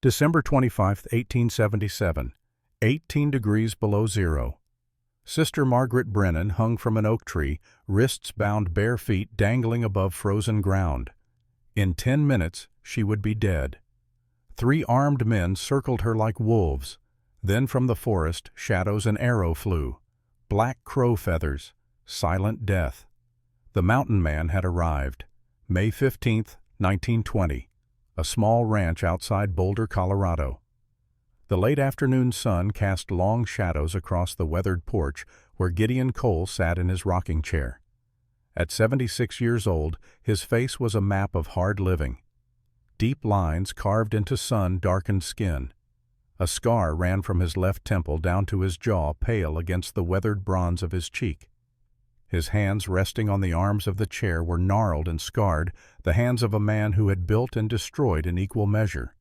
December 25, 1877, 18 degrees below zero. Sister Margaret Brennan hung from an oak tree, wrists bound, bare feet dangling above frozen ground. In 10 minutes, she would be dead. 3 armed men circled her like wolves. Then from the forest, shadows and arrow flew. Black crow feathers, silent death. The mountain man had arrived. May 15, 1920. A small ranch outside Boulder, Colorado. The late afternoon sun cast long shadows across the weathered porch where Gideon Cole sat in his rocking chair. At 76 years old, his face was a map of hard living. Deep lines carved into sun-darkened skin. A scar ran from his left temple down to his jaw, pale against the weathered bronze of his cheek. His hands resting on the arms of the chair were gnarled and scarred, the hands of a man who had built and destroyed in equal measure.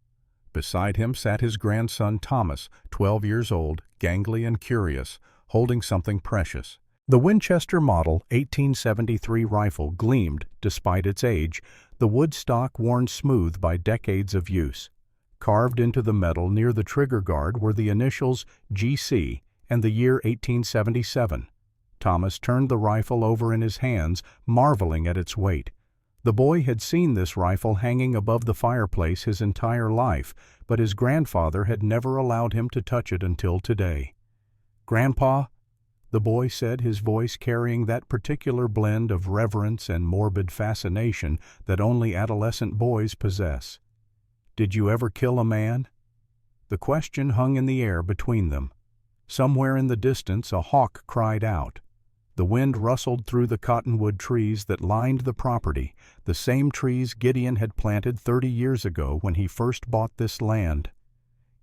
Beside him sat his grandson Thomas, 12 years old, gangly and curious, holding something precious. The Winchester Model 1873 rifle gleamed despite its age, the wood stock worn smooth by decades of use. Carved into the metal near the trigger guard were the initials GC and the year 1877. Thomas turned the rifle over in his hands, marveling at its weight. The boy had seen this rifle hanging above the fireplace his entire life, but his grandfather had never allowed him to touch it until today. "Grandpa," the boy said, his voice carrying that particular blend of reverence and morbid fascination that only adolescent boys possess, "did you ever kill a man?" The question hung in the air between them. Somewhere in the distance a hawk cried out. The wind rustled through the cottonwood trees that lined the property, the same trees Gideon had planted 30 years ago when he first bought this land.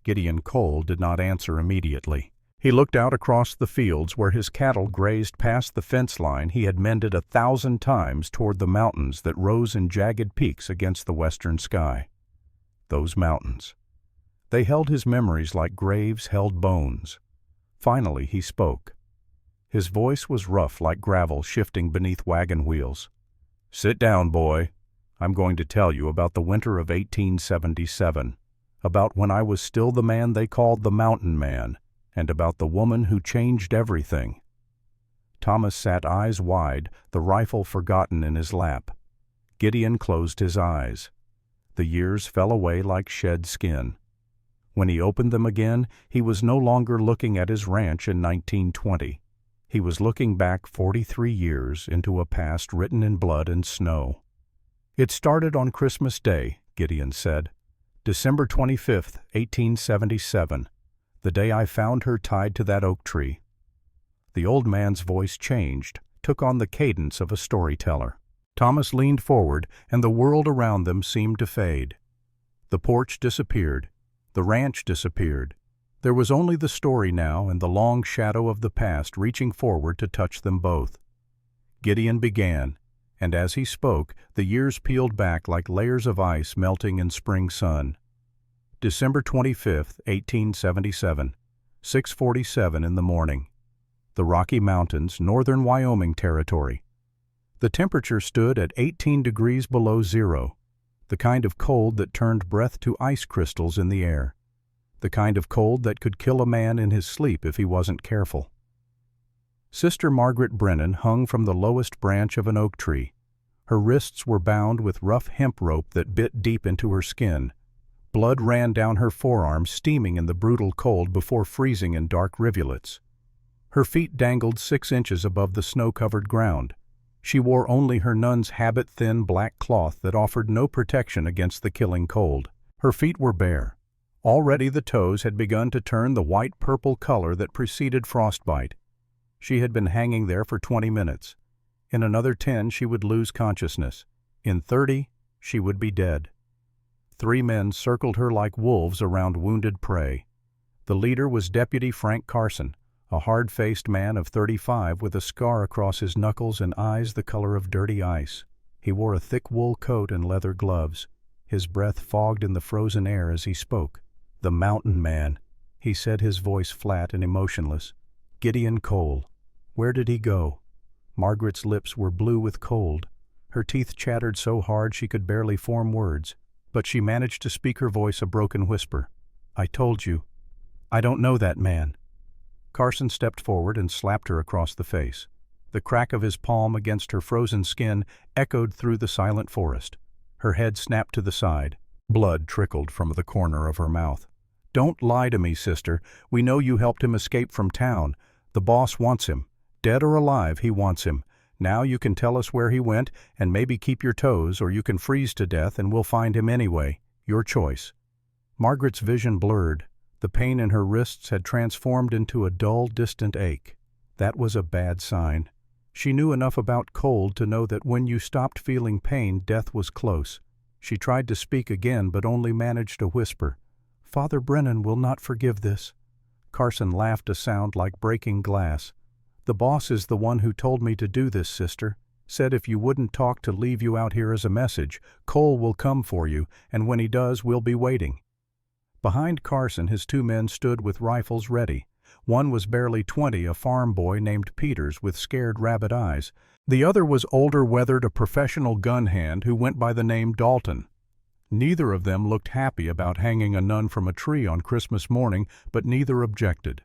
Gideon Cole did not answer immediately. He looked out across the fields where his cattle grazed past the fence line he had mended 1,000 times toward the mountains that rose in jagged peaks against the western sky. Those mountains. They held his memories like graves held bones. Finally he spoke. His voice was rough like gravel shifting beneath wagon wheels. "Sit down, boy. I'm going to tell you about the winter of 1877, about when I was still the man they called the Mountain Man, and about the woman who changed everything." Thomas sat eyes wide, the rifle forgotten in his lap. Gideon closed his eyes. The years fell away like shed skin. When he opened them again, he was no longer looking at his ranch in 1920. He was looking back 43 years into a past written in blood and snow. "It started on Christmas Day," Gideon said. "December 25, 1877, the day I found her tied to that oak tree." The old man's voice changed, took on the cadence of a storyteller. Thomas leaned forward, and the world around them seemed to fade. The porch disappeared. The ranch disappeared. There was only the story now and the long shadow of the past reaching forward to touch them both. Gideon began, and as he spoke, the years peeled back like layers of ice melting in spring sun. December 25, 1877, 6:47 in the morning. The Rocky Mountains, northern Wyoming territory. The temperature stood at 18 degrees below zero, the kind of cold that turned breath to ice crystals in the air. The kind of cold that could kill a man in his sleep if he wasn't careful. Sister Margaret Brennan hung from the lowest branch of an oak tree. Her wrists were bound with rough hemp rope that bit deep into her skin. Blood ran down her forearms, steaming in the brutal cold before freezing in dark rivulets. Her feet dangled 6 inches above the snow-covered ground. She wore only her nun's habit-thin black cloth that offered no protection against the killing cold. Her feet were bare. Already the toes had begun to turn the white-purple color that preceded frostbite. She had been hanging there for 20 minutes. In another 10 she would lose consciousness. In 30 she would be dead. 3 men circled her like wolves around wounded prey. The leader was Deputy Frank Carson, a hard-faced man of 35 with a scar across his knuckles and eyes the color of dirty ice. He wore a thick wool coat and leather gloves. His breath fogged in the frozen air as he spoke. "The Mountain Man," he said, his voice flat and emotionless. "Gideon Cole. Where did he go?" Margaret's lips were blue with cold. Her teeth chattered so hard she could barely form words. but she managed to speak, her voice a broken whisper. "I told you. I don't know that man." Carson stepped forward and slapped her across the face. The crack of his palm against her frozen skin echoed through the silent forest. Her head snapped to the side. Blood trickled from the corner of her mouth. "Don't lie to me, sister. We know you helped him escape from town. The boss wants him. Dead or alive, he wants him. Now you can tell us where he went and maybe keep your toes, or you can freeze to death and we'll find him anyway. Your choice." Margaret's vision blurred. The pain in her wrists had transformed into a dull, distant ache. That was a bad sign. She knew enough about cold to know that when you stopped feeling pain, death was close. She tried to speak again, but only managed to whisper, "Father Brennan will not forgive this." Carson laughed, a sound like breaking glass. "The boss is the one who told me to do this, sister. Said if you wouldn't talk to leave you out here as a message. Cole will come for you, and when he does, we'll be waiting." Behind Carson, his two men stood with rifles ready. One was barely 20, a farm boy named Peters with scared rabbit eyes. The other was older, weathered, a professional gun hand who went by the name Dalton. Neither of them looked happy about hanging a nun from a tree on Christmas morning, but neither objected.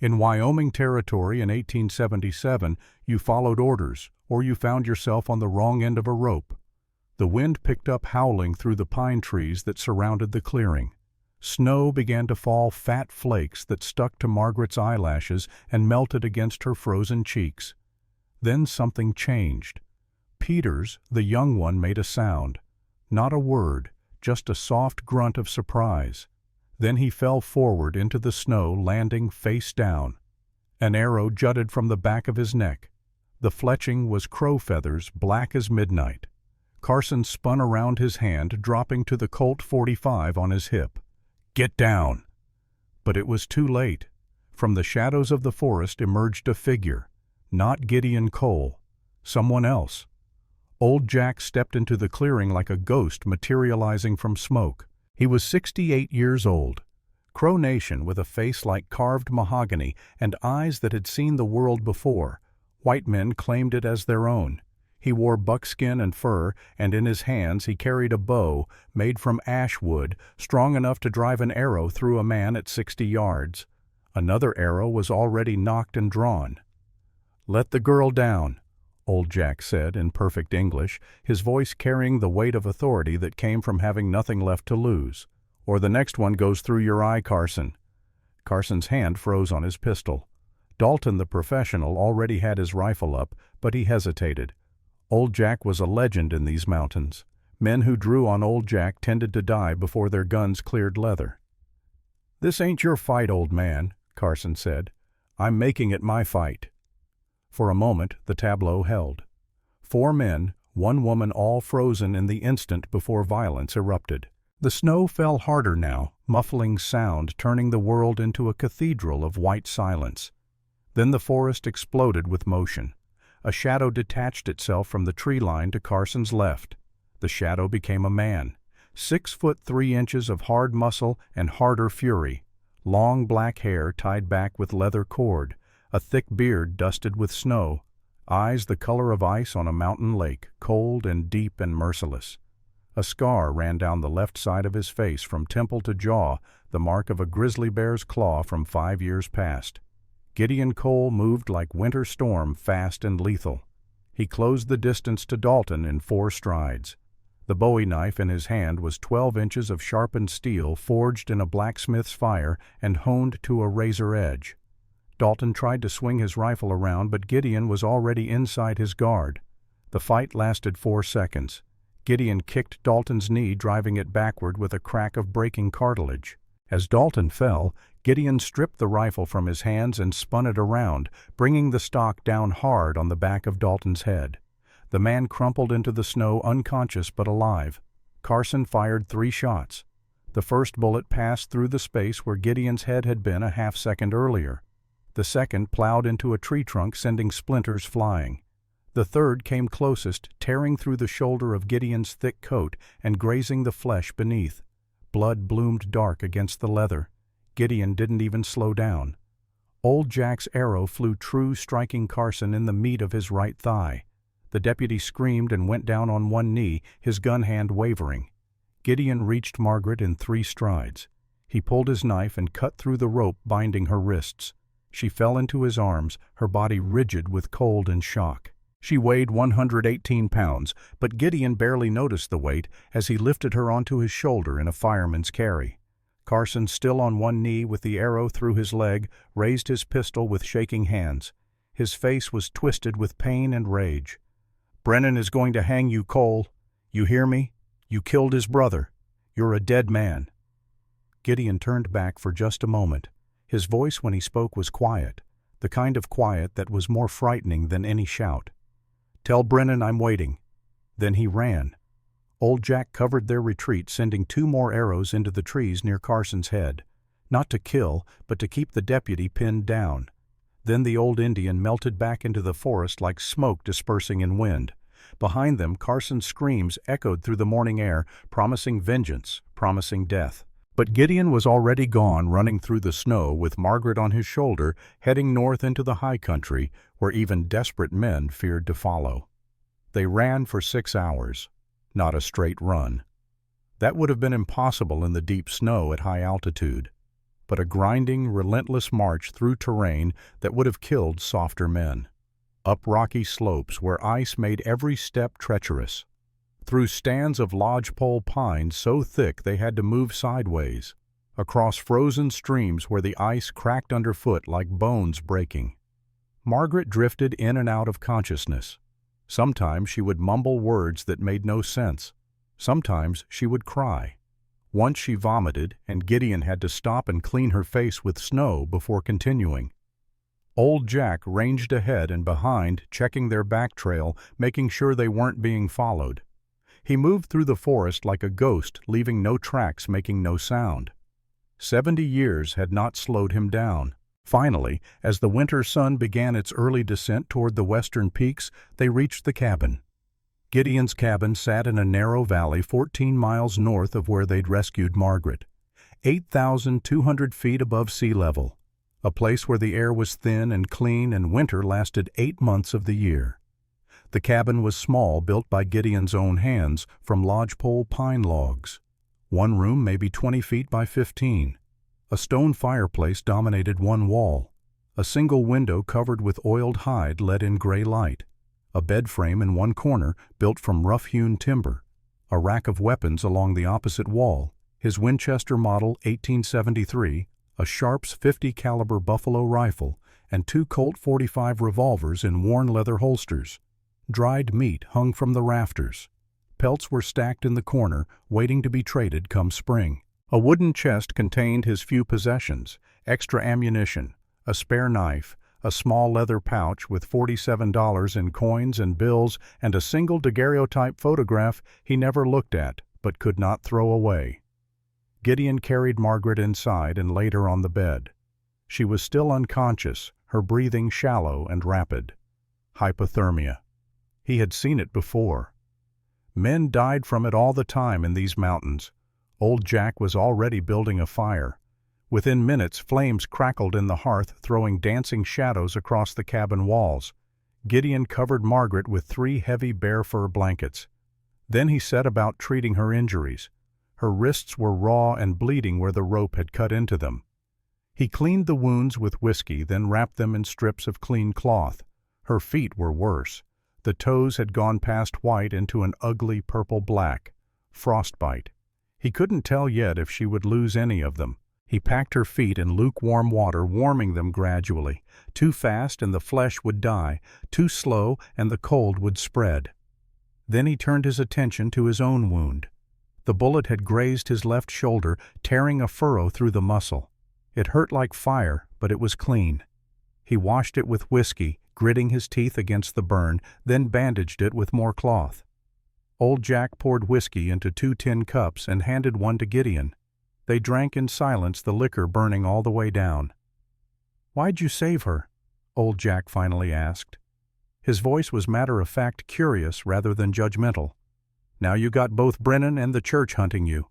In Wyoming Territory in 1877, you followed orders, or you found yourself on the wrong end of a rope. The wind picked up, howling through the pine trees that surrounded the clearing. Snow began to fall, fat flakes that stuck to Margaret's eyelashes and melted against her frozen cheeks. Then something changed. Peters, the young one, made a sound. Not a word, just a soft grunt of surprise. Then he fell forward into the snow, landing face down. An arrow jutted from the back of his neck. The fletching was crow feathers, black as midnight. Carson spun around his hand, dropping to the Colt .45 on his hip. "Get down!" But it was too late. From the shadows of the forest emerged a figure. Not Gideon Cole. Someone else. Old Jack stepped into the clearing like a ghost materializing from smoke. He was 68 years old. Crow Nation, with a face like carved mahogany and eyes that had seen the world before. White men claimed it as their own. He wore buckskin and fur, and in his hands he carried a bow made from ash wood, strong enough to drive an arrow through a man at 60 yards. Another arrow was already nocked and drawn. "Let the girl down," Old Jack said in perfect English, his voice carrying the weight of authority that came from having nothing left to lose. "Or the next one goes through your eye, Carson." Carson's hand froze on his pistol. Dalton, the professional, already had his rifle up, but he hesitated. Old Jack was a legend in these mountains. Men who drew on Old Jack tended to die before their guns cleared leather. "This ain't your fight, old man," Carson said. "I'm making it my fight." For a moment the tableau held. 4 men, 1 woman, all frozen in the instant before violence erupted. The snow fell harder now, muffling sound, turning the world into a cathedral of white silence. Then the forest exploded with motion. A shadow detached itself from the tree line to Carson's left. The shadow became a man. 6 foot 3 inches of hard muscle and harder fury. Long black hair tied back with leather cord. A thick beard dusted with snow. Eyes the color of ice on a mountain lake, cold and deep and merciless. A scar ran down the left side of his face from temple to jaw, the mark of a grizzly bear's claw from 5 years past. Gideon Cole moved like winter storm, fast and lethal. He closed the distance to Dalton in 4 strides. The Bowie knife in his hand was 12 inches of sharpened steel forged in a blacksmith's fire and honed to a razor edge. Dalton tried to swing his rifle around, but Gideon was already inside his guard. The fight lasted 4 seconds. Gideon kicked Dalton's knee, driving it backward with a crack of breaking cartilage. As Dalton fell, Gideon stripped the rifle from his hands and spun it around, bringing the stock down hard on the back of Dalton's head. The man crumpled into the snow, unconscious but alive. Carson fired 3 shots. The first bullet passed through the space where Gideon's head had been a half-second earlier. The second plowed into a tree trunk, sending splinters flying. The third came closest, tearing through the shoulder of Gideon's thick coat and grazing the flesh beneath. Blood bloomed dark against the leather. Gideon didn't even slow down. Old Jack's arrow flew true, striking Carson in the meat of his right thigh. The deputy screamed and went down on one knee, his gun hand wavering. Gideon reached Margaret in 3 strides. He pulled his knife and cut through the rope binding her wrists. She fell into his arms, her body rigid with cold and shock. She weighed 118 pounds, but Gideon barely noticed the weight as he lifted her onto his shoulder in a fireman's carry. Carson, still on one knee with the arrow through his leg, raised his pistol with shaking hands. His face was twisted with pain and rage. "Brennan is going to hang you, Cole. You hear me? You killed his brother. You're a dead man." Gideon turned back for just a moment. His voice when he spoke was quiet, the kind of quiet that was more frightening than any shout. "Tell Brennan I'm waiting." Then he ran. Old Jack covered their retreat, sending 2 more arrows into the trees near Carson's head. Not to kill, but to keep the deputy pinned down. Then the old Indian melted back into the forest like smoke dispersing in wind. Behind them, Carson's screams echoed through the morning air, promising vengeance, promising death. But Gideon was already gone, running through the snow with Margaret on his shoulder, heading north into the high country, where even desperate men feared to follow. They ran for 6 hours. Not a straight run. That would have been impossible in the deep snow at high altitude, but a grinding, relentless march through terrain that would have killed softer men. Up rocky slopes where ice made every step treacherous. Through stands of lodgepole pines so thick they had to move sideways. Across frozen streams where the ice cracked underfoot like bones breaking. Margaret drifted in and out of consciousness. Sometimes she would mumble words that made no sense. Sometimes she would cry. Once she vomited, and Gideon had to stop and clean her face with snow before continuing. Old Jack ranged ahead and behind, checking their back trail, making sure they weren't being followed. He moved through the forest like a ghost, leaving no tracks, making no sound. 70 years had not slowed him down. Finally, as the winter sun began its early descent toward the western peaks, they reached the cabin. Gideon's cabin sat in a narrow valley 14 miles north of where they'd rescued Margaret, 8,200 feet above sea level, a place where the air was thin and clean and winter lasted 8 months of the year. The cabin was small, built by Gideon's own hands from lodgepole pine logs. One room maybe 20 feet by 15. A stone fireplace dominated one wall. A single window covered with oiled hide let in gray light. A bed frame in one corner built from rough-hewn timber. A rack of weapons along the opposite wall. His Winchester Model 1873, a Sharps 50 caliber Buffalo rifle, and 2 Colt .45 revolvers in worn leather holsters. Dried meat hung from the rafters. Pelts were stacked in the corner, waiting to be traded come spring. A wooden chest contained his few possessions, extra ammunition, a spare knife, a small leather pouch with $47 in coins and bills, and a single daguerreotype photograph he never looked at but could not throw away. Gideon carried Margaret inside and laid her on the bed. She was still unconscious, her breathing shallow and rapid. Hypothermia. He had seen it before. Men died from it all the time in these mountains. Old Jack was already building a fire. Within minutes, flames crackled in the hearth, throwing dancing shadows across the cabin walls. Gideon covered Margaret with 3 heavy bear fur blankets. Then he set about treating her injuries. Her wrists were raw and bleeding where the rope had cut into them. He cleaned the wounds with whiskey, then wrapped them in strips of clean cloth. Her feet were worse. The toes had gone past white into an ugly purple-black. Frostbite. He couldn't tell yet if she would lose any of them. He packed her feet in lukewarm water, warming them gradually. Too fast and the flesh would die. Too slow and the cold would spread. Then he turned his attention to his own wound. The bullet had grazed his left shoulder, tearing a furrow through the muscle. It hurt like fire, but it was clean. He washed it with whiskey, gritting his teeth against the burn, then bandaged it with more cloth. Old Jack poured whiskey into 2 tin cups and handed one to Gideon. They drank in silence, the liquor burning all the way down. "Why'd you save her?" Old Jack finally asked. His voice was matter-of-fact curious rather than judgmental. "Now you got both Brennan and the church hunting you."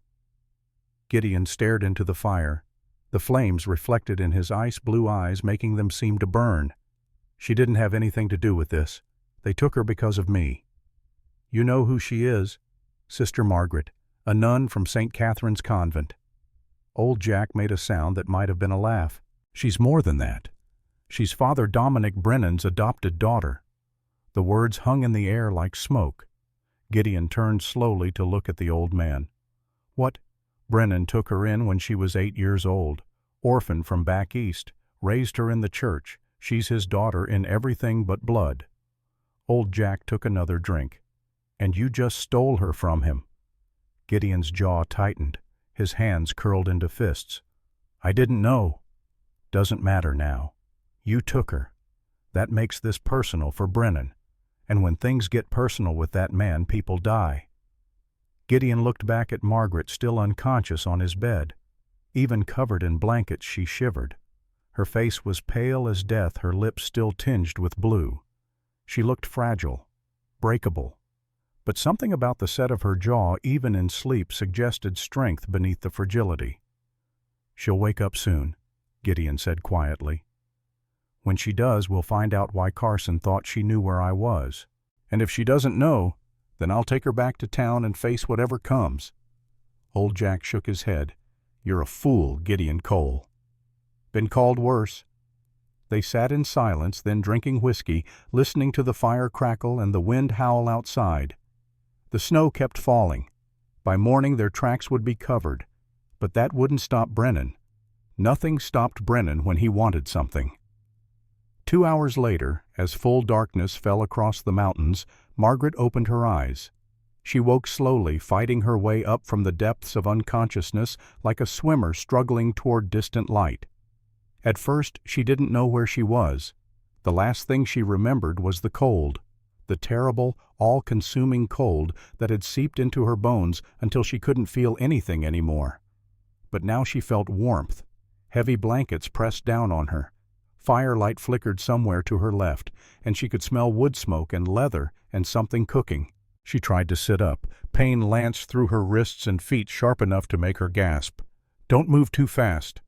Gideon stared into the fire. The flames reflected in his ice-blue eyes, making them seem to burn. "She didn't have anything to do with this. They took her because of me." "You know who she is?" "Sister Margaret, A nun from St. Catherine's Convent. Old Jack made a sound that might have been a laugh. She's more than that. She's Father Dominic Brennan's adopted daughter. The words hung in the air like smoke. Gideon turned slowly to look at the old man. What? Brennan took her in when she was 8 years old. Orphan from back east. Raised her in the church. She's his daughter in everything but blood. Old Jack took another drink. And you just stole her from him. Gideon's jaw tightened. His hands curled into fists. I didn't know. Doesn't matter now. You took her. That makes this personal for Brennan. And when things get personal with that man, people die. Gideon looked back at Margaret, still unconscious on his bed. Even covered in blankets, she shivered. Her face was pale as death, her lips still tinged with blue. She looked fragile, breakable. But something about the set of her jaw, even in sleep, suggested strength beneath the fragility. She'll wake up soon, Gideon said quietly. When she does, we'll find out why Carson thought she knew where I was. And if she doesn't know, then I'll take her back to town and face whatever comes. Old Jack shook his head. You're a fool, Gideon Cole. Been called worse. They sat in silence, then drinking whiskey, listening to the fire crackle and the wind howl outside. The snow kept falling. By morning their tracks would be covered. But that wouldn't stop Brennan. Nothing stopped Brennan when he wanted something. 2 hours later, as full darkness fell across the mountains, Margaret opened her eyes. She woke slowly, fighting her way up from the depths of unconsciousness like a swimmer struggling toward distant light. At first, she didn't know where she was. The last thing she remembered was the cold, the terrible, all-consuming cold that had seeped into her bones until she couldn't feel anything anymore. But now she felt warmth. Heavy blankets pressed down on her. Firelight flickered somewhere to her left, and she could smell wood smoke and leather and something cooking. She tried to sit up. Pain lanced through her wrists and feet sharp enough to make her gasp. Don't move too fast.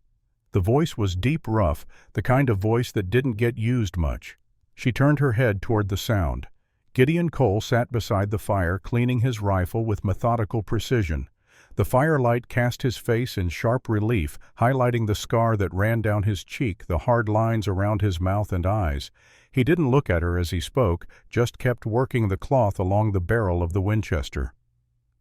The voice was deep, rough, the kind of voice that didn't get used much. She turned her head toward the sound. Gideon Cole sat beside the fire, cleaning his rifle with methodical precision. The firelight cast his face in sharp relief, highlighting the scar that ran down his cheek, the hard lines around his mouth and eyes. He didn't look at her as he spoke, just kept working the cloth along the barrel of the Winchester.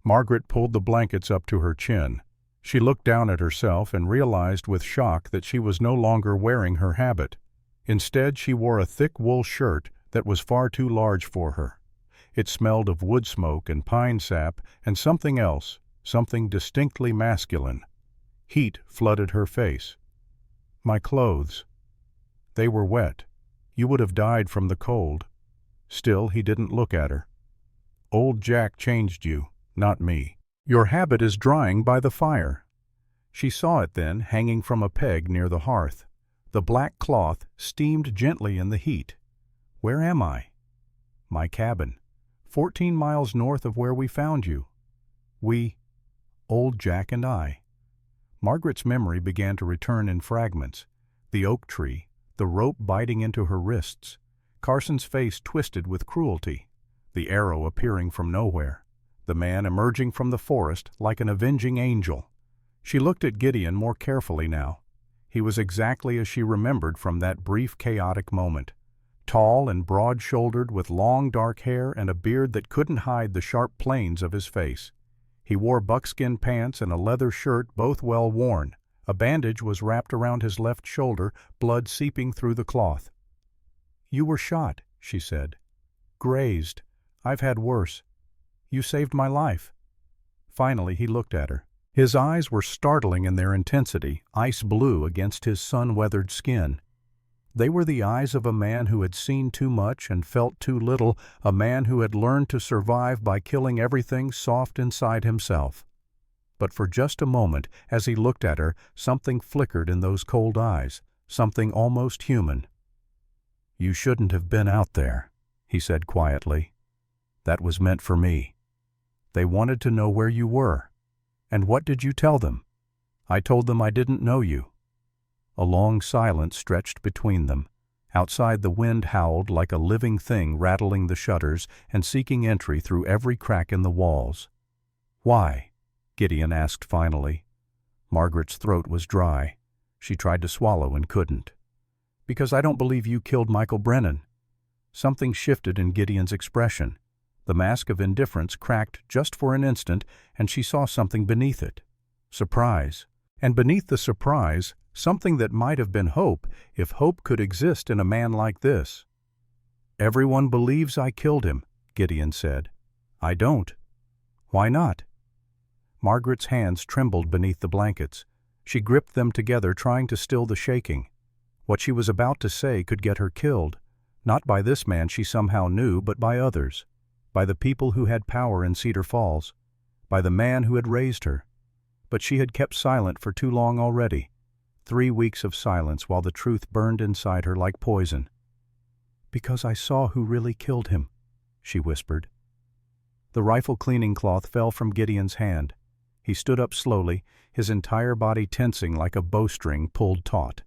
Margaret pulled the blankets up to her chin. She looked down at herself and realized with shock that she was no longer wearing her habit. Instead, she wore a thick wool shirt that was far too large for her. It smelled of wood smoke and pine sap and something else, something distinctly masculine. Heat flooded her face. My clothes. They were wet. You would have died from the cold. Still, he didn't look at her. Old Jack changed you, not me. Your habit is drying by the fire. She saw it then, hanging from a peg near the hearth. The black cloth steamed gently in the heat. Where am I? My cabin. 14 miles north of where we found you. Old Jack and I. Margaret's memory began to return in fragments. The oak tree, the rope biting into her wrists, Carson's face twisted with cruelty, the arrow appearing from nowhere, the man emerging from the forest like an avenging angel. She looked at Gideon more carefully now. He was exactly as she remembered from that brief, chaotic moment. Tall and broad-shouldered, with long dark hair and a beard that couldn't hide the sharp planes of his face. He wore buckskin pants and a leather shirt, both well worn. A bandage was wrapped around his left shoulder, blood seeping through the cloth. You were shot, she said. Grazed. I've had worse. You saved my life. Finally, he looked at her. His eyes were startling in their intensity, ice blue against his sun-weathered skin. They were the eyes of a man who had seen too much and felt too little, a man who had learned to survive by killing everything soft inside himself. But for just a moment, as he looked at her, something flickered in those cold eyes, something almost human. You shouldn't have been out there, he said quietly. That was meant for me. They wanted to know where you were. And what did you tell them? I told them I didn't know you. A long silence stretched between them. Outside, the wind howled like a living thing, rattling the shutters and seeking entry through every crack in the walls. Why? Gideon asked finally. Margaret's throat was dry. She tried to swallow and couldn't. "Because I don't believe you killed Michael Brennan." Something shifted in Gideon's expression. The mask of indifference cracked just for an instant, and she saw something beneath it. Surprise. And beneath the surprise, something that might have been hope, if hope could exist in a man like this. "Everyone believes I killed him," Gideon said. "I don't." "Why not?" Margaret's hands trembled beneath the blankets. She gripped them together, trying to still the shaking. What she was about to say could get her killed, not by this man she somehow knew, but by others, by the people who had power in Cedar Falls, by the man who had raised her. But she had kept silent for too long already. 3 weeks of silence while the truth burned inside her like poison. "Because I saw who really killed him," she whispered. The rifle cleaning cloth fell from Gideon's hand. He stood up slowly, his entire body tensing like a bowstring pulled taut.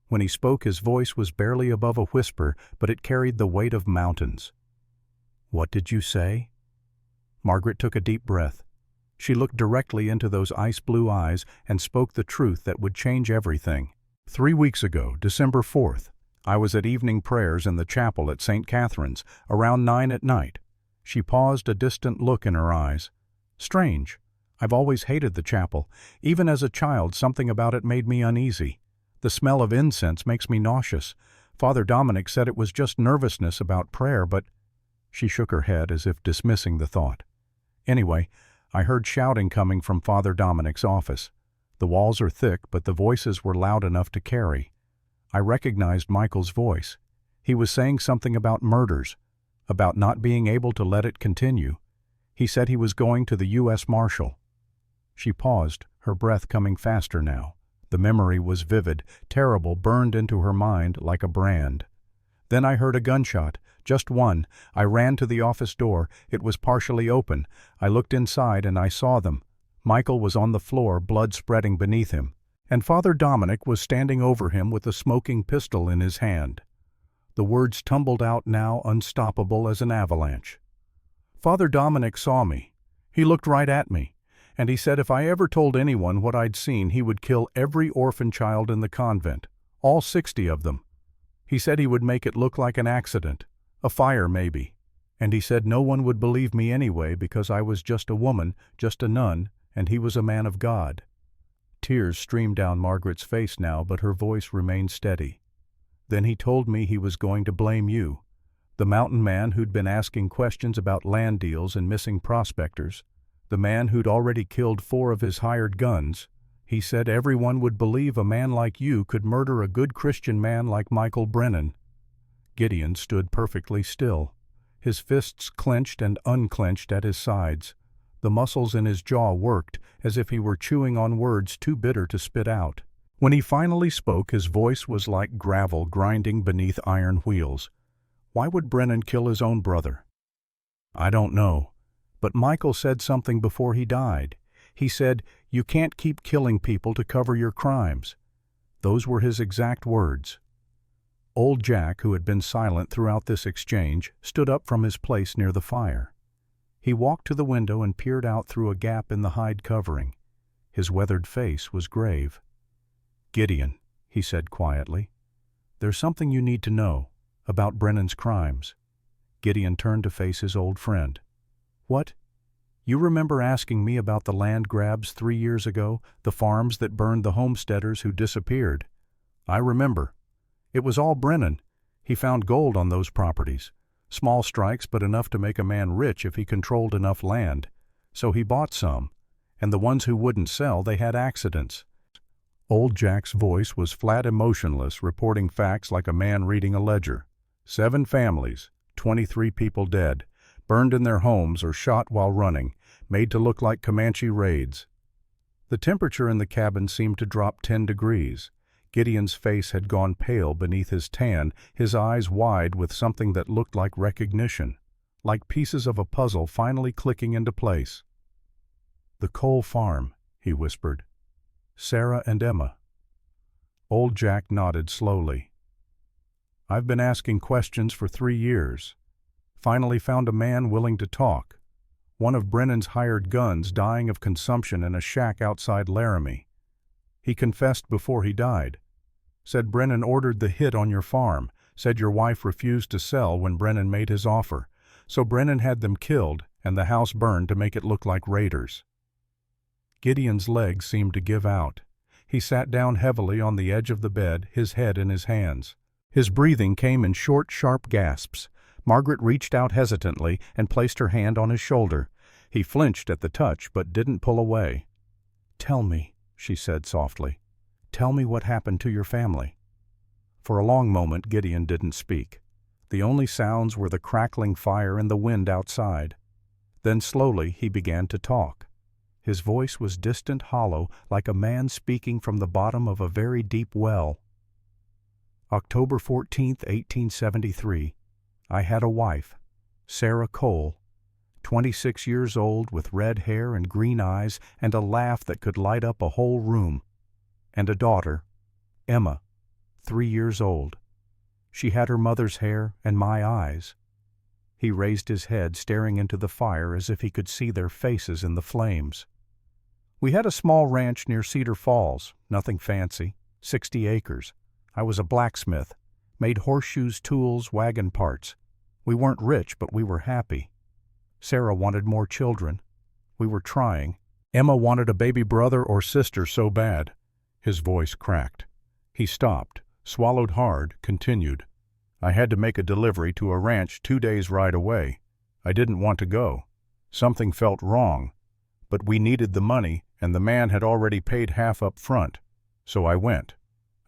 When he spoke, his voice was barely above a whisper, but it carried the weight of mountains. "What did you say?" Margaret took a deep breath. She looked directly into those ice-blue eyes and spoke the truth that would change everything. 3 weeks ago, December 4th, I was at evening prayers in the chapel at St. Catherine's, around 9 at night. She paused, a distant look in her eyes. "Strange. I've always hated the chapel. Even as a child, something about it made me uneasy. The smell of incense makes me nauseous. Father Dominic said it was just nervousness about prayer, but—" She shook her head as if dismissing the thought. "Anyway, I heard shouting coming from Father Dominic's office. The walls are thick, but the voices were loud enough to carry. I recognized Michael's voice. He was saying something about murders, about not being able to let it continue. He said he was going to the U.S. Marshal." She paused, her breath coming faster now. The memory was vivid, terrible, burned into her mind like a brand. "Then I heard a gunshot, just one. I ran to the office door. It was partially open. I looked inside and I saw them. Michael was on the floor, blood spreading beneath him. And Father Dominic was standing over him with a smoking pistol in his hand." The words tumbled out now, unstoppable as an avalanche. "Father Dominic saw me. He looked right at me. And he said if I ever told anyone what I'd seen, he would kill every orphan child in the convent, all 60 of them. He said he would make it look like an accident, a fire maybe. And he said no one would believe me anyway because I was just a woman, just a nun, and he was a man of God." Tears streamed down Margaret's face now, but her voice remained steady. "Then he told me he was going to blame you, the mountain man who'd been asking questions about land deals and missing prospectors, the man who'd already killed 4 of his hired guns. He said everyone would believe a man like you could murder a good Christian man like Michael Brennan." Gideon stood perfectly still, his fists clenched and unclenched at his sides. The muscles in his jaw worked as if he were chewing on words too bitter to spit out. When he finally spoke, his voice was like gravel grinding beneath iron wheels. "Why would Brennan kill his own brother?" "I don't know. But Michael said something before he died. He said, 'You can't keep killing people to cover your crimes.' Those were his exact words." Old Jack, who had been silent throughout this exchange, stood up from his place near the fire. He walked to the window and peered out through a gap in the hide covering. His weathered face was grave. "Gideon," he said quietly, "there's something you need to know about Brennan's crimes." Gideon turned to face his old friend. "What? You remember asking me about the land grabs 3 years ago, the farms that burned the homesteaders who disappeared? I remember. It was all Brennan. He found gold on those properties. Small strikes, but enough to make a man rich if he controlled enough land. So he bought some, and the ones who wouldn't sell, they had accidents." Old Jack's voice was flat, emotionless, reporting facts like a man reading a ledger. 7 families, 23 people dead, burned in their homes or shot while running, made to look like Comanche raids. The temperature in the cabin seemed to drop 10 degrees. Gideon's face had gone pale beneath his tan, his eyes wide with something that looked like recognition, like pieces of a puzzle finally clicking into place. "The Cole farm," he whispered. "Sarah and Emma." Old Jack nodded slowly. "I've been asking questions for 3 years. Finally found a man willing to talk. one of Brennan's hired guns dying of consumption in a shack outside Laramie. He confessed before he died. Said Brennan ordered the hit on your farm, said your wife refused to sell when Brennan made his offer, so Brennan had them killed and the house burned to make it look like raiders. Gideon's legs seemed to give out. He sat down heavily on the edge of the bed, his head in his hands. His breathing came in short, sharp gasps. Margaret reached out hesitantly and placed her hand on his shoulder. He flinched at the touch but didn't pull away. "Tell me," she said softly. "Tell me what happened to your family." For a long moment Gideon didn't speak. The only sounds were the crackling fire and the wind outside. Then slowly he began to talk. His voice was distant, hollow, like a man speaking from the bottom of a very deep well. October 14th, 1873. I had a wife, Sarah Cole, 26 years old, with red hair and green eyes and a laugh that could light up a whole room, and a daughter, Emma, 3 years old. She had her mother's hair and my eyes. He raised his head, staring into the fire as if he could see their faces in the flames. We had a small ranch near Cedar Falls, nothing fancy, 60 acres. I was a blacksmith, made horseshoes, tools, wagon parts. We weren't rich, but we were happy. Sarah wanted more children. We were trying. Emma wanted a baby brother or sister so bad. His voice cracked. He stopped, swallowed hard, continued. I had to make a delivery to a ranch 2 days' ride away. I didn't want to go. Something felt wrong. But we needed the money, and the man had already paid half up front. So I went.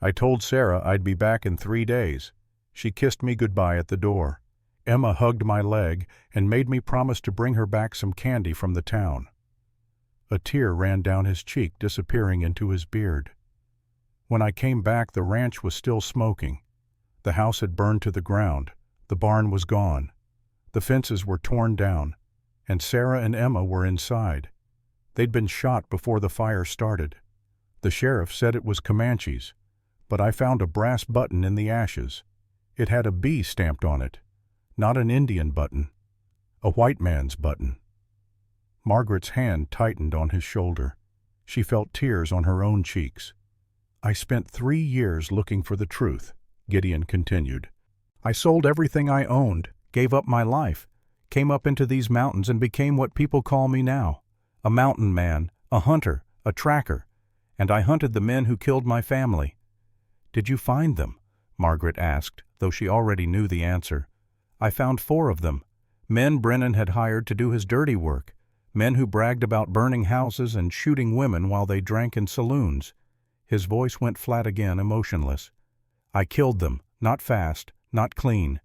I told Sarah I'd be back in 3 days. She kissed me goodbye at the door. Emma hugged my leg and made me promise to bring her back some candy from the town. A tear ran down his cheek, disappearing into his beard. When I came back, the ranch was still smoking. The house had burned to the ground. The barn was gone. The fences were torn down, and Sarah and Emma were inside. They'd been shot before the fire started. The sheriff said it was Comanches, but I found a brass button in the ashes. It had a B stamped on it. Not an Indian button, a white man's button. Margaret's hand tightened on his shoulder. She felt tears on her own cheeks. I spent 3 years looking for the truth, Gideon continued. I sold everything I owned, gave up my life, came up into these mountains and became what people call me now, a mountain man, a hunter, a tracker, and I hunted the men who killed my family. Did you find them? Margaret asked, though she already knew the answer. I found 4 of them, men Brennan had hired to do his dirty work, men who bragged about burning houses and shooting women while they drank in saloons. His voice went flat again, emotionless. I killed them, not fast, not clean.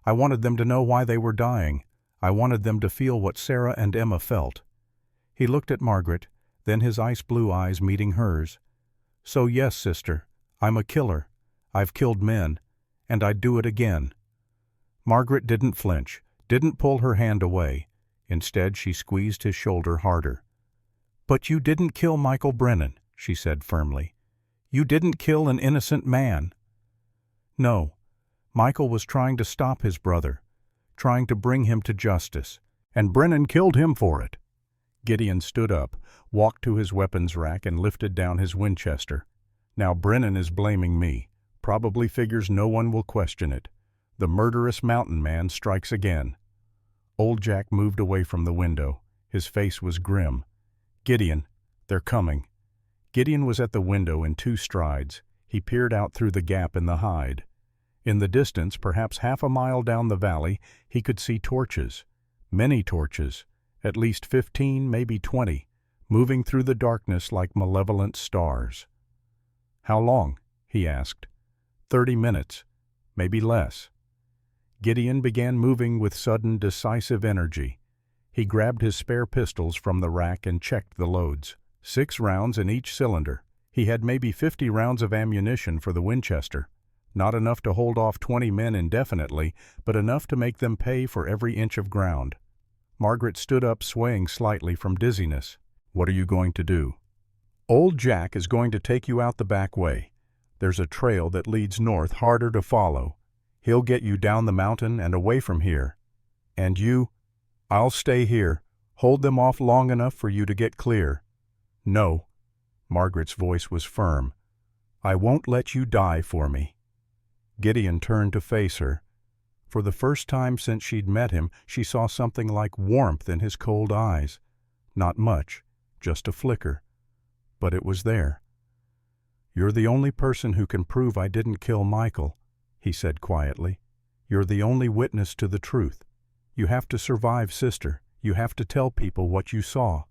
I wanted them to know why they were dying. I wanted them to feel what Sarah and Emma felt. He looked at Margaret, then his ice-blue eyes meeting hers. So yes, sister, I'm a killer. I've killed men, and I'd do it again. Margaret didn't flinch, didn't pull her hand away. Instead, she squeezed his shoulder harder. But you didn't kill Michael Brennan, she said firmly. You didn't kill an innocent man. No, Michael was trying to stop his brother, trying to bring him to justice, and Brennan killed him for it. Gideon stood up, walked to his weapons rack and lifted down his Winchester. Now Brennan is blaming me, probably figures no one will question it. The murderous mountain man strikes again. Old Jack moved away from the window. His face was grim. Gideon, they're coming. Gideon was at the window in 2 strides. He peered out through the gap in the hide. In the distance, perhaps half a mile down the valley, he could see torches. Many torches, at least 15, maybe 20, moving through the darkness like malevolent stars. How long? He asked. 30 minutes, maybe less. Gideon began moving with sudden, decisive energy. He grabbed his spare pistols from the rack and checked the loads. 6 rounds in each cylinder. He had maybe 50 rounds of ammunition for the Winchester. Not enough to hold off 20 men indefinitely, but enough to make them pay for every inch of ground. Margaret stood up, swaying slightly from dizziness. What are you going to do? Old Jack is going to take you out the back way. There's a trail that leads north, harder to follow. He'll get you down the mountain and away from here. And you? I'll stay here, Hold them off long enough for you to get clear." "No." Margaret's voice was firm. "I won't let you die for me." Gideon turned to face her. For the first time since she'd met him, she saw something like warmth in his cold eyes. Not much, just a flicker. But it was there. "You're the only person who can prove I didn't kill Michael," he said quietly. "You're the only witness to the truth. You have to survive, sister. You have to tell people what you saw.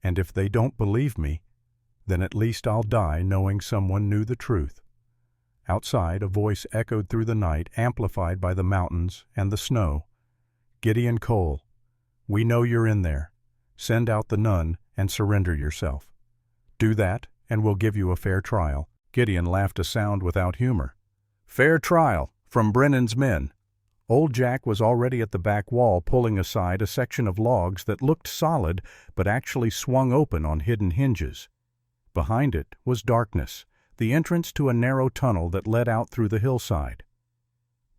And if they don't believe me, then at least I'll die knowing someone knew the truth." Outside, a voice echoed through the night, amplified by the mountains and the snow. "Gideon Cole, we know you're in there. Send out the nun and surrender yourself. Do that, and we'll give you a fair trial." Gideon laughed a sound without humor. "Fair trial, from Brennan's men." Old Jack was already at the back wall, pulling aside a section of logs that looked solid but actually swung open on hidden hinges. Behind it was darkness, the entrance to a narrow tunnel that led out through the hillside.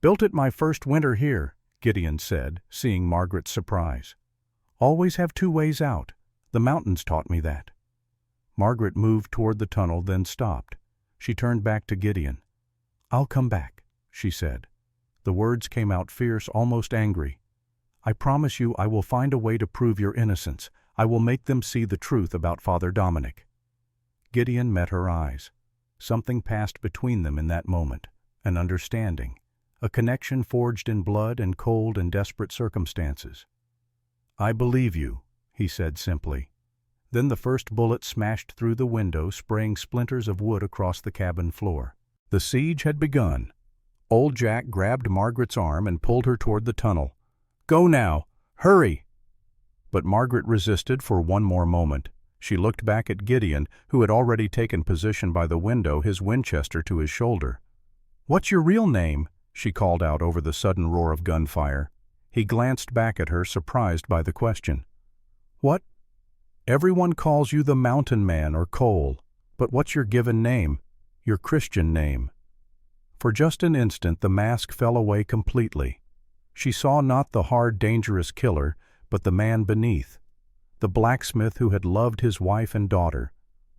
"Built it my first winter here," Gideon said, seeing Margaret's surprise. "Always have two ways out. The mountains taught me that." Margaret moved toward the tunnel, then stopped. She turned back to Gideon. "I'll come back," she said. The words came out fierce, almost angry. "I promise you I will find a way to prove your innocence. I will make them see the truth about Father Dominic." Gideon met her eyes. Something passed between them in that moment, an understanding, a connection forged in blood and cold and desperate circumstances. "I believe you," he said simply. Then the first bullet smashed through the window, spraying splinters of wood across the cabin floor. The siege had begun. Old Jack grabbed Margaret's arm and pulled her toward the tunnel. "Go now! Hurry!" But Margaret resisted for one more moment. She looked back at Gideon, who had already taken position by the window, his Winchester to his shoulder. "What's your real name?" she called out over the sudden roar of gunfire. He glanced back at her, surprised by the question. "What?" "Everyone calls you the Mountain Man or Cole. But what's your given name? Your Christian name?" For just an instant the mask fell away completely. She saw not the hard, dangerous killer, but the man beneath. The blacksmith who had loved his wife and daughter.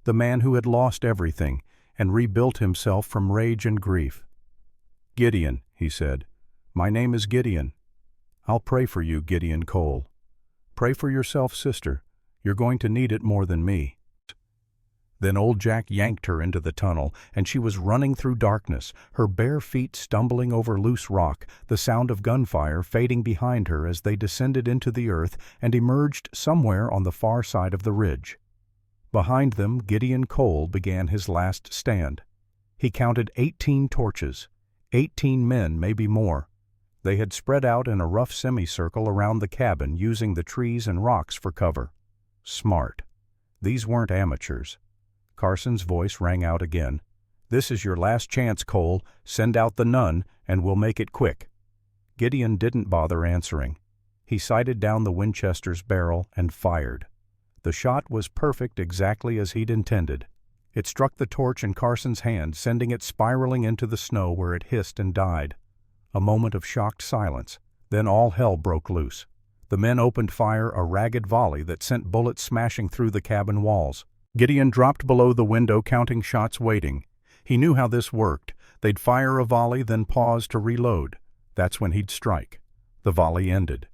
The man who had lost everything and rebuilt himself from rage and grief. "Gideon," he said. "My name is Gideon. I'll pray for you, Gideon Cole. Pray for yourself, sister. You're going to need it more than me." Then old Jack yanked her into the tunnel, and she was running through darkness, her bare feet stumbling over loose rock, the sound of gunfire fading behind her as they descended into the earth and emerged somewhere on the far side of the ridge. Behind them, Gideon Cole began his last stand. He counted 18 torches, 18 men, maybe more. They had spread out in a rough semicircle around the cabin, using the trees and rocks for cover. Smart. These weren't amateurs. Carson's voice rang out again. "This is your last chance, Cole. Send out the nun, and we'll make it quick." Gideon didn't bother answering. He sighted down the Winchester's barrel and fired. The shot was perfect, exactly as he'd intended. It struck the torch in Carson's hand, sending it spiraling into the snow where it hissed and died. A moment of shocked silence. Then all hell broke loose. The men opened fire, a ragged volley that sent bullets smashing through the cabin walls. Gideon dropped below the window, counting shots, waiting. He knew how this worked. They'd fire a volley, then pause to reload. That's when he'd strike. The volley ended.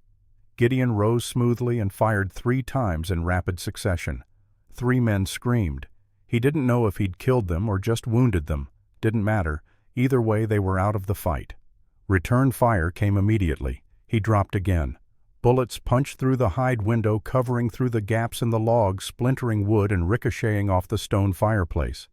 Gideon rose smoothly and fired 3 times in rapid succession. 3 men screamed. He didn't know if he'd killed them or just wounded them. Didn't matter. Either way, they were out of the fight. Return fire came immediately. He dropped again. Bullets punched through the hide window, covering through the gaps in the logs, splintering wood and ricocheting off the stone fireplace.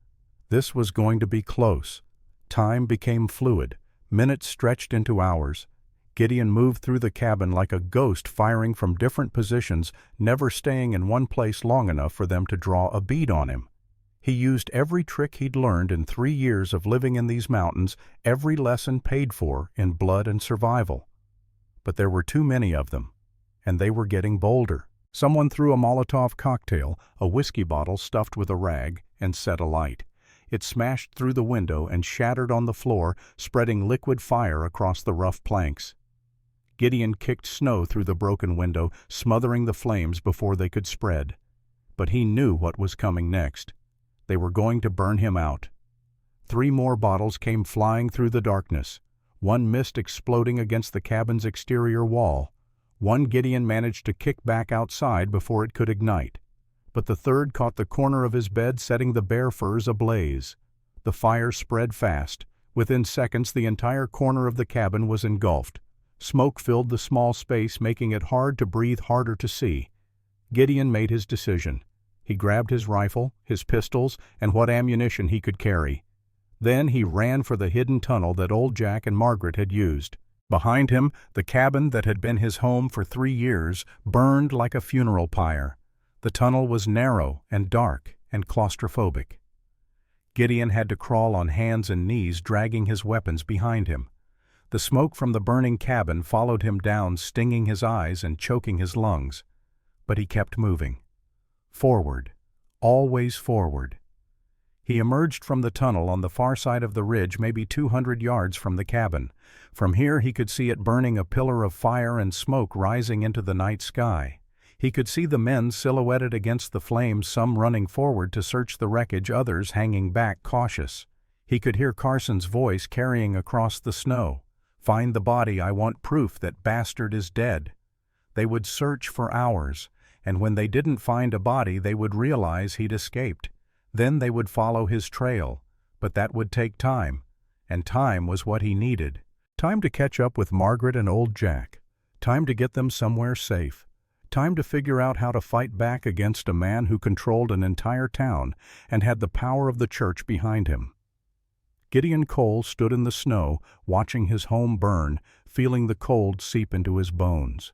This was going to be close. Time became fluid. Minutes stretched into hours. Gideon moved through the cabin like a ghost, firing from different positions, never staying in one place long enough for them to draw a bead on him. He used every trick he'd learned in 3 years of living in these mountains, every lesson paid for in blood and survival. But there were too many of them. And they were getting bolder. Someone threw a Molotov cocktail, a whiskey bottle stuffed with a rag, and set alight. It smashed through the window and shattered on the floor, spreading liquid fire across the rough planks. Gideon kicked snow through the broken window, smothering the flames before they could spread. But he knew what was coming next. They were going to burn him out. 3 more bottles came flying through the darkness. One missed exploding against the cabin's exterior wall. One Gideon managed to kick back outside before it could ignite. But the third caught the corner of his bed, setting the bear furs ablaze. The fire spread fast. Within seconds, the entire corner of the cabin was engulfed. Smoke filled the small space, making it hard to breathe, harder to see. Gideon made his decision. He grabbed his rifle, his pistols, and what ammunition he could carry. Then he ran for the hidden tunnel that old Jack and Margaret had used. Behind him, the cabin that had been his home for 3 years burned like a funeral pyre. The tunnel was narrow and dark and claustrophobic. Gideon had to crawl on hands and knees, dragging his weapons behind him. The smoke from the burning cabin followed him down, stinging his eyes and choking his lungs. But he kept moving. Forward. Always forward. He emerged from the tunnel on the far side of the ridge, maybe 200 yards from the cabin. From here he could see it burning, a pillar of fire and smoke rising into the night sky. He could see the men silhouetted against the flames, some running forward to search the wreckage, others hanging back, cautious. He could hear Carson's voice carrying across the snow. "Find the body, I want proof that bastard is dead." They would search for hours, and when they didn't find a body, they would realize he'd escaped. Then they would follow his trail, but that would take time, and time was what he needed. Time to catch up with Margaret and old Jack. Time to get them somewhere safe. Time to figure out how to fight back against a man who controlled an entire town and had the power of the church behind him. Gideon Cole stood in the snow, watching his home burn, feeling the cold seep into his bones.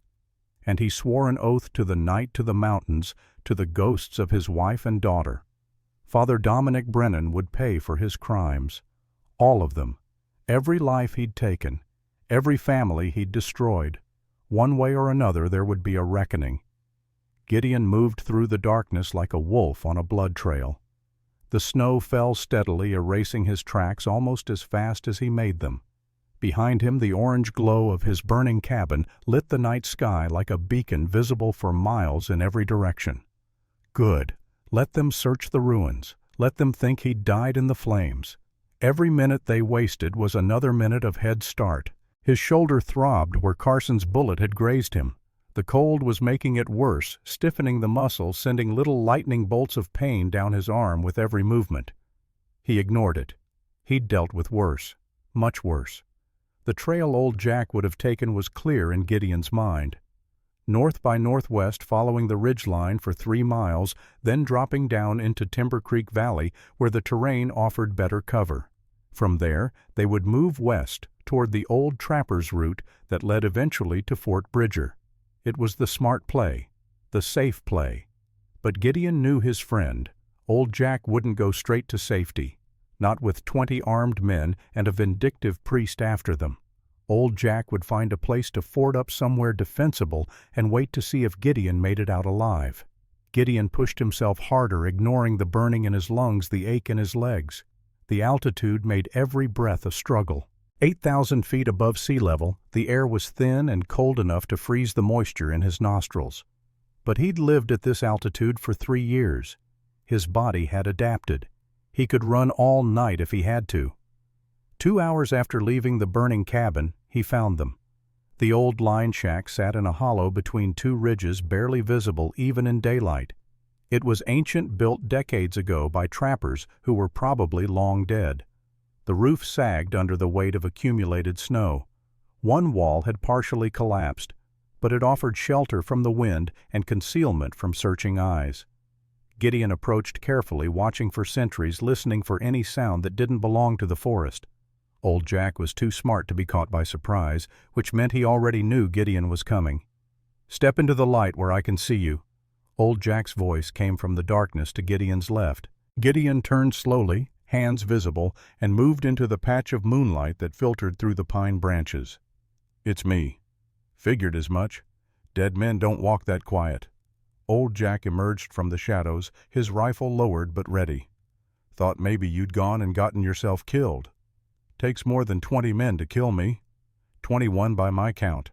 And he swore an oath to the night, to the mountains, to the ghosts of his wife and daughter. Father Dominic Brennan would pay for his crimes. All of them. Every life he'd taken. Every family he'd destroyed. One way or another there would be a reckoning. Gideon moved through the darkness like a wolf on a blood trail. The snow fell steadily, erasing his tracks almost as fast as he made them. Behind him, the orange glow of his burning cabin lit the night sky like a beacon, visible for miles in every direction. Good. Let them search the ruins. Let them think he'd died in the flames. Every minute they wasted was another minute of head start. His shoulder throbbed where Carson's bullet had grazed him. The cold was making it worse, stiffening the muscle, sending little lightning bolts of pain down his arm with every movement. He ignored it. He'd dealt with worse. Much worse. The trail old Jack would have taken was clear in Gideon's mind. North by northwest, following the ridge line for 3 miles, then dropping down into Timber Creek Valley where the terrain offered better cover. From there, they would move west toward the old trapper's route that led eventually to Fort Bridger. It was the smart play, the safe play. But Gideon knew his friend. Old Jack wouldn't go straight to safety, not with 20 armed men and a vindictive priest after them. Old Jack would find a place to ford up somewhere defensible and wait to see if Gideon made it out alive. Gideon pushed himself harder, ignoring the burning in his lungs, the ache in his legs. The altitude made every breath a struggle. 8,000 feet above sea level, the air was thin and cold enough to freeze the moisture in his nostrils. But he'd lived at this altitude for 3 years. His body had adapted. He could run all night if he had to. 2 hours after leaving the burning cabin, he found them. The old line shack sat in a hollow between 2 ridges, barely visible even in daylight. It was ancient, built decades ago by trappers who were probably long dead. The roof sagged under the weight of accumulated snow. One wall had partially collapsed, but it offered shelter from the wind and concealment from searching eyes. Gideon approached carefully, watching for sentries, listening for any sound that didn't belong to the forest. Old Jack was too smart to be caught by surprise, which meant he already knew Gideon was coming. "Step into the light where I can see you." Old Jack's voice came from the darkness to Gideon's left. Gideon turned slowly, hands visible, and moved into the patch of moonlight that filtered through the pine branches. "It's me. Figured as much. Dead men don't walk that quiet." Old Jack emerged from the shadows, his rifle lowered but ready. "Thought maybe you'd gone and gotten yourself killed. Takes more than 20 men to kill me. 21 by my count.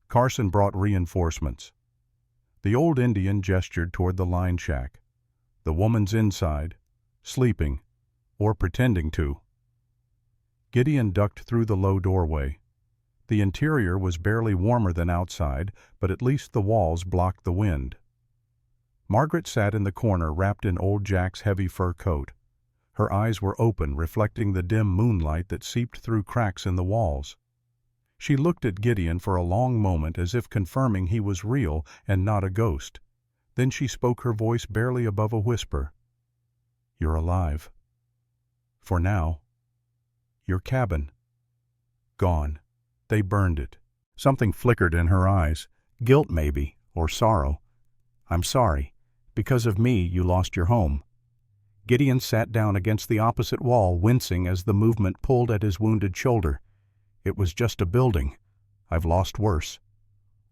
Carson brought reinforcements. The old Indian gestured toward the line shack. The woman's inside, sleeping, or pretending to. Gideon ducked through the low doorway. The interior was barely warmer than outside, but at least the walls blocked the wind. Margaret sat in the corner wrapped in old Jack's heavy fur coat. Her eyes were open, reflecting the dim moonlight that seeped through cracks in the walls. She looked at Gideon for a long moment as if confirming he was real and not a ghost. Then she spoke, her voice barely above a whisper. "You're alive. For now. Your cabin. Gone. They burned it." Something flickered in her eyes. Guilt, maybe, or sorrow. "I'm sorry. Because of me, you lost your home." Gideon sat down against the opposite wall, wincing as the movement pulled at his wounded shoulder. "It was just a building. I've lost worse."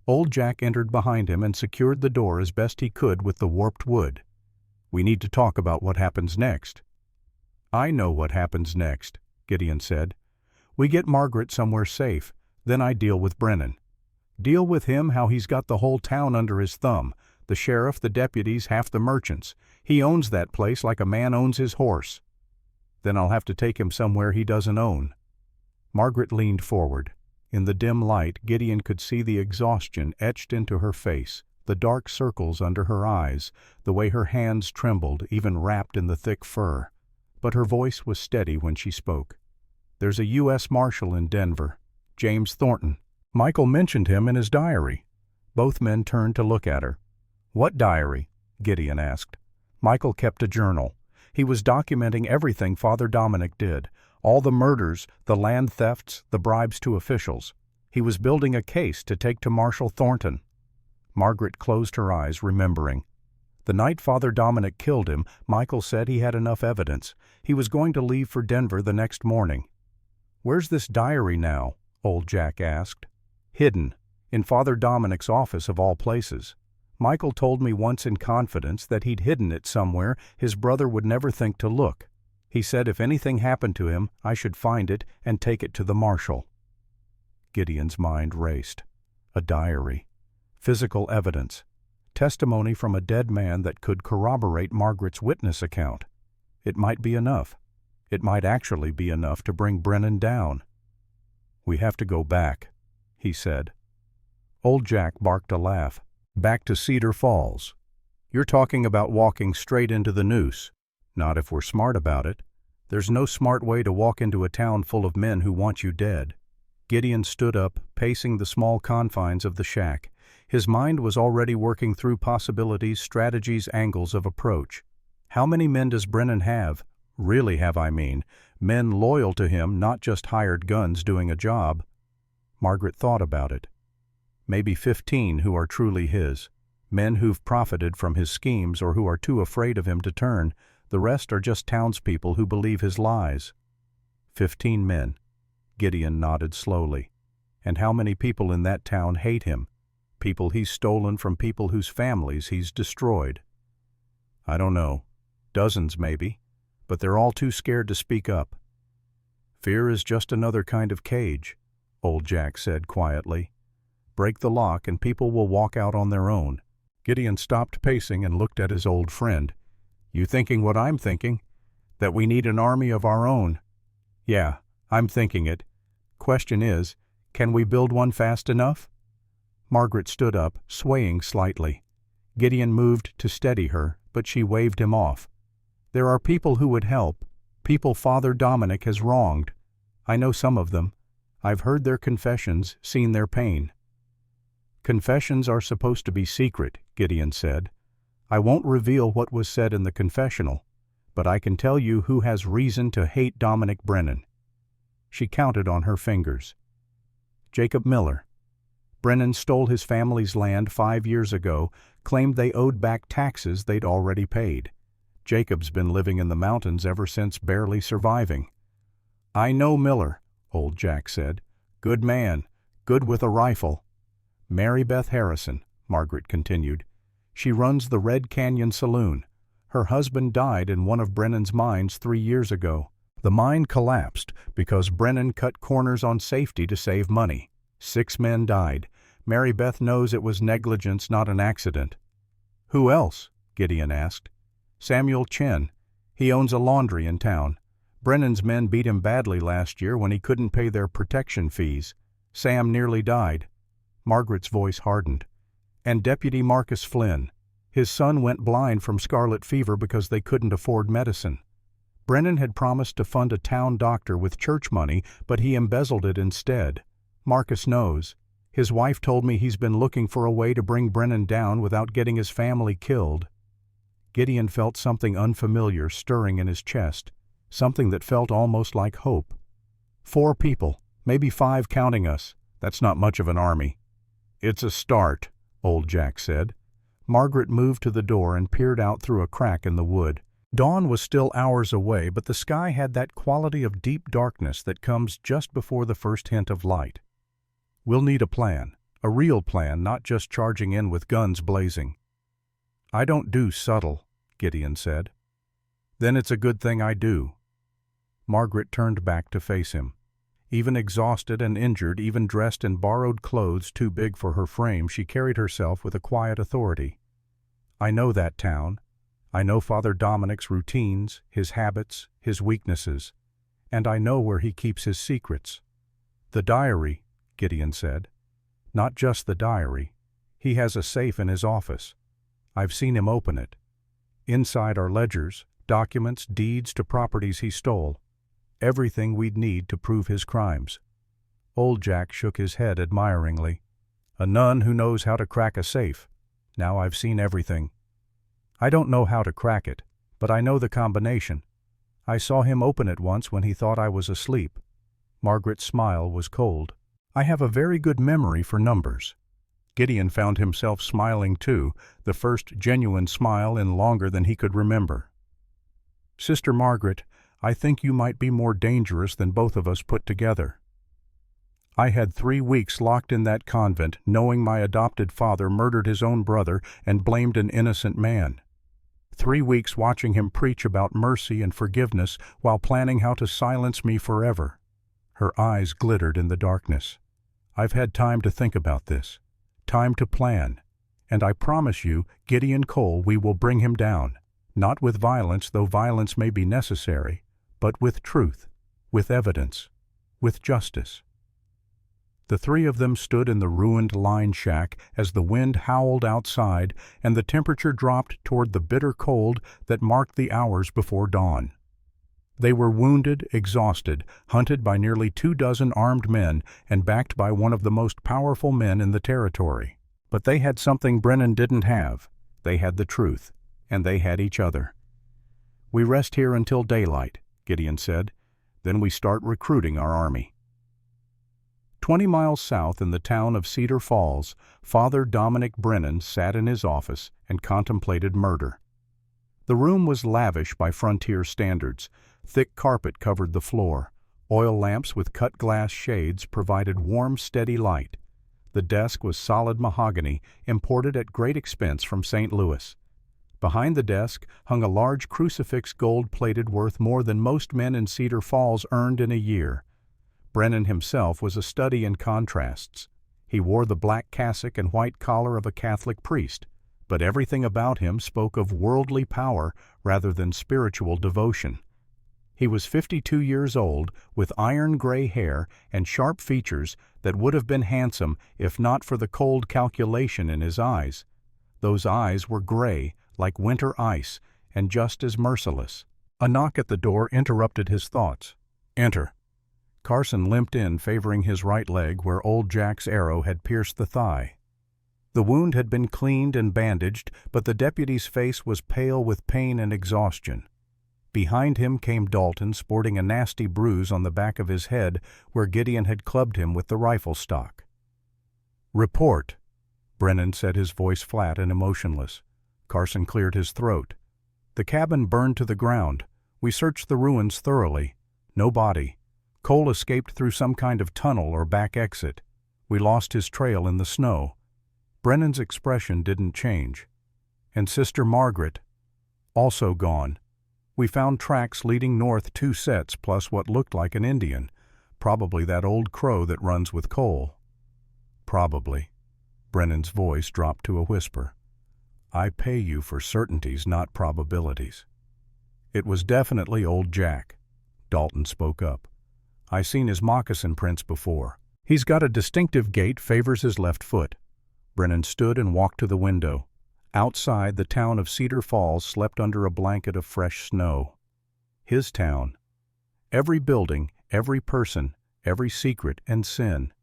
Old Jack entered behind him and secured the door as best he could with the warped wood. "We need to talk about what happens next." "I know what happens next," Gideon said. "We get Margaret somewhere safe, then I deal with Brennan. Deal with him how he's got the whole town under his thumb, the sheriff, the deputies, half the merchants. He owns that place like a man owns his horse. Then I'll have to take him somewhere he doesn't own." Margaret leaned forward. In the dim light, Gideon could see the exhaustion etched into her face, the dark circles under her eyes, the way her hands trembled, even wrapped in the thick fur. But her voice was steady when she spoke. "There's a U.S. Marshal in Denver, James Thornton. Michael mentioned him in his diary." Both men turned to look at her. "What diary?" Gideon asked. Michael kept a journal. He was documenting everything Father Dominic did, all the murders, the land thefts, the bribes to officials. He was building a case to take to Marshal Thornton. Margaret closed her eyes, remembering. The night Father Dominic killed him, Michael said he had enough evidence. He was going to leave for Denver the next morning. "Where's this diary now?" old Jack asked. "Hidden. In Father Dominic's office of all places. Michael told me once in confidence that he'd hidden it somewhere his brother would never think to look. He said if anything happened to him, I should find it and take it to the marshal." Gideon's mind raced. A diary. Physical evidence. Testimony from a dead man that could corroborate Margaret's witness account. It might be enough. It might actually be enough to bring Brennan down. "We have to go back," he said. Old Jack barked a laugh. "Back to Cedar Falls. You're talking about walking straight into the noose. Not if we're smart about it. There's no smart way to walk into a town full of men who want you dead." Gideon stood up, pacing the small confines of the shack. His mind was already working through possibilities, strategies, angles of approach. How many men does Brennan have? Really have, I mean. Men loyal to him, not just hired guns doing a job. Margaret thought about it. Maybe 15 who are truly his. Men who've profited from his schemes or who are too afraid of him to turn. The rest are just townspeople who believe his lies. 15 men. Gideon nodded slowly. And how many people in that town hate him? People he's stolen from people whose families he's destroyed. I don't know. Dozens, maybe. But they're all too scared to speak up. "Fear is just another kind of cage," old Jack said quietly. "Break the lock and people will walk out on their own." Gideon stopped pacing and looked at his old friend. "You thinking what I'm thinking? That we need an army of our own?" "Yeah, I'm thinking it. Question is, can we build one fast enough?" Margaret stood up, swaying slightly. Gideon moved to steady her, but she waved him off. "There are people who would help, people Father Dominic has wronged. I know some of them. I've heard their confessions, seen their pain." "Confessions are supposed to be secret," Gideon said. "I won't reveal what was said in the confessional, but I can tell you who has reason to hate Dominic Brennan." She counted on her fingers. "Jacob Miller. Brennan stole his family's land 5 years ago, claimed they owed back taxes they'd already paid. Jacob's been living in the mountains ever since, barely surviving." "I know Miller," old Jack said. "Good man, good with a rifle." "Mary Beth Harrison," Margaret continued. "She runs the Red Canyon Saloon. Her husband died in one of Brennan's mines 3 years ago. The mine collapsed because Brennan cut corners on safety to save money. 6 men died. Mary Beth knows it was negligence, not an accident." "Who else?" Gideon asked. "Samuel Chen. He owns a laundry in town. Brennan's men beat him badly last year when he couldn't pay their protection fees. Sam nearly died." Margaret's voice hardened. "And Deputy Marcus Flynn. His son went blind from scarlet fever because they couldn't afford medicine. Brennan had promised to fund a town doctor with church money, but he embezzled it instead. Marcus knows. His wife told me he's been looking for a way to bring Brennan down without getting his family killed." Gideon felt something unfamiliar stirring in his chest, something that felt almost like hope. 4 people, maybe 5 counting us. That's not much of an army. "It's a start," old Jack said. Margaret moved to the door and peered out through a crack in the wood. Dawn was still hours away, but the sky had that quality of deep darkness that comes just before the first hint of light. "We'll need a plan, a real plan, not just charging in with guns blazing." "I don't do subtle," Gideon said. "Then it's a good thing I do." Margaret turned back to face him. Even exhausted and injured, even dressed in borrowed clothes too big for her frame, she carried herself with a quiet authority. "I know that town. I know Father Dominic's routines, his habits, his weaknesses, and I know where he keeps his secrets." "The diary," Gideon said. "Not just the diary. He has a safe in his office. I've seen him open it. Inside are ledgers, documents, deeds to properties he stole. Everything we'd need to prove his crimes." Old Jack shook his head admiringly. "A nun who knows how to crack a safe. Now I've seen everything. I don't know how to crack it, but I know the combination. I saw him open it once when he thought I was asleep." Margaret's smile was cold. "I have a very good memory for numbers." Gideon found himself smiling too, the first genuine smile in longer than he could remember. "Sister Margaret, I think you might be more dangerous than both of us put together. I had 3 weeks locked in that convent, knowing my adopted father murdered his own brother and blamed an innocent man. 3 weeks watching him preach about mercy and forgiveness while planning how to silence me forever." Her eyes glittered in the darkness. "I've had time to think about this, time to plan, and I promise you, Gideon Cole, we will bring him down, not with violence, though violence may be necessary, but with truth, with evidence, with justice." The 3 of them stood in the ruined line shack as the wind howled outside and the temperature dropped toward the bitter cold that marked the hours before dawn. They were wounded, exhausted, hunted by nearly 24 armed men and backed by one of the most powerful men in the territory. But they had something Brennan didn't have. They had the truth, and they had each other. "We rest here until daylight," Gideon said. "Then we start recruiting our army." 20 miles south in the town of Cedar Falls, Father Dominic Brennan sat in his office and contemplated murder. The room was lavish by frontier standards. Thick carpet covered the floor. Oil lamps with cut glass shades provided warm, steady light. The desk was solid mahogany, imported at great expense from St. Louis. Behind the desk hung a large crucifix gold-plated worth more than most men in Cedar Falls earned in a year. Brennan himself was a study in contrasts. He wore the black cassock and white collar of a Catholic priest, but everything about him spoke of worldly power rather than spiritual devotion. He was 52 years old, with iron-gray hair and sharp features that would have been handsome if not for the cold calculation in his eyes. Those eyes were gray, like winter ice, and just as merciless. A knock at the door interrupted his thoughts. "Enter." Carson limped in, favoring his right leg where old Jack's arrow had pierced the thigh. The wound had been cleaned and bandaged, but the deputy's face was pale with pain and exhaustion. Behind him came Dalton, sporting a nasty bruise on the back of his head where Gideon had clubbed him with the rifle stock. "Report," Brennan said, his voice flat and emotionless. Carson cleared his throat. "The cabin burned to the ground. We searched the ruins thoroughly. No body. Cole escaped through some kind of tunnel or back exit. We lost his trail in the snow." Brennan's expression didn't change. "And Sister Margaret?" "Also gone. We found tracks leading north 2 sets plus what looked like an Indian. Probably that old crow that runs with Cole." "Probably." Brennan's voice dropped to a whisper. "I pay you for certainties, not probabilities." "It was definitely old Jack," Dalton spoke up. "I seen his moccasin prints before. He's got a distinctive gait, favors his left foot." Brennan stood and walked to the window. Outside, the town of Cedar Falls slept under a blanket of fresh snow. His town. Every building, every person, every secret and sin.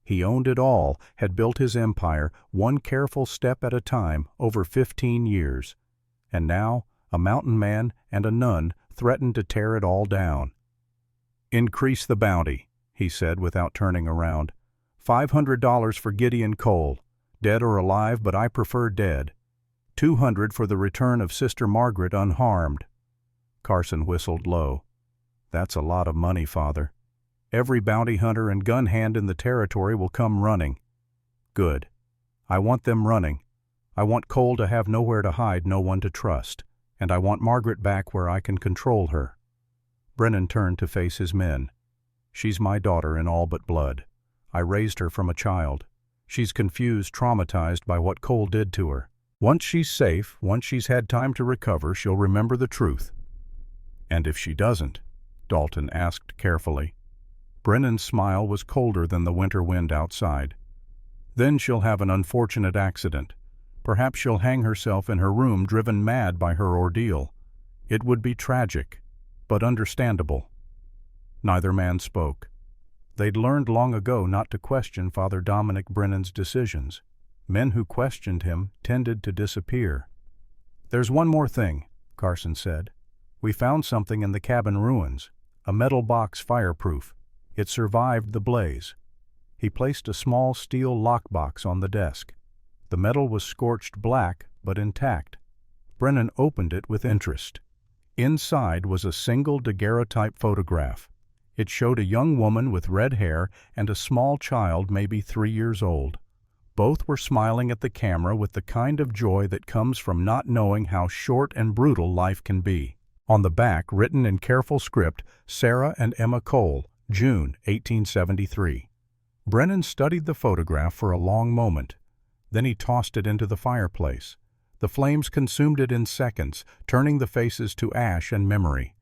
He owned it all, had built his empire, one careful step at a time, over 15 years. And now, a mountain man and a nun threatened to tear it all down. "Increase the bounty," he said without turning around. $500 for Gideon Cole, dead or alive, but I prefer dead. $200 for the return of Sister Margaret unharmed. Carson whistled low. "That's a lot of money, Father. Every bounty hunter and gun hand in the territory will come running." "Good. I want them running. I want Cole to have nowhere to hide, no one to trust. And I want Margaret back where I can control her." Brennan turned to face his men. "She's my daughter in all but blood. I raised her from a child. She's confused, traumatized by what Cole did to her. Once she's safe, once she's had time to recover, she'll remember the truth." "And if she doesn't?" Dalton asked carefully. Brennan's smile was colder than the winter wind outside. "Then she'll have an unfortunate accident. Perhaps she'll hang herself in her room, driven mad by her ordeal. It would be tragic, but understandable." Neither man spoke. They'd learned long ago not to question Father Dominic Brennan's decisions. Men who questioned him tended to disappear. "There's one more thing," Carson said. "We found something in the cabin ruins, a metal box fireproof. It survived the blaze." He placed a small steel lockbox on the desk. The metal was scorched black, but intact. Brennan opened it with interest. Inside was a single daguerreotype photograph. It showed a young woman with red hair and a small child, maybe 3 years old. Both were smiling at the camera with the kind of joy that comes from not knowing how short and brutal life can be. On the back, written in careful script, "Sarah and Emma Cole, June 1873. Brennan studied the photograph for a long moment. Then he tossed it into the fireplace. The flames consumed it in seconds, turning the faces to ash and memory.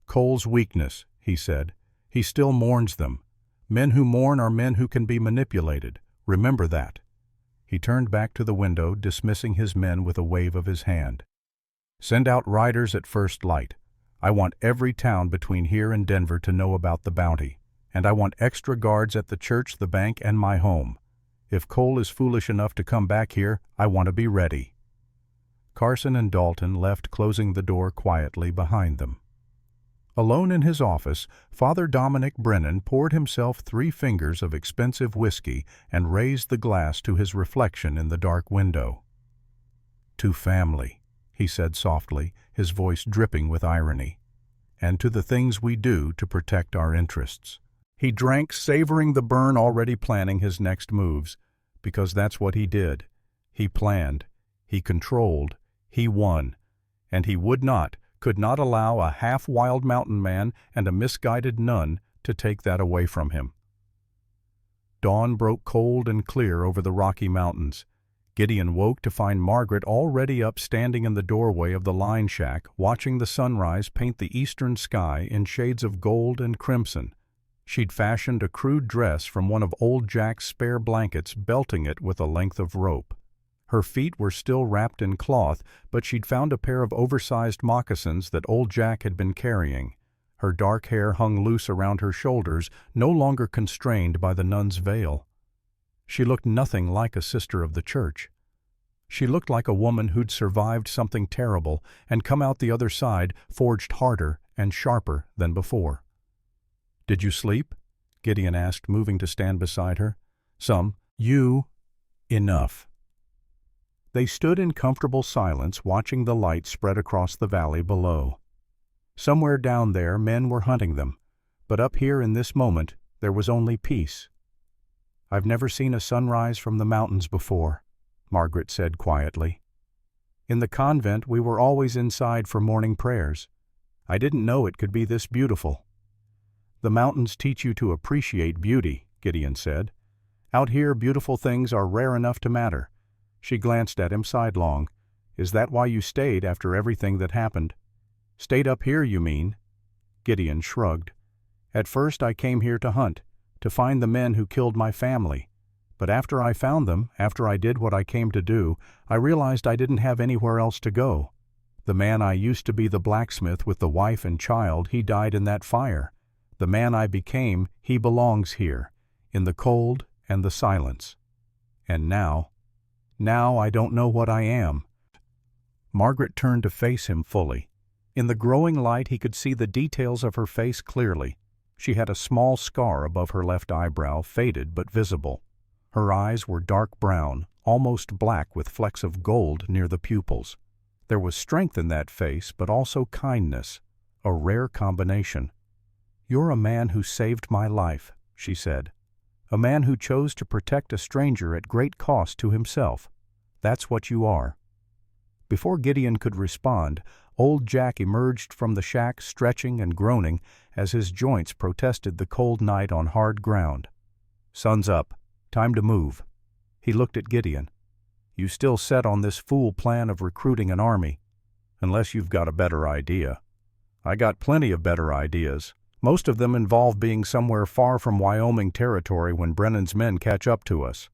"Cole's weakness," he said. "He still mourns them. Men who mourn are men who can be manipulated. Remember that." He turned back to the window, dismissing his men with a wave of his hand. "Send out riders at first light. I want every town between here and Denver to know about the bounty. And I want extra guards at the church, the bank, and my home. If Cole is foolish enough to come back here, I want to be ready." Carson and Dalton left, closing the door quietly behind them. Alone in his office, Father Dominic Brennan poured himself 3 fingers of expensive whiskey and raised the glass to his reflection in the dark window. "To family," he said softly, his voice dripping with irony, "and to the things we do to protect our interests." He drank, savoring the burn, already planning his next moves, because that's what he did. He planned, he controlled, he won, and he could not allow a half-wild mountain man and a misguided nun to take that away from him. Dawn broke cold and clear over the Rocky Mountains. Gideon woke to find Margaret already up, standing in the doorway of the line shack, watching the sunrise paint the eastern sky in shades of gold and crimson. She'd fashioned a crude dress from one of old Jack's spare blankets, belting it with a length of rope. Her feet were still wrapped in cloth, but she'd found a pair of oversized moccasins that old Jack had been carrying. Her dark hair hung loose around her shoulders, no longer constrained by the nun's veil. She looked nothing like a sister of the church. She looked like a woman who'd survived something terrible and come out the other side forged harder and sharper than before. "Did you sleep?" Gideon asked, moving to stand beside her. "Some. You. Enough." They stood in comfortable silence, watching the light spread across the valley below. Somewhere down there men were hunting them, but up here in this moment there was only peace. "I've never seen a sunrise from the mountains before," Margaret said quietly. "In the convent we were always inside for morning prayers. I didn't know it could be this beautiful." "The mountains teach you to appreciate beauty," Gideon said. Out here, beautiful things are rare enough to matter." She glanced at him sidelong. "Is that why you stayed after everything that happened?" "Stayed up here, you mean?" Gideon shrugged. "At first I came here to hunt, to find the men who killed my family. But after I found them, after I did what I came to do, I realized I didn't have anywhere else to go. The man I used to be, the blacksmith with the wife and child, he died in that fire. The man I became, he belongs here, in the cold and the silence. And now I don't know what I am." Margaret turned to face him fully. In the growing light he could see the details of her face clearly. She had a small scar above her left eyebrow, faded but visible. Her eyes were dark brown, almost black with flecks of gold near the pupils. There was strength in that face, but also kindness, a rare combination. "You're a man who saved my life," she said. "A man who chose to protect a stranger at great cost to himself. That's what you are." Before Gideon could respond, old Jack emerged from the shack, stretching and groaning as his joints protested the cold night on hard ground. "Sun's up. Time to move." He looked at Gideon. "You still set on this fool plan of recruiting an army? Unless you've got a better idea." "I got plenty of better ideas. Most of them involve being somewhere far from Wyoming territory when Brennan's men catch up to us."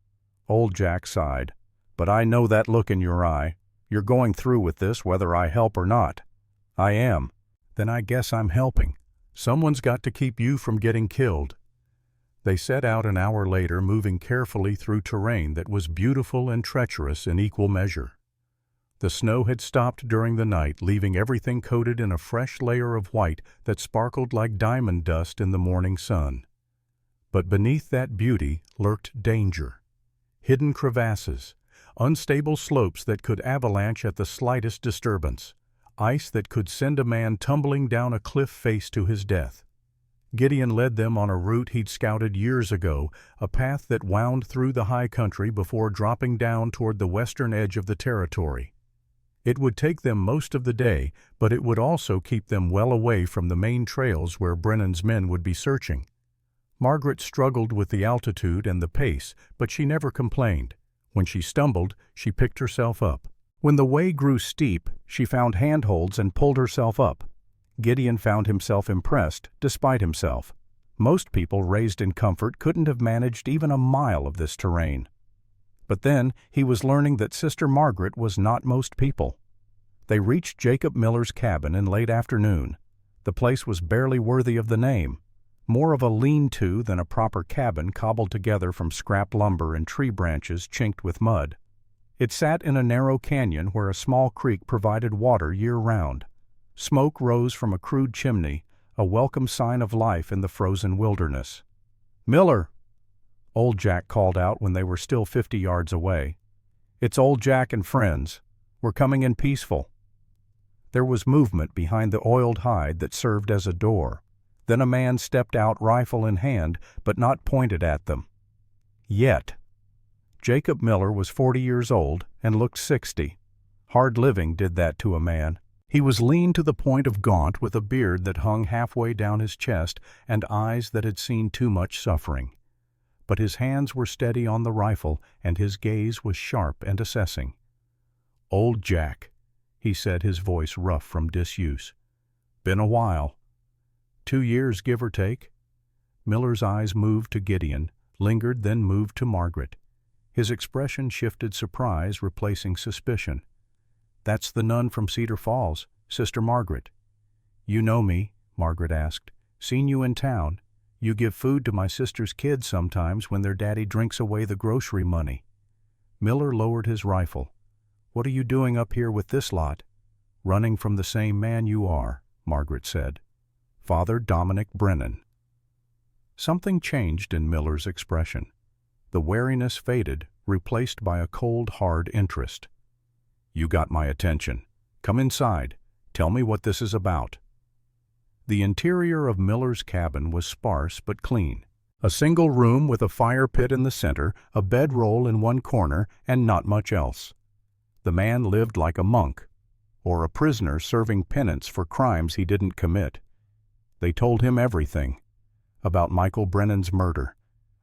Old Jack sighed. "But I know that look in your eye. You're going through with this whether I help or not." "I am." "Then I guess I'm helping. Someone's got to keep you from getting killed." They set out an hour later, moving carefully through terrain that was beautiful and treacherous in equal measure. The snow had stopped during the night, leaving everything coated in a fresh layer of white that sparkled like diamond dust in the morning sun. But beneath that beauty lurked danger. Hidden crevasses, unstable slopes that could avalanche at the slightest disturbance, ice that could send a man tumbling down a cliff face to his death. Gideon led them on a route he'd scouted years ago, a path that wound through the high country before dropping down toward the western edge of the territory. It would take them most of the day, but it would also keep them well away from the main trails where Brennan's men would be searching. Margaret struggled with the altitude and the pace, but she never complained. When she stumbled, she picked herself up. When the way grew steep, she found handholds and pulled herself up. Gideon found himself impressed, despite himself. Most people raised in comfort couldn't have managed even a mile of this terrain. But then he was learning that Sister Margaret was not most people. They reached Jacob Miller's cabin in late afternoon. The place was barely worthy of the name, more of a lean-to than a proper cabin cobbled together from scrap lumber and tree branches chinked with mud. It sat in a narrow canyon where a small creek provided water year-round. Smoke rose from a crude chimney, a welcome sign of life in the frozen wilderness. "Miller!" Old Jack called out when they were still 50 yards away. "It's Old Jack and friends. We're coming in peaceful." There was movement behind the oiled hide that served as a door. Then a man stepped out, rifle in hand, but not pointed at them. Yet. Jacob Miller was 40 years old and looked 60. Hard living did that to a man. He was lean to the point of gaunt, with a beard that hung halfway down his chest and eyes that had seen too much suffering. But his hands were steady on the rifle, and his gaze was sharp and assessing. "Old Jack," he said, his voice rough from disuse. "Been a while." 2 years, give or take. Miller's eyes moved to Gideon, lingered, then moved to Margaret. His expression shifted surprise, replacing suspicion. "That's the nun from Cedar Falls, Sister Margaret." "You know me?" Margaret asked. "Seen you in town. You give food to my sister's kids sometimes when their daddy drinks away the grocery money." Miller lowered his rifle. "What are you doing up here with this lot?" "Running from the same man you are," Margaret said. "Father Dominic Brennan." Something changed in Miller's expression. The wariness faded, replaced by a cold, hard interest. "You got my attention. Come inside. Tell me what this is about." The interior of Miller's cabin was sparse but clean. A single room with a fire pit in the center, a bedroll in one corner, and not much else. The man lived like a monk, or a prisoner serving penance for crimes he didn't commit. They told him everything. About Michael Brennan's murder,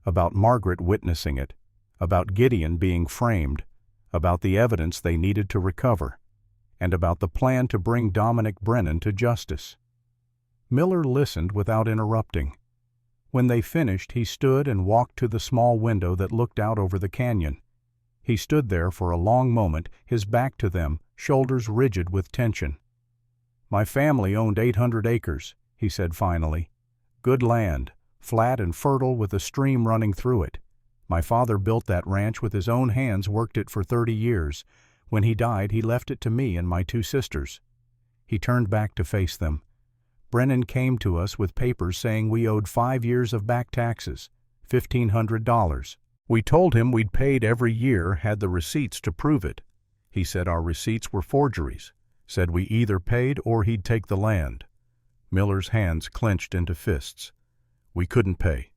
about Margaret witnessing it, about Gideon being framed, about the evidence they needed to recover, and about the plan to bring Dominic Brennan to justice. Miller listened without interrupting. When they finished, he stood and walked to the small window that looked out over the canyon. He stood there for a long moment, his back to them, shoulders rigid with tension. "My family owned 800 acres, he said finally. "Good land, flat and fertile with a stream running through it. My father built that ranch with his own hands, worked it for 30 years. When he died, he left it to me and my 2 sisters. He turned back to face them. Brennan came to us with papers saying we owed 5 years of back taxes, $1,500. We told him we'd paid every year, had the receipts to prove it. He said our receipts were forgeries, said we either paid or he'd take the land." Miller's hands clenched into fists. "We couldn't pay.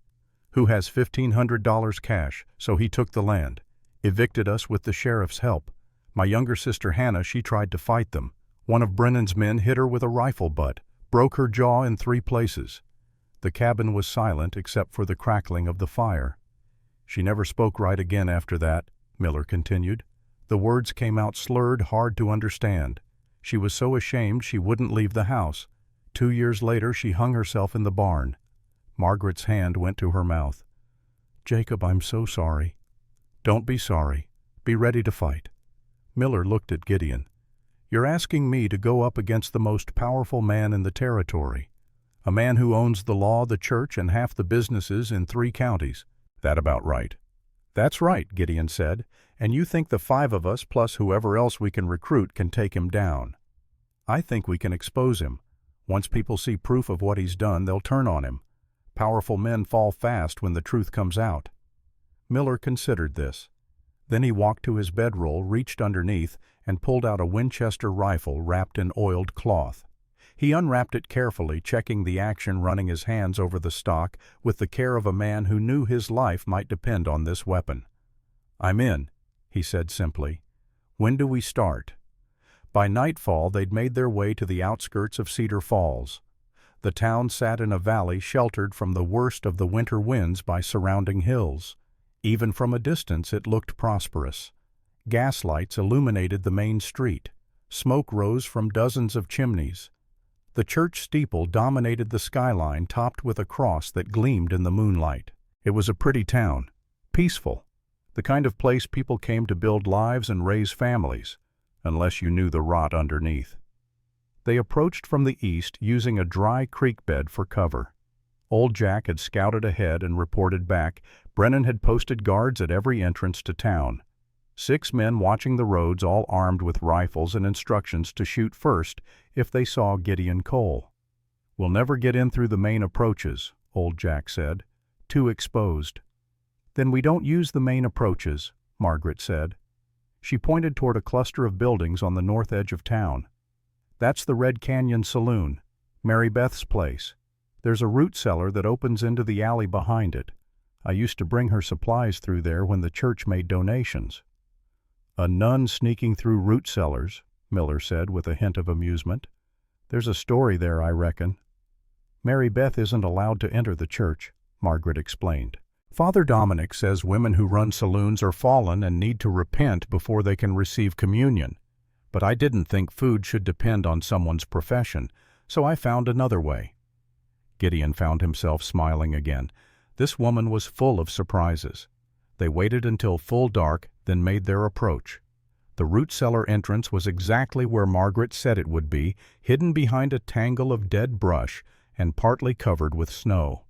Who has $1,500 cash, so he took the land, evicted us with the sheriff's help. My younger sister Hannah, she tried to fight them. One of Brennan's men hit her with a rifle butt, broke her jaw in 3 places. The cabin was silent except for the crackling of the fire. She never spoke right again after that," Miller continued. "The words came out slurred, hard to understand. She was so ashamed she wouldn't leave the house. 2 years later she hung herself in the barn." Margaret's hand went to her mouth. "Jacob, I'm so sorry." "Don't be sorry. Be ready to fight." Miller looked at Gideon. "You're asking me to go up against the most powerful man in the territory, a man who owns the law, the church, and half the businesses in 3 counties. That about right?" "That's right," Gideon said. "And you think the 5 of us, plus whoever else we can recruit, can take him down? I think we can expose him. Once people see proof of what he's done, they'll turn on him. Powerful men fall fast when the truth comes out." Miller considered this. Then he walked to his bedroll, reached underneath, and pulled out a Winchester rifle wrapped in oiled cloth. He unwrapped it carefully, checking the action, running his hands over the stock with the care of a man who knew his life might depend on this weapon. "I'm in," he said simply. "When do we start?" By nightfall they'd made their way to the outskirts of Cedar Falls. The town sat in a valley sheltered from the worst of the winter winds by surrounding hills. Even from a distance it looked prosperous. Gaslights illuminated the main street. Smoke rose from dozens of chimneys. The church steeple dominated the skyline, topped with a cross that gleamed in the moonlight. It was a pretty town, peaceful, the kind of place people came to build lives and raise families, unless you knew the rot underneath. They approached from the east, using a dry creek bed for cover. Old Jack had scouted ahead and reported back. Brennan had posted guards at every entrance to town. 6 men watching the roads, all armed with rifles and instructions to shoot first if they saw Gideon Cole. "We'll never get in through the main approaches," Old Jack said. "Too exposed." "Then we don't use the main approaches," Margaret said. She pointed toward a cluster of buildings on the north edge of town. "That's the Red Canyon Saloon, Mary Beth's place. There's a root cellar that opens into the alley behind it. I used to bring her supplies through there when the church made donations." "A nun sneaking through root cellars," Miller said with a hint of amusement. "There's a story there, I reckon." "Mary Beth isn't allowed to enter the church," Margaret explained. "Father Dominic says women who run saloons are fallen and need to repent before they can receive communion. But I didn't think food should depend on someone's profession, so I found another way." Gideon found himself smiling again. This woman was full of surprises. They waited until full dark, then made their approach. The root cellar entrance was exactly where Margaret said it would be, hidden behind a tangle of dead brush and partly covered with snow.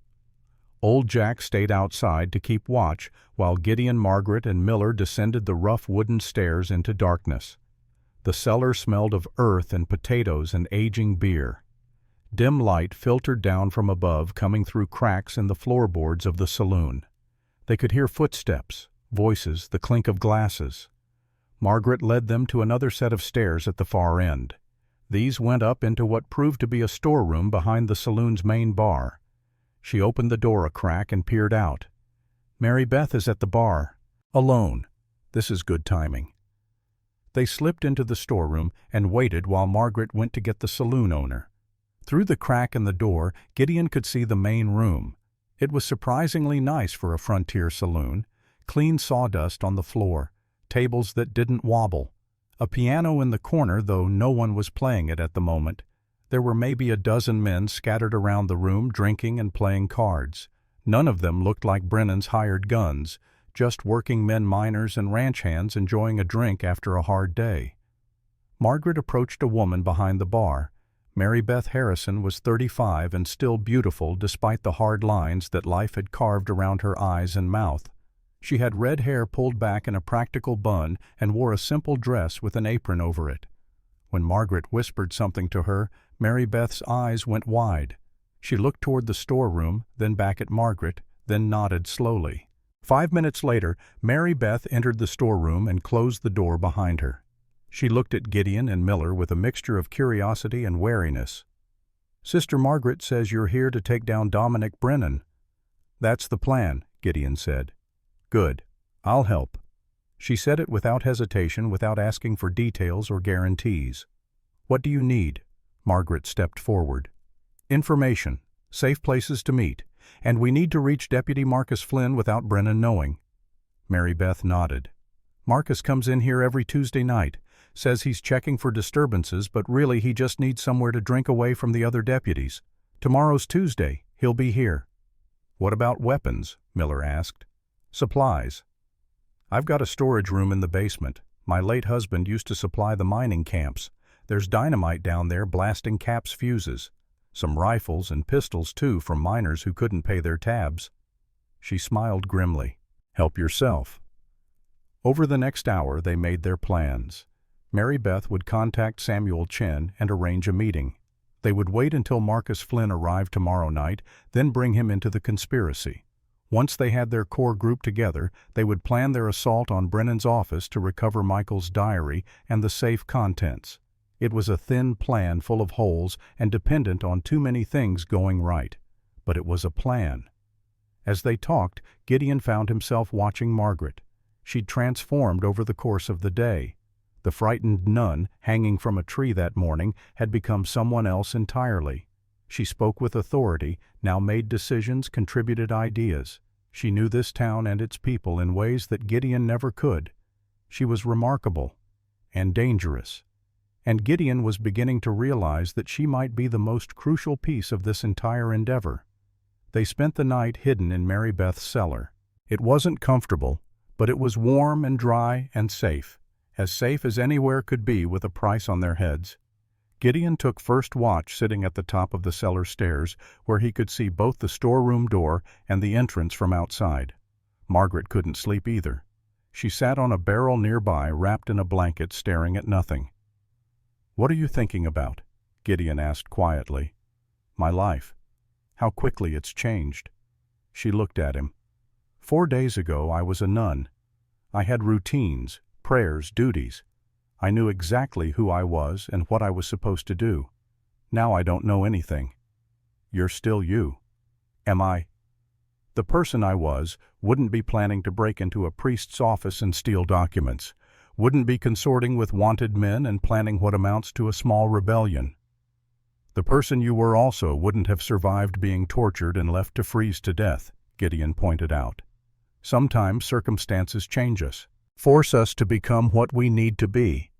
Old Jack stayed outside to keep watch while Gideon, Margaret, and Miller descended the rough wooden stairs into darkness. The cellar smelled of earth and potatoes and aging beer. Dim light filtered down from above, coming through cracks in the floorboards of the saloon. They could hear footsteps, voices, the clink of glasses. Margaret led them to another set of stairs at the far end. These went up into what proved to be a storeroom behind the saloon's main bar. She opened the door a crack and peered out. "Mary Beth is at the bar, alone. This is good timing." They slipped into the storeroom and waited while Margaret went to get the saloon owner. Through the crack in the door, Gideon could see the main room. It was surprisingly nice for a frontier saloon. Clean sawdust on the floor, tables that didn't wobble, a piano in the corner, though no one was playing it at the moment. There were maybe a dozen men scattered around the room drinking and playing cards. None of them looked like Brennan's hired guns, just working men, miners, and ranch hands enjoying a drink after a hard day. Margaret approached a woman behind the bar. Mary Beth Harrison was 35 and still beautiful despite the hard lines that life had carved around her eyes and mouth. She had red hair pulled back in a practical bun and wore a simple dress with an apron over it. When Margaret whispered something to her, Mary Beth's eyes went wide. She looked toward the storeroom, then back at Margaret, then nodded slowly. 5 minutes later, Mary Beth entered the storeroom and closed the door behind her. She looked at Gideon and Miller with a mixture of curiosity and wariness. "Sister Margaret says you're here to take down Dominic Brennan." "That's the plan," Gideon said. "Good. I'll help." She said it without hesitation, without asking for details or guarantees. "What do you need?" Margaret stepped forward. "Information, safe places to meet, and we need to reach Deputy Marcus Flynn without Brennan knowing." Mary Beth nodded. "Marcus comes in here every Tuesday night, says he's checking for disturbances, but really he just needs somewhere to drink away from the other deputies. Tomorrow's Tuesday. He'll be here." "What about weapons?" Miller asked. "Supplies. I've got a storage room in the basement. My late husband used to supply the mining camps. There's dynamite down there blasting caps' fuses. Some rifles and pistols, too, from miners who couldn't pay their tabs." She smiled grimly. "Help yourself." Over the next hour they made their plans. Mary Beth would contact Samuel Chen and arrange a meeting. They would wait until Marcus Flynn arrived tomorrow night, then bring him into the conspiracy. Once they had their core group together, they would plan their assault on Brennan's office to recover Michael's diary and the safe contents. It was a thin plan full of holes and dependent on too many things going right. But it was a plan. As they talked, Gideon found himself watching Margaret. She'd transformed over the course of the day. The frightened nun, hanging from a tree that morning, had become someone else entirely. She spoke with authority, now made decisions, contributed ideas. She knew this town and its people in ways that Gideon never could. She was remarkable and dangerous. And Gideon was beginning to realize that she might be the most crucial piece of this entire endeavor. They spent the night hidden in Mary Beth's cellar. It wasn't comfortable, but it was warm and dry and safe as anywhere could be with a price on their heads. Gideon took first watch sitting at the top of the cellar stairs, where he could see both the storeroom door and the entrance from outside. Margaret couldn't sleep either. She sat on a barrel nearby, wrapped in a blanket, staring at nothing. "What are you thinking about?" Gideon asked quietly. "My life. How quickly it's changed." She looked at him. 4 days ago I was a nun. I had routines, prayers, duties. I knew exactly who I was and what I was supposed to do. Now I don't know anything." "You're still you." "Am I?" "The person I was wouldn't be planning to break into a priest's office and steal documents, wouldn't be consorting with wanted men and planning what amounts to a small rebellion. The person you were also wouldn't have survived being tortured and left to freeze to death," Gideon pointed out. "Sometimes circumstances change us, force us to become what we need to be."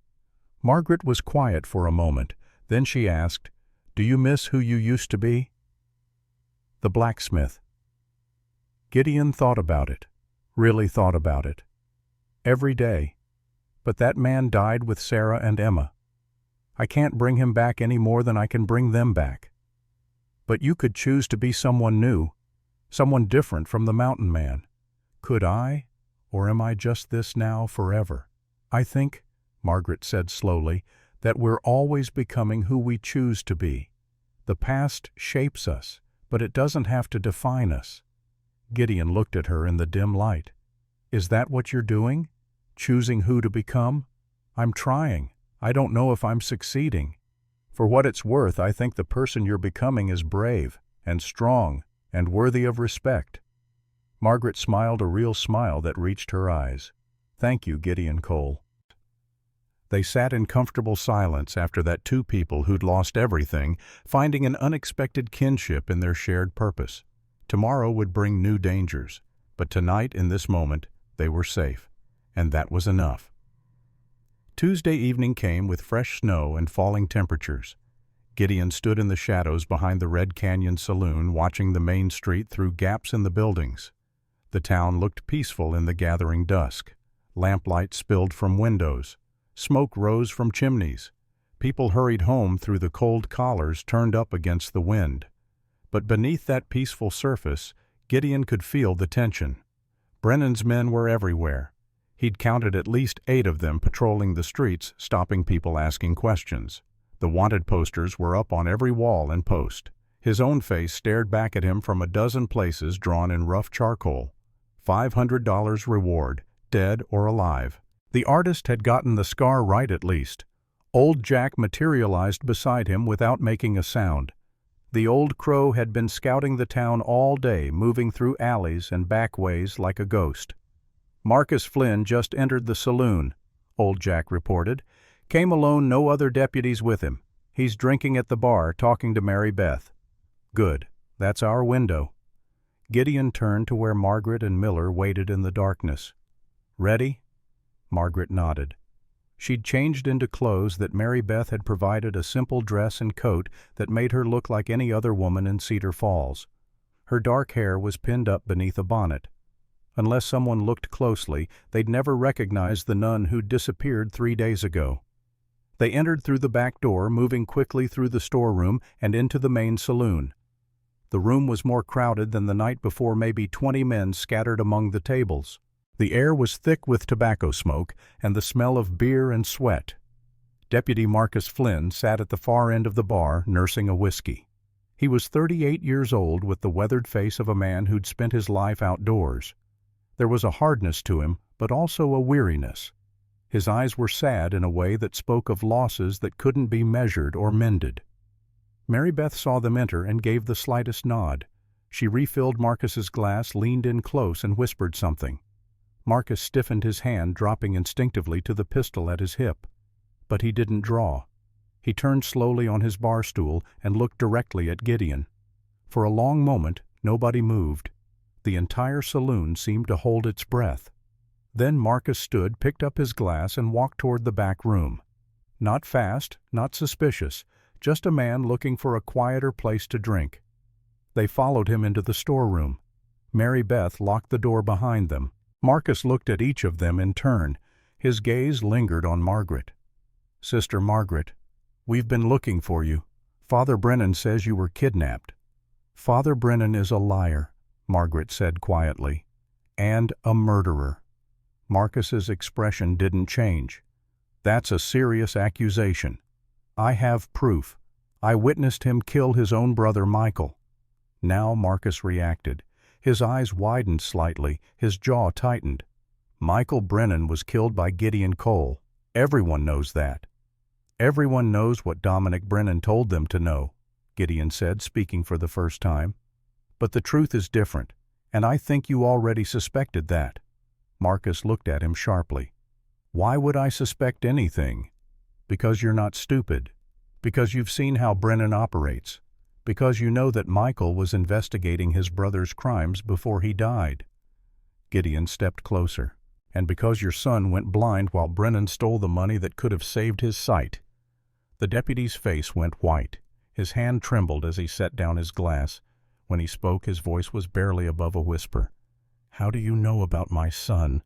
Margaret was quiet for a moment. Then she asked, "Do you miss who you used to be?" "The blacksmith." Gideon thought about it, really thought about it. Every day. But that man died with Sarah and Emma. I can't bring him back any more than I can bring them back. But you could choose to be someone new, someone different from the mountain man. Could I? Or am I just this now forever? "I think," Margaret said slowly, "that we're always becoming who we choose to be. The past shapes us, but it doesn't have to define us." Gideon looked at her in the dim light. "Is that what you're doing? Choosing who to become?" "I'm trying. I don't know if I'm succeeding. For what it's worth, I think the person you're becoming is brave and strong and worthy of respect." Margaret smiled a real smile that reached her eyes. "Thank you, Gideon Cole." They sat in comfortable silence after that two people who'd lost everything, finding an unexpected kinship in their shared purpose. Tomorrow would bring new dangers, but tonight, in this moment, they were safe, and that was enough. Tuesday evening came with fresh snow and falling temperatures. Gideon stood in the shadows behind the Red Canyon Saloon, watching the main street through gaps in the buildings. The town looked peaceful in the gathering dusk. Lamplight spilled from windows. Smoke rose from chimneys. People hurried home through the cold collars turned up against the wind. But beneath that peaceful surface, Gideon could feel the tension. Brennan's men were everywhere. He'd counted at least 8 of them patrolling the streets, stopping people asking questions. The wanted posters were up on every wall and post. His own face stared back at him from a dozen places drawn in rough charcoal. $500 reward, dead or alive. The artist had gotten the scar right at least. Old Jack materialized beside him without making a sound. The old crow had been scouting the town all day, moving through alleys and backways like a ghost. Marcus Flynn just entered the saloon, Old Jack reported. Came alone, no other deputies with him. He's drinking at the bar, talking to Mary Beth. Good. That's our window. Gideon turned to where Margaret and Miller waited in the darkness. Ready? Margaret nodded. She'd changed into clothes that Mary Beth had provided, a simple dress and coat that made her look like any other woman in Cedar Falls. Her dark hair was pinned up beneath a bonnet. Unless someone looked closely, they'd never recognize the nun who'd disappeared 3 days ago. They entered through the back door, moving quickly through the storeroom and into the main saloon. The room was more crowded than the night before, maybe 20 men scattered among the tables. The air was thick with tobacco smoke and the smell of beer and sweat. Deputy Marcus Flynn sat at the far end of the bar, nursing a whiskey. He was 38 years old, with the weathered face of a man who'd spent his life outdoors. There was a hardness to him, but also a weariness. His eyes were sad in a way that spoke of losses that couldn't be measured or mended. Mary Beth saw them enter and gave the slightest nod. She refilled Marcus's glass, leaned in close, and whispered something. Marcus stiffened his hand, dropping instinctively to the pistol at his hip. But he didn't draw. He turned slowly on his bar stool and looked directly at Gideon. For a long moment, nobody moved. The entire saloon seemed to hold its breath. Then Marcus stood, picked up his glass, and walked toward the back room. Not fast, not suspicious, just a man looking for a quieter place to drink. They followed him into the storeroom. Mary Beth locked the door behind them. Marcus looked at each of them in turn. His gaze lingered on Margaret. "Sister Margaret, we've been looking for you. Father Brennan says you were kidnapped." "Father Brennan is a liar," Margaret said quietly, "and a murderer." Marcus's expression didn't change. "That's a serious accusation. I have proof. I witnessed him kill his own brother Michael." Now Marcus reacted. His eyes widened slightly, his jaw tightened. Michael Brennan was killed by Gideon Cole. Everyone knows that. "Everyone knows what Dominic Brennan told them to know," Gideon said, speaking for the first time. "But the truth is different, and I think you already suspected that." Marcus looked at him sharply. "Why would I suspect anything?" "Because you're not stupid. Because you've seen how Brennan operates. Because you know that Michael was investigating his brother's crimes before he died." Gideon stepped closer. "And because your son went blind while Brennan stole the money that could have saved his sight." The deputy's face went white. His hand trembled as he set down his glass. When he spoke, his voice was barely above a whisper. "How do you know about my son?"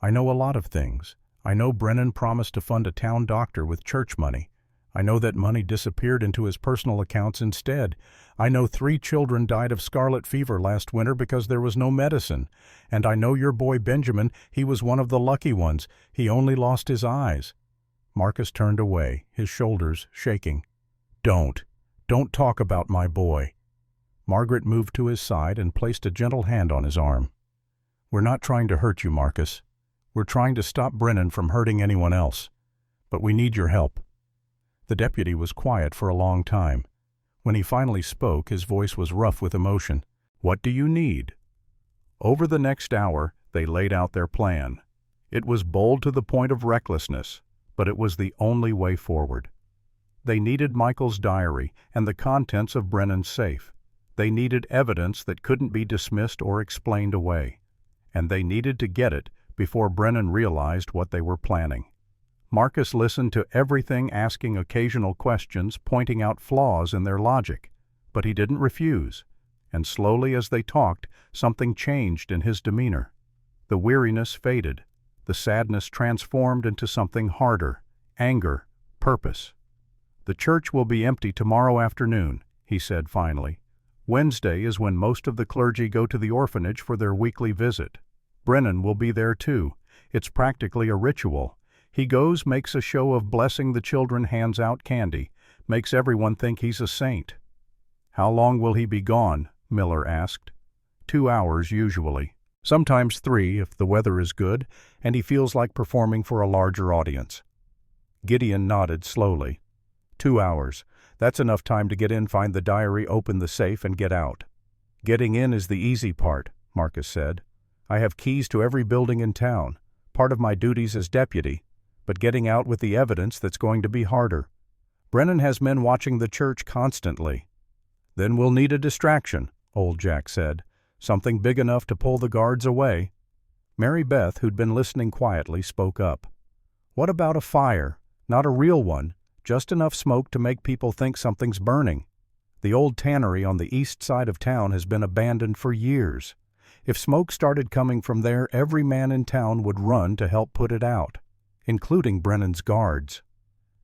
"I know a lot of things. I know Brennan promised to fund a town doctor with church money. I know that money disappeared into his personal accounts instead. I know 3 children died of scarlet fever last winter because there was no medicine. And I know your boy Benjamin, he was one of the lucky ones. He only lost his eyes." Marcus turned away, his shoulders shaking. Don't talk about my boy." Margaret moved to his side and placed a gentle hand on his arm. "We're not trying to hurt you, Marcus. We're trying to stop Brennan from hurting anyone else. But we need your help." The deputy was quiet for a long time. When he finally spoke, his voice was rough with emotion. "What do you need?" Over the next hour, they laid out their plan. It was bold to the point of recklessness, but it was the only way forward. They needed Michael's diary and the contents of Brennan's safe. They needed evidence that couldn't be dismissed or explained away, and they needed to get it before Brennan realized what they were planning. Marcus listened to everything, asking occasional questions, pointing out flaws in their logic, but he didn't refuse, and slowly as they talked, something changed in his demeanor. The weariness faded, the sadness transformed into something harder, anger, purpose. "The church will be empty tomorrow afternoon," he said finally. "Wednesday is when most of the clergy go to the orphanage for their weekly visit. Brennan will be there too. It's practically a ritual. He goes, makes a show of blessing the children, hands out candy, makes everyone think he's a saint." "How long will he be gone?" Miller asked. 2 hours usually. Sometimes 3 if the weather is good and he feels like performing for a larger audience. Gideon nodded slowly. 2 hours. That's enough time to get in, find the diary, open the safe, and get out. "Getting in is the easy part," Marcus said. "I have keys to every building in town, part of my duties as deputy, but getting out with the evidence that's going to be harder. Brennan has men watching the church constantly." "Then we'll need a distraction," old Jack said. "Something big enough to pull the guards away." Mary Beth, who'd been listening quietly, spoke up. "What about a fire? Not a real one, just enough smoke to make people think something's burning. The old tannery on the east side of town has been abandoned for years. If smoke started coming from there, every man in town would run to help put it out, including Brennan's guards."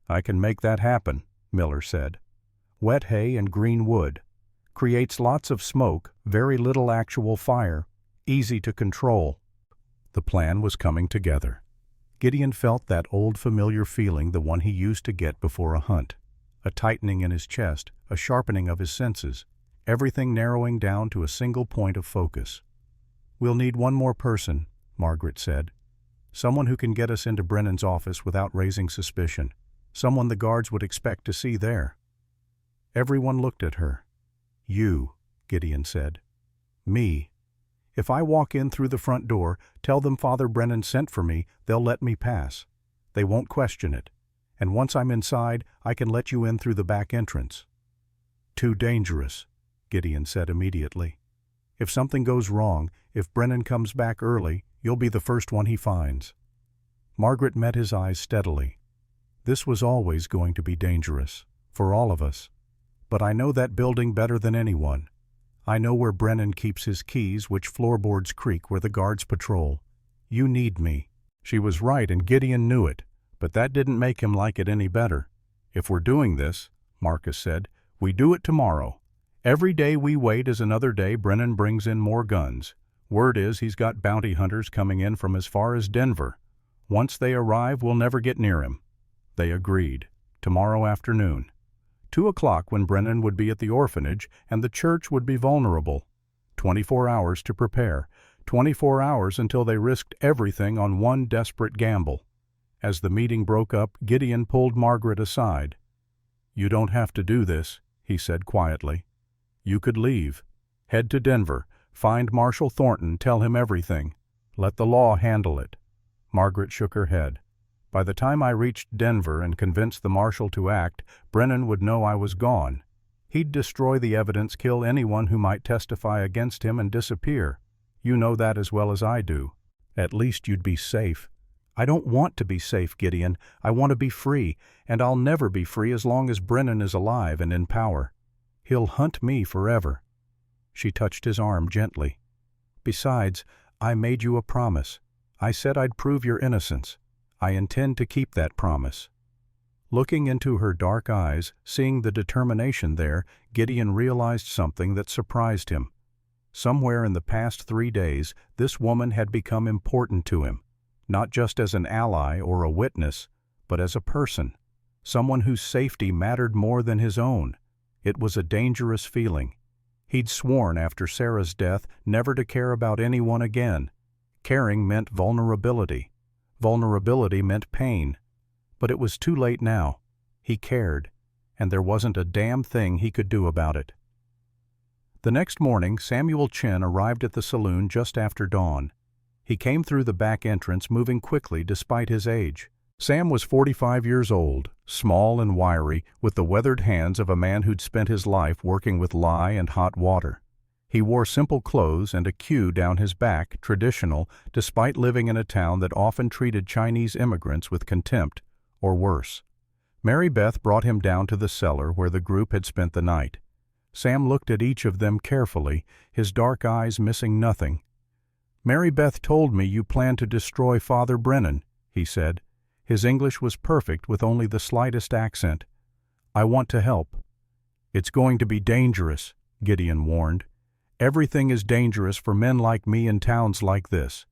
"I can make that happen," Miller said. "Wet hay and green wood. Creates lots of smoke, very little actual fire, easy to control." The plan was coming together. Gideon felt that old familiar feeling, the one he used to get before a hunt. A tightening in his chest, a sharpening of his senses, everything narrowing down to a single point of focus. "We'll need one more person," Margaret said. "Someone who can get us into Brennan's office without raising suspicion. Someone the guards would expect to see there." Everyone looked at her. "You," Gideon said. "Me. If I walk in through the front door, tell them Father Brennan sent for me, they'll let me pass. They won't question it. And once I'm inside, I can let you in through the back entrance." "Too dangerous," Gideon said immediately. "If something goes wrong, if Brennan comes back early, you'll be the first one he finds." Margaret met his eyes steadily. "This was always going to be dangerous, for all of us. But I know that building better than anyone. I know where Brennan keeps his keys, which floorboards creak where the guards patrol. You need me." She was right, and Gideon knew it, but that didn't make him like it any better. "If we're doing this," Marcus said, "we do it tomorrow. Every day we wait is another day Brennan brings in more guns. Word is he's got bounty hunters coming in from as far as Denver. Once they arrive, we'll never get near him." They agreed. Tomorrow afternoon. 2 o'clock, when Brennan would be at the orphanage and the church would be vulnerable. 24 hours to prepare. 24 hours until they risked everything on one desperate gamble. As the meeting broke up, Gideon pulled Margaret aside. "You don't have to do this," he said quietly. "You could leave. Head to Denver. Find Marshal Thornton. Tell him everything. Let the law handle it." Margaret shook her head. "By the time I reached Denver and convinced the marshal to act, Brennan would know I was gone. He'd destroy the evidence, kill anyone who might testify against him, and disappear. You know that as well as I do. At least you'd be safe." "I don't want to be safe, Gideon. I want to be free, and I'll never be free as long as Brennan is alive and in power. He'll hunt me forever." She touched his arm gently. "Besides, I made you a promise. I said I'd prove your innocence. I intend to keep that promise." Looking into her dark eyes, seeing the determination there, Gideon realized something that surprised him. Somewhere in the past 3 days, this woman had become important to him, not just as an ally or a witness, but as a person, someone whose safety mattered more than his own. It was a dangerous feeling. He'd sworn after Sarah's death never to care about anyone again. Caring meant vulnerability. Vulnerability meant pain. But it was too late now. He cared, and there wasn't a damn thing he could do about it. The next morning, Samuel Chen arrived at the saloon just after dawn. He came through the back entrance, moving quickly despite his age. Sam was 45 years old, small and wiry, with the weathered hands of a man who'd spent his life working with lye and hot water. He wore simple clothes and a queue down his back, traditional, despite living in a town that often treated Chinese immigrants with contempt, or worse. Mary Beth brought him down to the cellar where the group had spent the night. Sam looked at each of them carefully, his dark eyes missing nothing. "Mary Beth told me you planned to destroy Father Brennan," he said. His English was perfect with only the slightest accent. "I want to help." "It's going to be dangerous," Gideon warned. "Everything is dangerous for men like me in towns like this."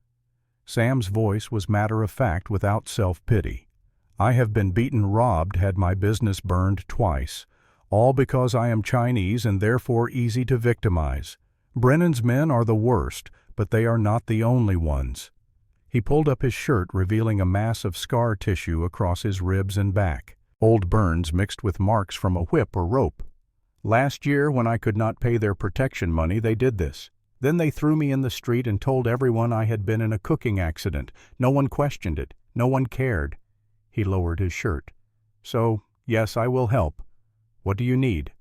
Sam's voice was matter-of-fact without self-pity. "I have been beaten, robbed, had my business burned twice, all because I am Chinese and therefore easy to victimize. Brennan's men are the worst, but they are not the only ones." He pulled up his shirt, revealing a mass of scar tissue across his ribs and back, old burns mixed with marks from a whip or rope. "Last year, when I could not pay their protection money, they did this. Then they threw me in the street and told everyone I had been in a cooking accident. No one questioned it. No one cared." He lowered his shirt. "So, yes, I will help. What do you need?"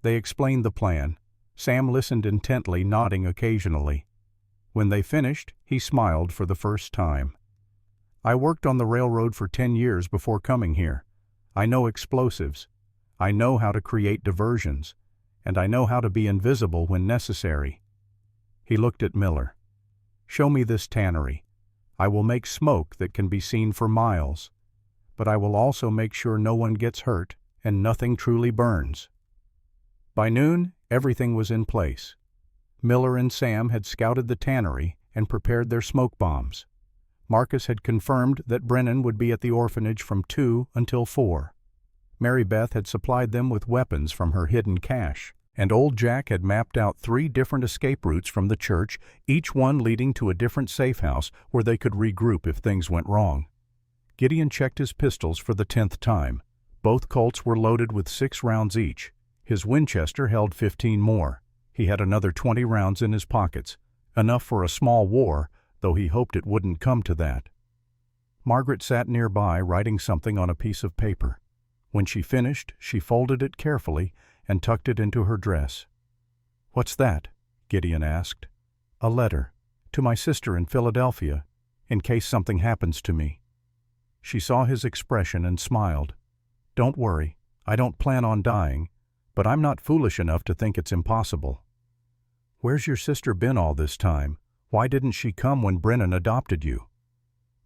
They explained the plan. Sam listened intently, nodding occasionally. When they finished, he smiled for the first time. "I worked on the railroad for 10 years before coming here. I know explosives. I know how to create diversions. And I know how to be invisible when necessary." He looked at Miller. "Show me this tannery. I will make smoke that can be seen for miles. But I will also make sure no one gets hurt and nothing truly burns." By noon, everything was in place. Miller and Sam had scouted the tannery and prepared their smoke bombs. Marcus had confirmed that Brennan would be at the orphanage from 2 until 4. Mary Beth had supplied them with weapons from her hidden cache, and old Jack had mapped out 3 different escape routes from the church, each one leading to a different safe house where they could regroup if things went wrong. Gideon checked his pistols for the 10th time. Both Colts were loaded with 6 rounds each. His Winchester held 15 more. He had another 20 rounds in his pockets, enough for a small war, though he hoped it wouldn't come to that. Margaret sat nearby, writing something on a piece of paper. When she finished, she folded it carefully and tucked it into her dress. "What's that?" Gideon asked. "A letter. To my sister in Philadelphia, in case something happens to me." She saw his expression and smiled. "Don't worry. I don't plan on dying. But I'm not foolish enough to think it's impossible." "Where's your sister been all this time? Why didn't she come when Brennan adopted you?"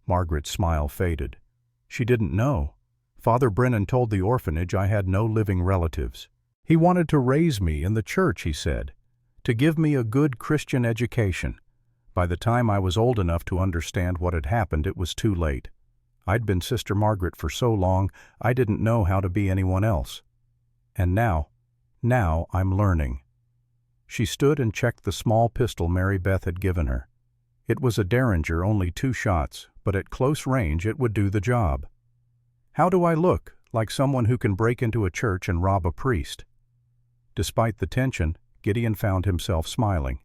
Margaret's smile faded. She didn't know. Father Brennan told the orphanage I had no living relatives. He wanted to raise me in the church, he said, to give me a good Christian education. By the time I was old enough to understand what had happened, it was too late. I'd been Sister Margaret for so long, I didn't know how to be anyone else. And now I'm learning." She stood and checked the small pistol Mary Beth had given her. It was a Derringer, only 2 shots, but at close range it would do the job. "How do I look? Like someone who can break into a church and rob a priest?" Despite the tension, Gideon found himself smiling.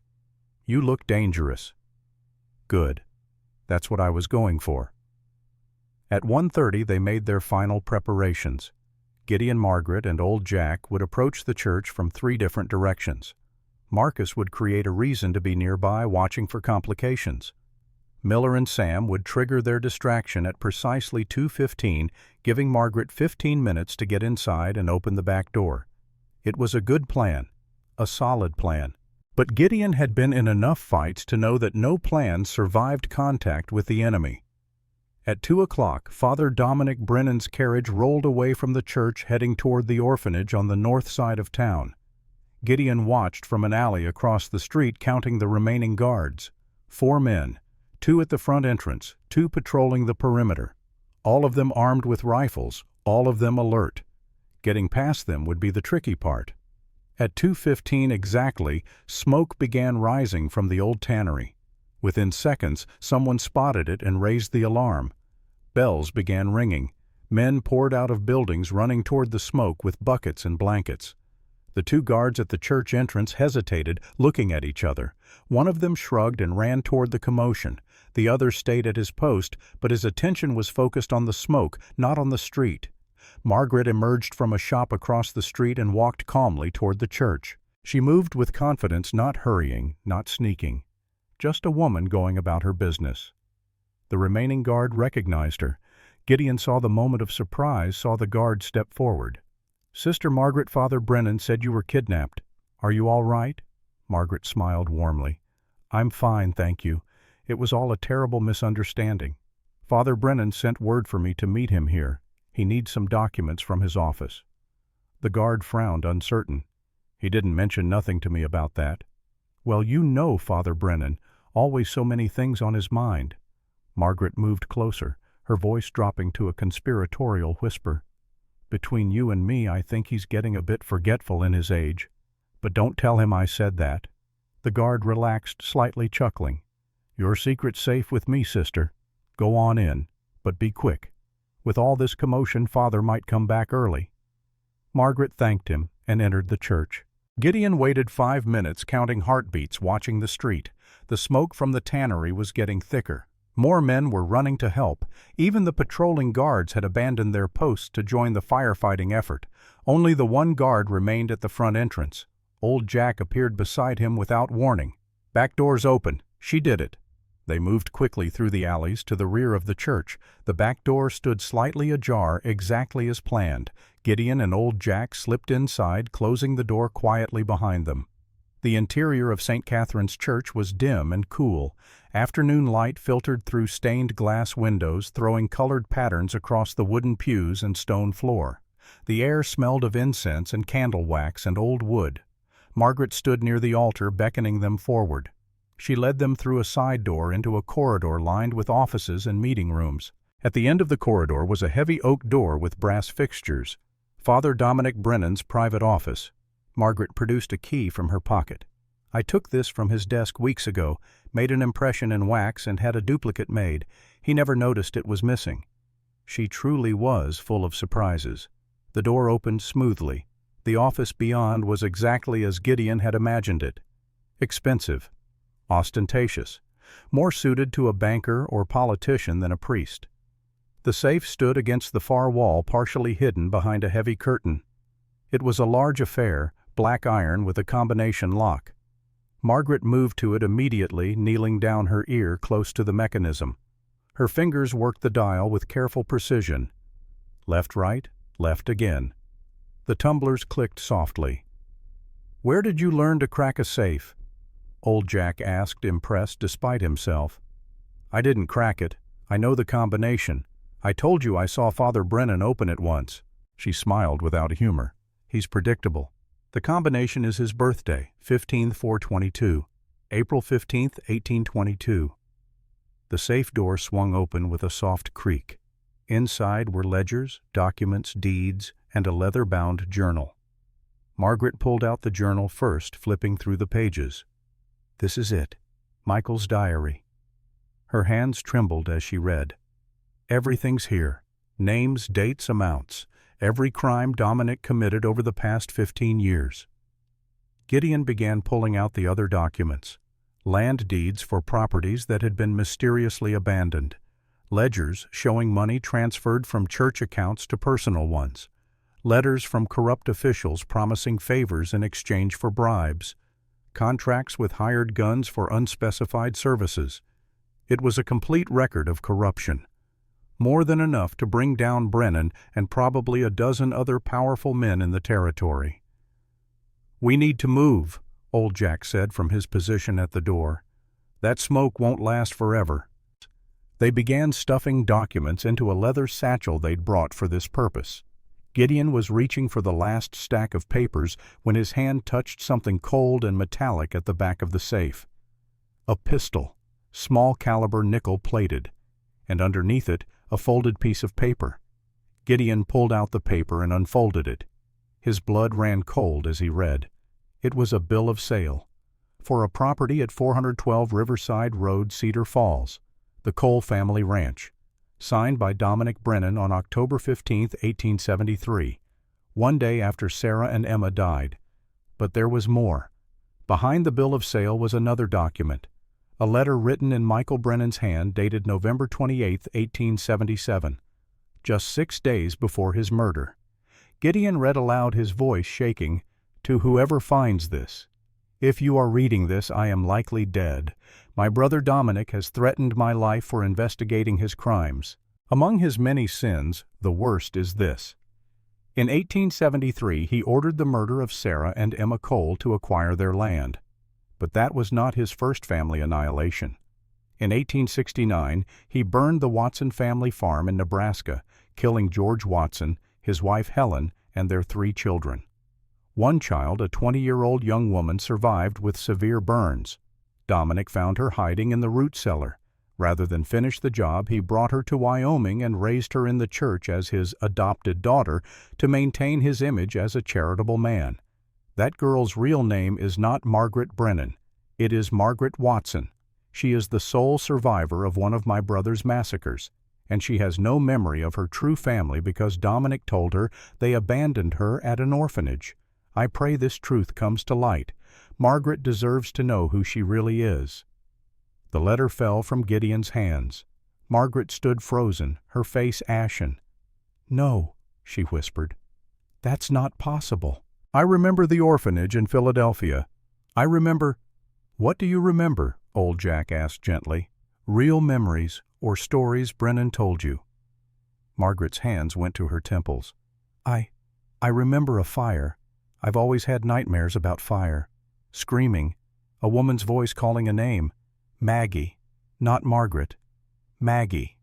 "You look dangerous." "Good. That's what I was going for." At 1:30 they made their final preparations. Gideon, Margaret, and old Jack would approach the church from 3 different directions. Marcus would create a reason to be nearby, watching for complications. Miller and Sam would trigger their distraction at precisely 2:15, giving Margaret 15 minutes to get inside and open the back door. It was a good plan, a solid plan. But Gideon had been in enough fights to know that no plan survived contact with the enemy. At 2 o'clock, Father Dominic Brennan's carriage rolled away from the church, heading toward the orphanage on the north side of town. Gideon watched from an alley across the street, counting the remaining guards. 4 men, 2 at the front entrance, 2 patrolling the perimeter. All of them armed with rifles, all of them alert. Getting past them would be the tricky part. At 2:15 exactly, smoke began rising from the old tannery. Within seconds, someone spotted it and raised the alarm. Bells began ringing. Men poured out of buildings, running toward the smoke with buckets and blankets. The 2 guards at the church entrance hesitated, looking at each other. One of them shrugged and ran toward the commotion. The other stayed at his post, but his attention was focused on the smoke, not on the street. Margaret emerged from a shop across the street and walked calmly toward the church. She moved with confidence, not hurrying, not sneaking. Just a woman going about her business. The remaining guard recognized her. Gideon saw the moment of surprise, saw the guard step forward. "Sister Margaret, Father Brennan said you were kidnapped. Are you all right?" Margaret smiled warmly. "I'm fine, thank you. It was all a terrible misunderstanding. Father Brennan sent word for me to meet him here. He needs some documents from his office." The guard frowned, uncertain. "He didn't mention nothing to me about that." "Well, you know Father Brennan. Always so many things on his mind." Margaret moved closer, her voice dropping to a conspiratorial whisper. "Between you and me, I think he's getting a bit forgetful in his age. But don't tell him I said that." The guard relaxed, slightly chuckling. "Your secret's safe with me, sister. Go on in, but be quick. With all this commotion, Father might come back early." Margaret thanked him and entered the church. Gideon waited 5 minutes, counting heartbeats, watching the street. The smoke from the tannery was getting thicker. More men were running to help. Even the patrolling guards had abandoned their posts to join the firefighting effort. Only the one guard remained at the front entrance. Old Jack appeared beside him without warning. "Back door's open." She did it. They moved quickly through the alleys to the rear of the church. The back door stood slightly ajar, exactly as planned. Gideon and Old Jack slipped inside, closing the door quietly behind them. The interior of St. Catherine's Church was dim and cool. Afternoon light filtered through stained glass windows, throwing colored patterns across the wooden pews and stone floor. The air smelled of incense and candle wax and old wood. Margaret stood near the altar, beckoning them forward. She led them through a side door into a corridor lined with offices and meeting rooms. At the end of the corridor was a heavy oak door with brass fixtures. Father Dominic Brennan's private office. Margaret produced a key from her pocket. "I took this from his desk weeks ago, made an impression in wax and had a duplicate made. He never noticed it was missing." She truly was full of surprises. The door opened smoothly. The office beyond was exactly as Gideon had imagined it. Expensive. Ostentatious. More suited to a banker or politician than a priest. The safe stood against the far wall, partially hidden behind a heavy curtain. It was a large affair, black iron with a combination lock. Margaret moved to it immediately, kneeling down her ear close to the mechanism. Her fingers worked the dial with careful precision. Left, right, left again. The tumblers clicked softly. "Where did you learn to crack a safe?" Old Jack asked, impressed despite himself. "I didn't crack it. I know the combination. I told you I saw Father Brennan open it once." She smiled without humor. "He's predictable. The combination is his birthday, 15/4/22, April 15th, 1822. The safe door swung open with a soft creak. Inside were ledgers, documents, deeds, and a leather-bound journal. Margaret pulled out the journal first, flipping through the pages. "This is it. Michael's diary." Her hands trembled as she read. "Everything's here. Names, dates, amounts. Every crime Dominic committed over the past 15 years. Gideon began pulling out the other documents. Land deeds for properties that had been mysteriously abandoned. Ledgers showing money transferred from church accounts to personal ones. Letters from corrupt officials promising favors in exchange for bribes. Contracts with hired guns for unspecified services. It was a complete record of corruption. More than enough to bring down Brennan and probably a dozen other powerful men in the territory. "We need to move," Old Jack said from his position at the door. "That smoke won't last forever." They began stuffing documents into a leather satchel they'd brought for this purpose. Gideon was reaching for the last stack of papers when his hand touched something cold and metallic at the back of the safe. A pistol, small caliber nickel-plated, and underneath it a folded piece of paper. Gideon pulled out the paper and unfolded it. His blood ran cold as he read. It was a bill of sale for a property at 412 Riverside Road, Cedar Falls, the Cole family ranch, signed by Dominic Brennan on October 15, 1873, one day after Sarah and Emma died. But there was more. Behind the bill of sale was another document, A letter written in Michael Brennan's hand dated November 28, 1877, just 6 days before his murder. Gideon read aloud, his voice shaking, "To whoever finds this. If you are reading this, I am likely dead. My brother Dominic has threatened my life for investigating his crimes. Among his many sins, the worst is this. In 1873, he ordered the murder of Sarah and Emma Cole to acquire their land. But that was not his first family annihilation. In 1869, he burned the Watson family farm in Nebraska, killing George Watson, his wife Helen, and their 3 children. One child, a 20-year-old young woman, survived with severe burns. Dominic found her hiding in the root cellar. Rather than finish the job, he brought her to Wyoming and raised her in the church as his adopted daughter to maintain his image as a charitable man. That girl's real name is not Margaret Brennan. It is Margaret Watson. She is the sole survivor of one of my brother's massacres, and she has no memory of her true family because Dominic told her they abandoned her at an orphanage. I pray this truth comes to light. Margaret deserves to know who she really is." The letter fell from Gideon's hands. Margaret stood frozen, her face ashen. "No," she whispered. "That's not possible. I remember the orphanage in Philadelphia. I remember—" "What do you remember?" old Jack asked gently. "Real memories or stories Brennan told you?" Margaret's hands went to her temples. I remember a fire. I've always had nightmares about fire. Screaming. A woman's voice calling a name. Maggie. Not Margaret. Maggie."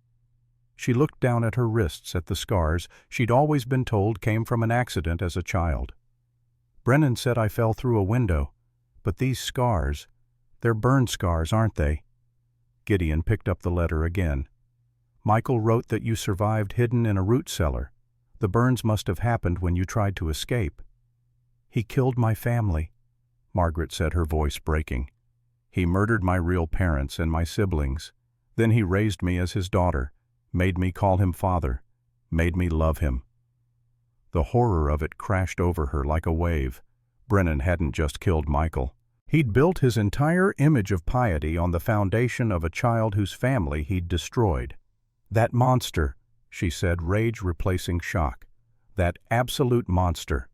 She looked down at her wrists, at the scars she'd always been told came from an accident as a child. "Brennan said I fell through a window. But these scars, they're burn scars, aren't they?" Gideon picked up the letter again. "Michael wrote that you survived hidden in a root cellar. The burns must have happened when you tried to escape." "He killed my family," Margaret said, her voice breaking. "He murdered my real parents and my siblings. Then he raised me as his daughter, made me call him father, made me love him." The horror of it crashed over her like a wave. Brennan hadn't just killed Michael. He'd built his entire image of piety on the foundation of a child whose family he'd destroyed. "That monster," she said, rage replacing shock. "That absolute monster."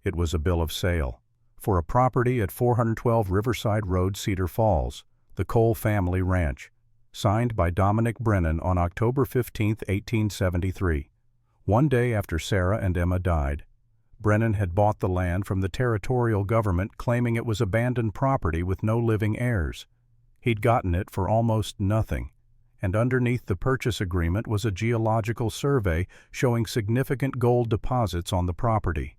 It was a bill of sale for a property at 412 Riverside Road, Cedar Falls, the Cole family ranch, signed by Dominic Brennan on October 15, 1873. One day after Sarah and Emma died, Brennan had bought the land from the territorial government, claiming it was abandoned property with no living heirs. He'd gotten it for almost nothing, and underneath the purchase agreement was a geological survey showing significant gold deposits on the property.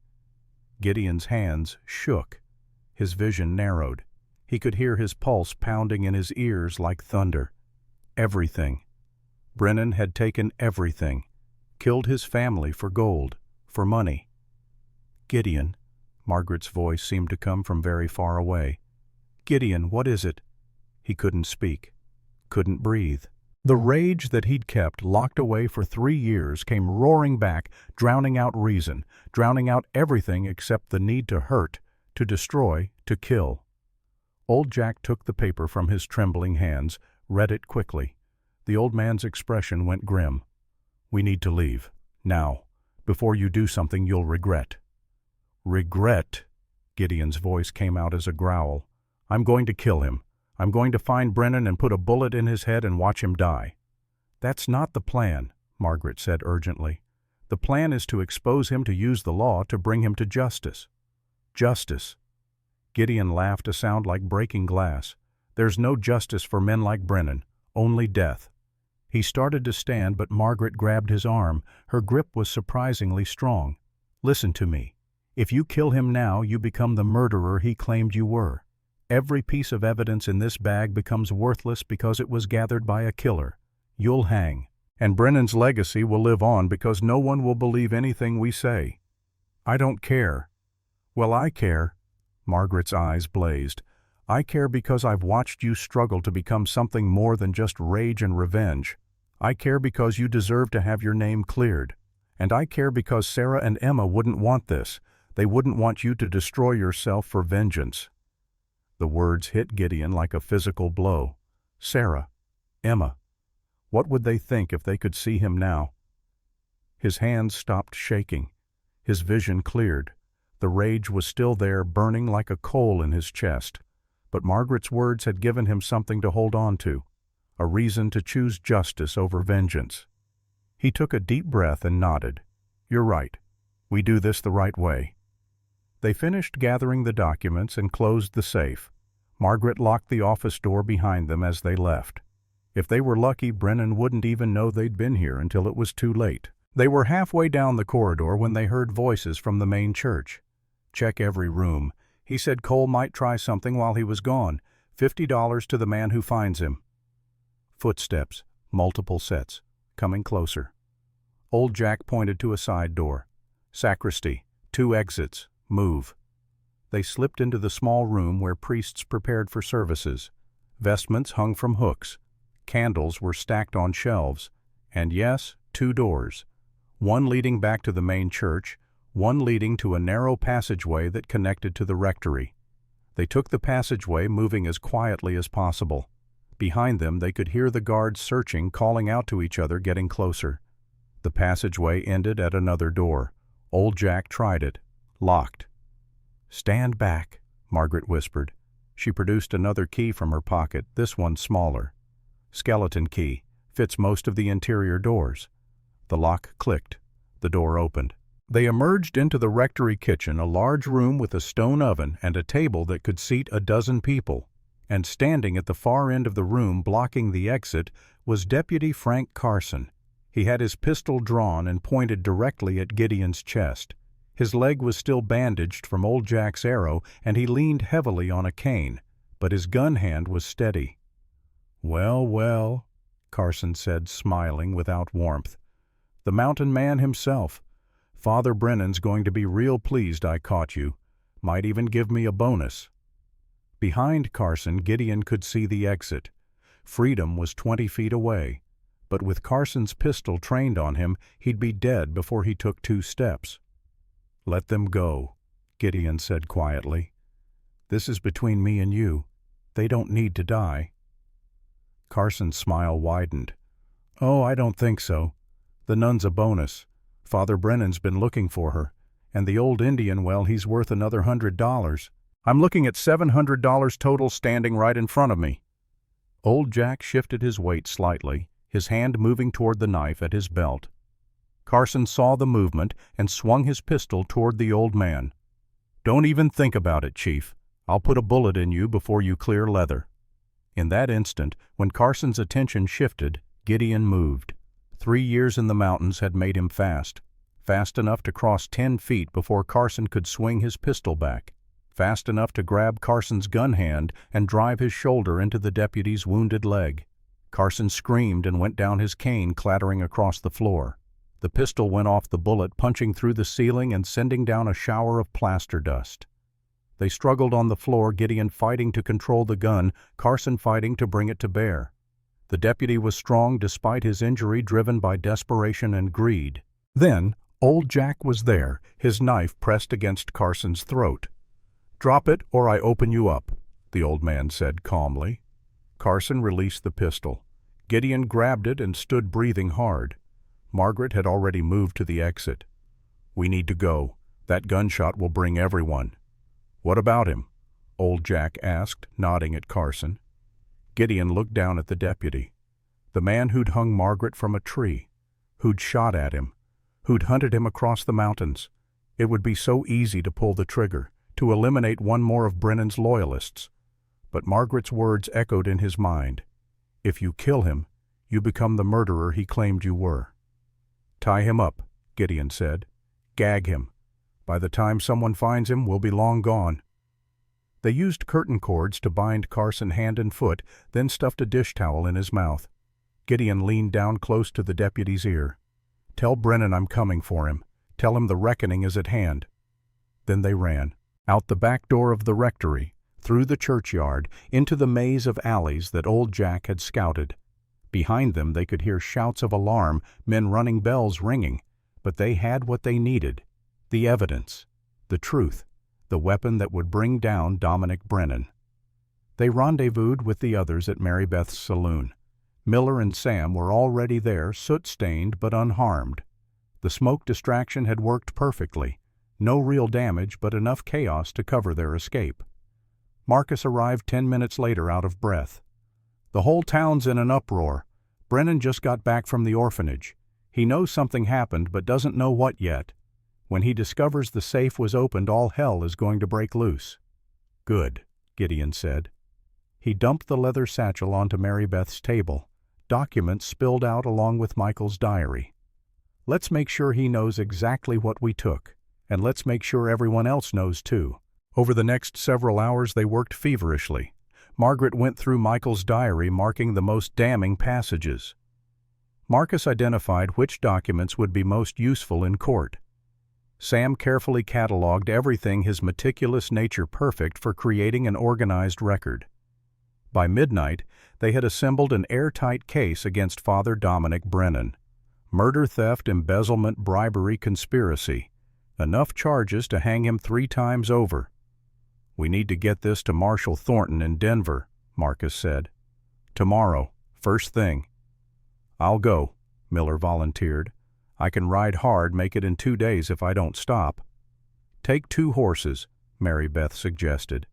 Gideon's hands shook. His vision narrowed. He could hear his pulse pounding in his ears like thunder. Everything. Brennan had taken everything. Killed his family for gold, for money. "Gideon," Margaret's voice seemed to come from very far away. "Gideon, what is it?" He couldn't speak. Couldn't breathe. The rage that he'd kept locked away for 3 years came roaring back, drowning out reason, drowning out everything except the need to hurt, to destroy, to kill. Old Jack took the paper from his trembling hands, read it quickly. The old man's expression went grim. "We need to leave. Now. Before you do something you'll regret." "Regret?" Gideon's voice came out as a growl. "I'm going to kill him. I'm going to find Brennan and put a bullet in his head and watch him die." "That's not the plan," Margaret said urgently. "The plan is to expose him, to use the law to bring him to justice." "Justice?" Gideon laughed, a sound like breaking glass. "There's no justice for men like Brennan, only death." He started to stand, but Margaret grabbed his arm. Her grip was surprisingly strong. "Listen to me. If you kill him now, you become the murderer he claimed you were. Every piece of evidence in this bag becomes worthless because it was gathered by a killer. You'll hang. And Brennan's legacy will live on because no one will believe anything we say." "I don't care." "Well, I care." Margaret's eyes blazed. "I care because I've watched you struggle to become something more than just rage and revenge. I care because you deserve to have your name cleared. And I care because Sarah and Emma wouldn't want this. They wouldn't want you to destroy yourself for vengeance." The words hit Gideon like a physical blow. Sarah, Emma. What would they think if they could see him now? His hands stopped shaking. His vision cleared. The rage was still there, burning like a coal in his chest. But Margaret's words had given him something to hold on to, a reason to choose justice over vengeance. He took a deep breath and nodded. "You're right. We do this the right way." They finished gathering the documents and closed the safe. Margaret locked the office door behind them as they left. If they were lucky, Brennan wouldn't even know they'd been here until it was too late. They were halfway down the corridor when they heard voices from the main church. "Check every room. He said Cole might try something while he was gone. $50 to the man who finds him." Footsteps, multiple sets, coming closer. Old Jack pointed to a side door. "Sacristy, 2 exits. Move." They slipped into the small room where priests prepared for services. Vestments hung from hooks. Candles were stacked on shelves. And yes, 2 doors. One leading back to the main church, one leading to a narrow passageway that connected to the rectory. They took the passageway, moving as quietly as possible. Behind them, they could hear the guards searching, calling out to each other, getting closer. The passageway ended at another door. Old Jack tried it. Locked. "Stand back," Margaret whispered. She produced another key from her pocket, this one smaller. Skeleton key. Fits most of the interior doors. The lock clicked. The door opened. They emerged into the rectory kitchen, a large room with a stone oven and a table that could seat a dozen people. And standing at the far end of the room, blocking the exit, was Deputy Frank Carson. He had his pistol drawn and pointed directly at Gideon's chest. His leg was still bandaged from Old Jack's arrow, and he leaned heavily on a cane, but his gun hand was steady. "Well, well," Carson said, smiling without warmth. "The mountain man himself. Father Brennan's going to be real pleased I caught you. Might even give me a bonus." Behind Carson, Gideon could see the exit. Freedom was 20 feet away, but with Carson's pistol trained on him, he'd be dead before he took 2 steps. "Let them go," Gideon said quietly. "This is between me and you. They don't need to die." Carson's smile widened. "Oh, I don't think so. The nun's a bonus. Father Brennan's been looking for her. And the old Indian, well, he's worth another $100. I'm looking at $700 total standing right in front of me." Old Jack shifted his weight slightly, his hand moving toward the knife at his belt. Carson saw the movement and swung his pistol toward the old man. "Don't even think about it, Chief. I'll put a bullet in you before you clear leather." In that instant, when Carson's attention shifted, Gideon moved. 3 years in the mountains had made him fast enough to cross 10 feet before Carson could swing his pistol back, fast enough to grab Carson's gun hand and drive his shoulder into the deputy's wounded leg. Carson screamed and went down, his cane clattering across the floor. The pistol went off the bullet, punching through the ceiling and sending down a shower of plaster dust. They struggled on the floor, Gideon fighting to control the gun, Carson fighting to bring it to bear. The deputy was strong despite his injury, driven by desperation and greed. Then, Old Jack was there, his knife pressed against Carson's throat. "Drop it or I open you up," the old man said calmly. Carson released the pistol. Gideon grabbed it and stood breathing hard. Margaret had already moved to the exit. "We need to go. That gunshot will bring everyone." "What about him?" Old Jack asked, nodding at Carson. Gideon looked down at the deputy. The man who'd hung Margaret from a tree, who'd shot at him, who'd hunted him across the mountains. It would be so easy to pull the trigger, to eliminate one more of Brennan's loyalists. But Margaret's words echoed in his mind. "If you kill him, you become the murderer he claimed you were." "Tie him up," Gideon said. "Gag him. By the time someone finds him, we'll be long gone." They used curtain cords to bind Carson hand and foot, then stuffed a dish towel in his mouth. Gideon leaned down close to the deputy's ear. "Tell Brennan I'm coming for him. Tell him the reckoning is at hand." Then they ran, out the back door of the rectory, through the churchyard, into the maze of alleys that Old Jack had scouted. Behind them they could hear shouts of alarm, men running, bells ringing. But they had what they needed: the evidence, the truth, the weapon that would bring down Dominic Brennan. They rendezvoused with the others at Mary Beth's saloon. Miller and Sam were already there, soot-stained but unharmed. The smoke distraction had worked perfectly. No real damage, but enough chaos to cover their escape. Marcus arrived 10 minutes later out of breath. "The whole town's in an uproar. Brennan just got back from the orphanage. He knows something happened but doesn't know what yet. When he discovers the safe was opened, all hell is going to break loose." "Good," Gideon said. He dumped the leather satchel onto Mary Beth's table. Documents spilled out along with Michael's diary. "Let's make sure he knows exactly what we took, and let's make sure everyone else knows too." Over the next several hours they worked feverishly. Margaret went through Michael's diary, marking the most damning passages. Marcus identified which documents would be most useful in court. Sam carefully cataloged everything, his meticulous nature perfect for creating an organized record. By midnight, they had assembled an airtight case against Father Dominic Brennan. Murder, theft, embezzlement, bribery, conspiracy. Enough charges to hang him 3 times over. "We need to get this to Marshal Thornton in Denver," Marcus said. "Tomorrow, first thing." "I'll go," Miller volunteered. "I can ride hard, make it in 2 days if I don't stop." "Take 2 horses," Mary Beth suggested.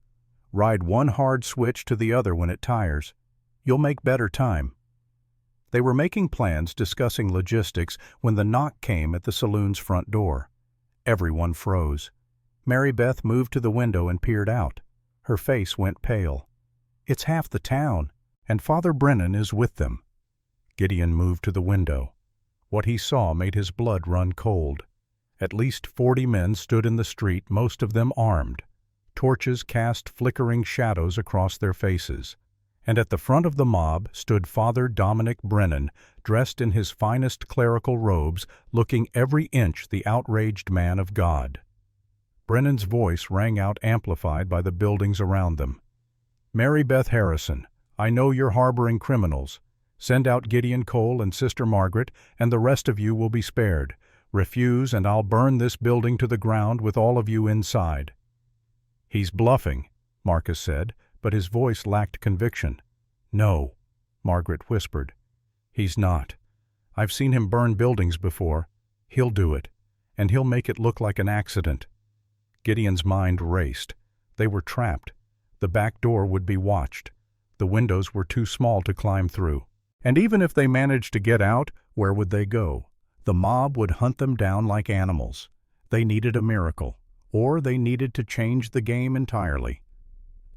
"Ride one hard switch to the other when it tires. You'll make better time." They were making plans, discussing logistics, when the knock came at the saloon's front door. Everyone froze. Mary Beth moved to the window and peered out. Her face went pale. "It's half the town, and Father Brennan is with them." Gideon moved to the window. What he saw made his blood run cold. At least 40 men stood in the street, most of them armed. Torches cast flickering shadows across their faces. And at the front of the mob stood Father Dominic Brennan, dressed in his finest clerical robes, looking every inch the outraged man of God. Brennan's voice rang out, amplified by the buildings around them. "Mary Beth Harrison, I know you're harboring criminals. Send out Gideon Cole and Sister Margaret, and the rest of you will be spared. Refuse, and I'll burn this building to the ground with all of you inside." "He's bluffing," Marcus said, but his voice lacked conviction. "No," Margaret whispered. "He's not. I've seen him burn buildings before. He'll do it, and he'll make it look like an accident." Gideon's mind raced. They were trapped. The back door would be watched. The windows were too small to climb through. And even if they managed to get out, where would they go? The mob would hunt them down like animals. They needed a miracle, or they needed to change the game entirely.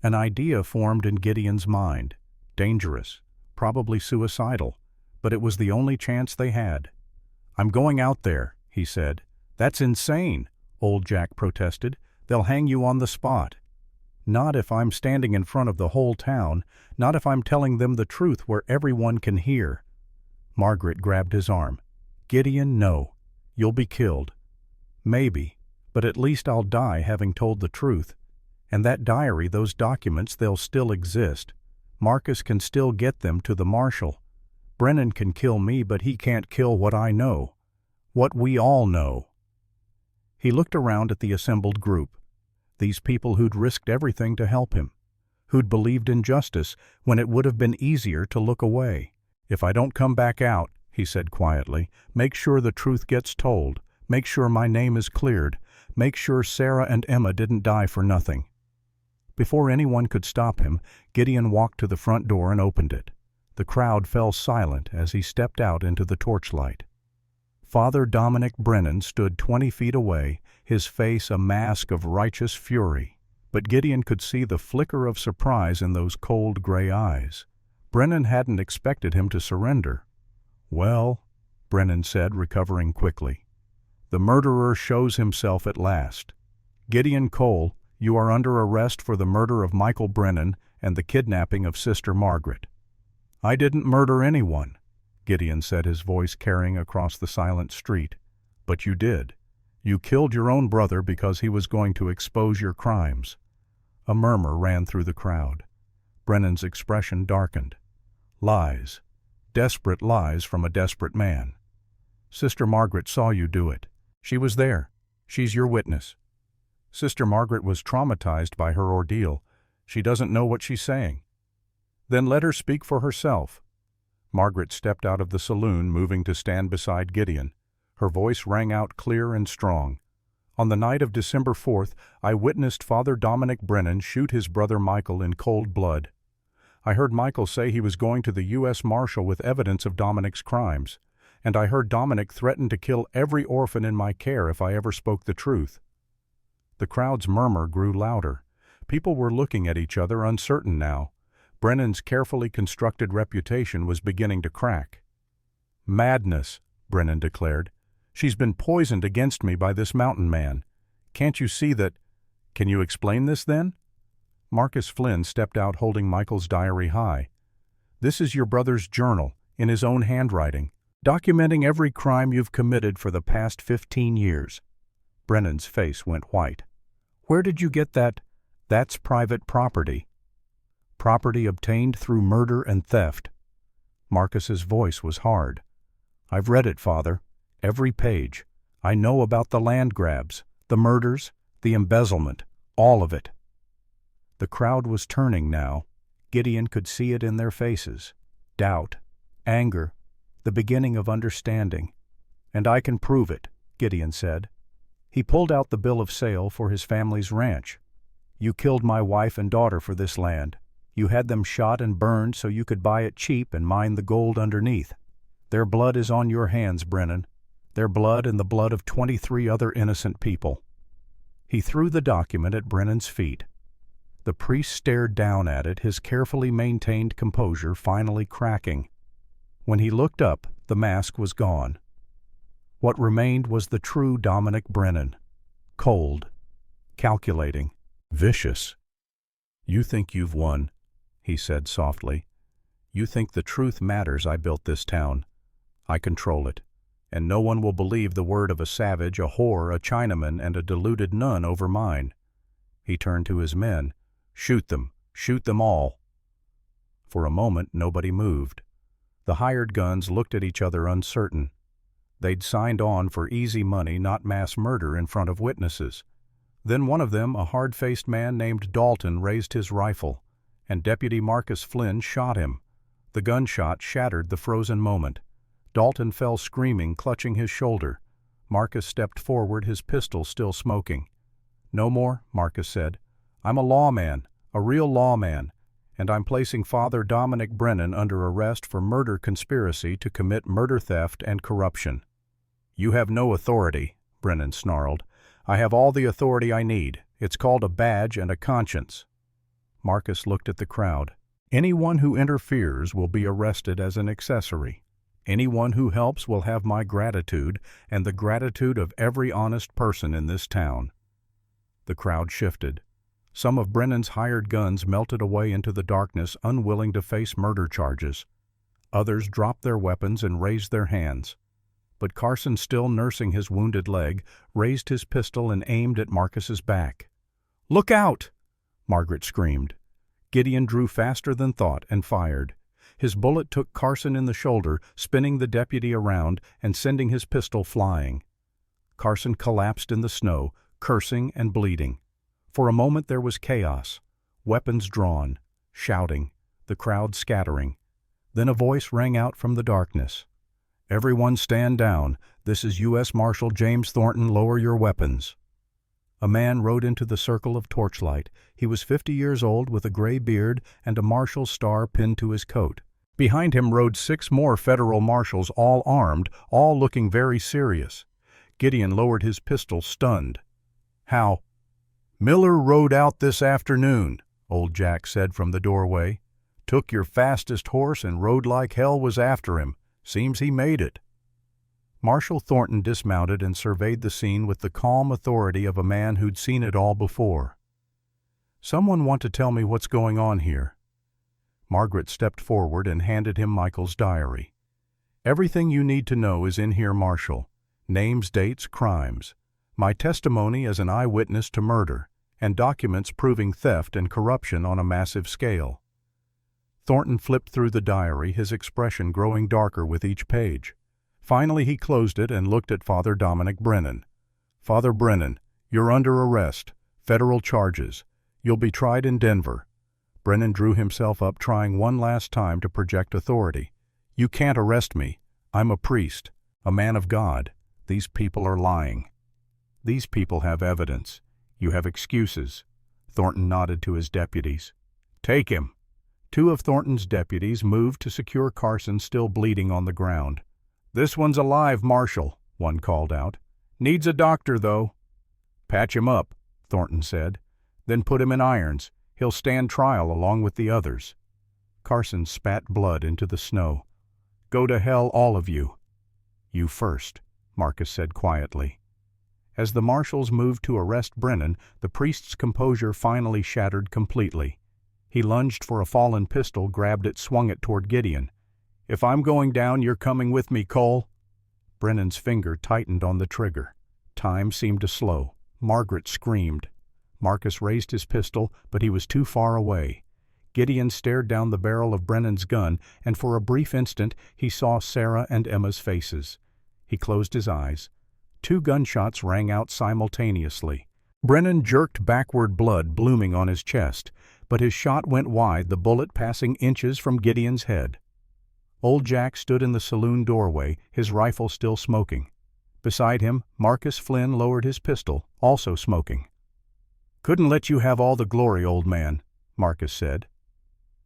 An idea formed in Gideon's mind. Dangerous, probably suicidal, but it was the only chance they had. "I'm going out there," he said. "That's insane," old Jack protested. "They'll hang you on the spot." "Not if I'm standing in front of the whole town, not if I'm telling them the truth where everyone can hear." Margaret grabbed his arm. "Gideon, no. You'll be killed." "Maybe, but at least I'll die having told the truth. And that diary, those documents, they'll still exist. Marcus can still get them to the marshal. Brennan can kill me, but he can't kill what I know. What we all know." He looked around at the assembled group. These people who'd risked everything to help him, who'd believed in justice when it would have been easier to look away. "If I don't come back out," he said quietly, "make sure the truth gets told. Make sure my name is cleared. Make sure Sarah and Emma didn't die for nothing." Before anyone could stop him, Gideon walked to the front door and opened it. The crowd fell silent as he stepped out into the torchlight. Father Dominic Brennan stood 20 feet away, his face a mask of righteous fury. But Gideon could see the flicker of surprise in those cold gray eyes. Brennan hadn't expected him to surrender. "Well," Brennan said, recovering quickly, "the murderer shows himself at last. Gideon Cole, you are under arrest for the murder of Michael Brennan and the kidnapping of Sister Margaret." "I didn't murder anyone," Gideon said, his voice carrying across the silent street. "But you did. You killed your own brother because he was going to expose your crimes." A murmur ran through the crowd. Brennan's expression darkened. "Lies. Desperate lies from a desperate man. Sister Margaret saw you do it. She was there. She's your witness." Sister Margaret was traumatized by her ordeal. She doesn't know what she's saying." "Then let her speak for herself." Margaret stepped out of the saloon, moving to stand beside Gideon. Her voice rang out clear and strong. "On the night of December 4th, I witnessed Father Dominic Brennan shoot his brother Michael in cold blood. I heard Michael say he was going to the U.S. Marshal with evidence of Dominic's crimes, and I heard Dominic threaten to kill every orphan in my care if I ever spoke the truth." The crowd's murmur grew louder. People were looking at each other, uncertain now. Brennan's carefully constructed reputation was beginning to crack. "Madness," Brennan declared. "She's been poisoned against me by this mountain man. Can't you see that—" "Can you explain this, then?" Marcus Flynn stepped out holding Michael's diary high. "This is your brother's journal, in his own handwriting, documenting every crime you've committed for the past 15 years. Brennan's face went white. "Where did you get that? That's private property. Property obtained through murder and theft." Marcus's voice was hard. "I've read it, Father. Every page. I know about the land grabs, the murders, the embezzlement, all of it." The crowd was turning now. Gideon could see it in their faces. Doubt, anger, the beginning of understanding. "And I can prove it," Gideon said. He pulled out the bill of sale for his family's ranch. "You killed my wife and daughter for this land. You had them shot and burned so you could buy it cheap and mine the gold underneath. Their blood is on your hands, Brennan. Their blood and the blood of 23 other innocent people." He threw the document at Brennan's feet. The priest stared down at it, his carefully maintained composure finally cracking. When he looked up, the mask was gone. What remained was the true Dominic Brennan. Cold, calculating, vicious. "You think you've won," he said softly. "You think the truth matters. I built this town. I control it. And no one will believe the word of a savage, a whore, a Chinaman, and a deluded nun over mine." He turned to his men. "Shoot them. Shoot them all." For a moment, nobody moved. The hired guns looked at each other uncertain. They'd signed on for easy money, not mass murder in front of witnesses. Then one of them, a hard-faced man named Dalton, raised his rifle, and Deputy Marcus Flynn shot him. The gunshot shattered the frozen moment. Dalton fell screaming, clutching his shoulder. Marcus stepped forward, his pistol still smoking. "No more," Marcus said. "I'm a lawman, a real lawman, and I'm placing Father Dominic Brennan under arrest for murder conspiracy to commit murder, theft, and corruption." "You have no authority," Brennan snarled. "I have all the authority I need. It's called a badge and a conscience." Marcus looked at the crowd. "Anyone who interferes will be arrested as an accessory. Anyone who helps will have my gratitude and the gratitude of every honest person in this town." The crowd shifted. Some of Brennan's hired guns melted away into the darkness, unwilling to face murder charges. Others dropped their weapons and raised their hands. But Carson, still nursing his wounded leg, raised his pistol and aimed at Marcus's back. "Look out!" Margaret screamed. Gideon drew faster than thought and fired. His bullet took Carson in the shoulder, spinning the deputy around and sending his pistol flying. Carson collapsed in the snow, cursing and bleeding. For a moment there was chaos, weapons drawn, shouting, the crowd scattering. Then a voice rang out from the darkness. "Everyone stand down. This is U.S. Marshal James Thornton. Lower your weapons." A man rode into the circle of torchlight. He was 50 years old with a gray beard and a marshal's star pinned to his coat. Behind him rode 6 more federal marshals, all armed, all looking very serious. Gideon lowered his pistol, stunned. "How?" "Miller rode out this afternoon," old Jack said from the doorway. "Took your fastest horse and rode like hell, was after him. Seems he made it." Marshal Thornton dismounted and surveyed the scene with the calm authority of a man who'd seen it all before. "Someone want to tell me what's going on here?" Margaret stepped forward and handed him Michael's diary. "Everything you need to know is in here, Marshal. Names, dates, crimes. My testimony as an eyewitness to murder, and documents proving theft and corruption on a massive scale." Thornton flipped through the diary, his expression growing darker with each page. Finally he closed it and looked at Father Dominic Brennan. "Father Brennan, you're under arrest. Federal charges. You'll be tried in Denver. Brennan drew himself up, trying one last time to project authority. "You can't arrest me. I'm a priest, a man of God. These people are lying." "These people have evidence. You have excuses." Thornton nodded to his deputies. "Take him." Two of Thornton's deputies moved to secure Carson, still bleeding on the ground. "This one's alive, Marshal," one called out. "Needs a doctor, though." "Patch him up," Thornton said. "Then put him in irons. He'll stand trial along with the others." Carson spat blood into the snow. "Go to hell, all of you." "You first," Marcus said quietly. As the marshals moved to arrest Brennan, the priest's composure finally shattered completely. He lunged for a fallen pistol, grabbed it, swung it toward Gideon. "If I'm going down, you're coming with me, Cole." Brennan's finger tightened on the trigger. Time seemed to slow. Margaret screamed. Marcus raised his pistol, but he was too far away. Gideon stared down the barrel of Brennan's gun, and for a brief instant he saw Sarah and Emma's faces. He closed his eyes. 2 gunshots rang out simultaneously. Brennan jerked backward, blood blooming on his chest, but his shot went wide, the bullet passing inches from Gideon's head. Old Jack stood in the saloon doorway, his rifle still smoking. Beside him, Marcus Flynn lowered his pistol, also smoking. "Couldn't let you have all the glory, old man," Marcus said.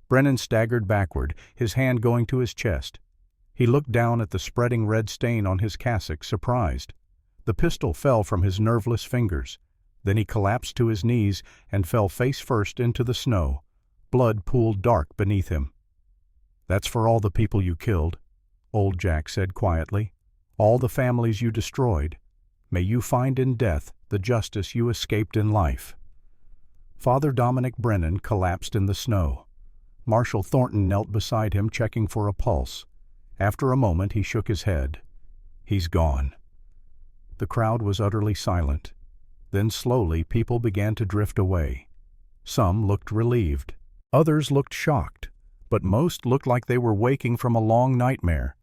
Brennan staggered backward, his hand going to his chest. He looked down at the spreading red stain on his cassock, surprised. The pistol fell from his nerveless fingers. Then he collapsed to his knees and fell face first into the snow. Blood pooled dark beneath him. "That's for all the people you killed," old Jack said quietly. "All the families you destroyed. May you find in death the justice you escaped in life." Father Dominic Brennan collapsed in the snow. Marshal Thornton knelt beside him, checking for a pulse. After a moment he shook his head. "He's gone." The crowd was utterly silent. Then slowly people began to drift away. Some looked relieved. Others looked shocked. But most looked like they were waking from a long nightmare.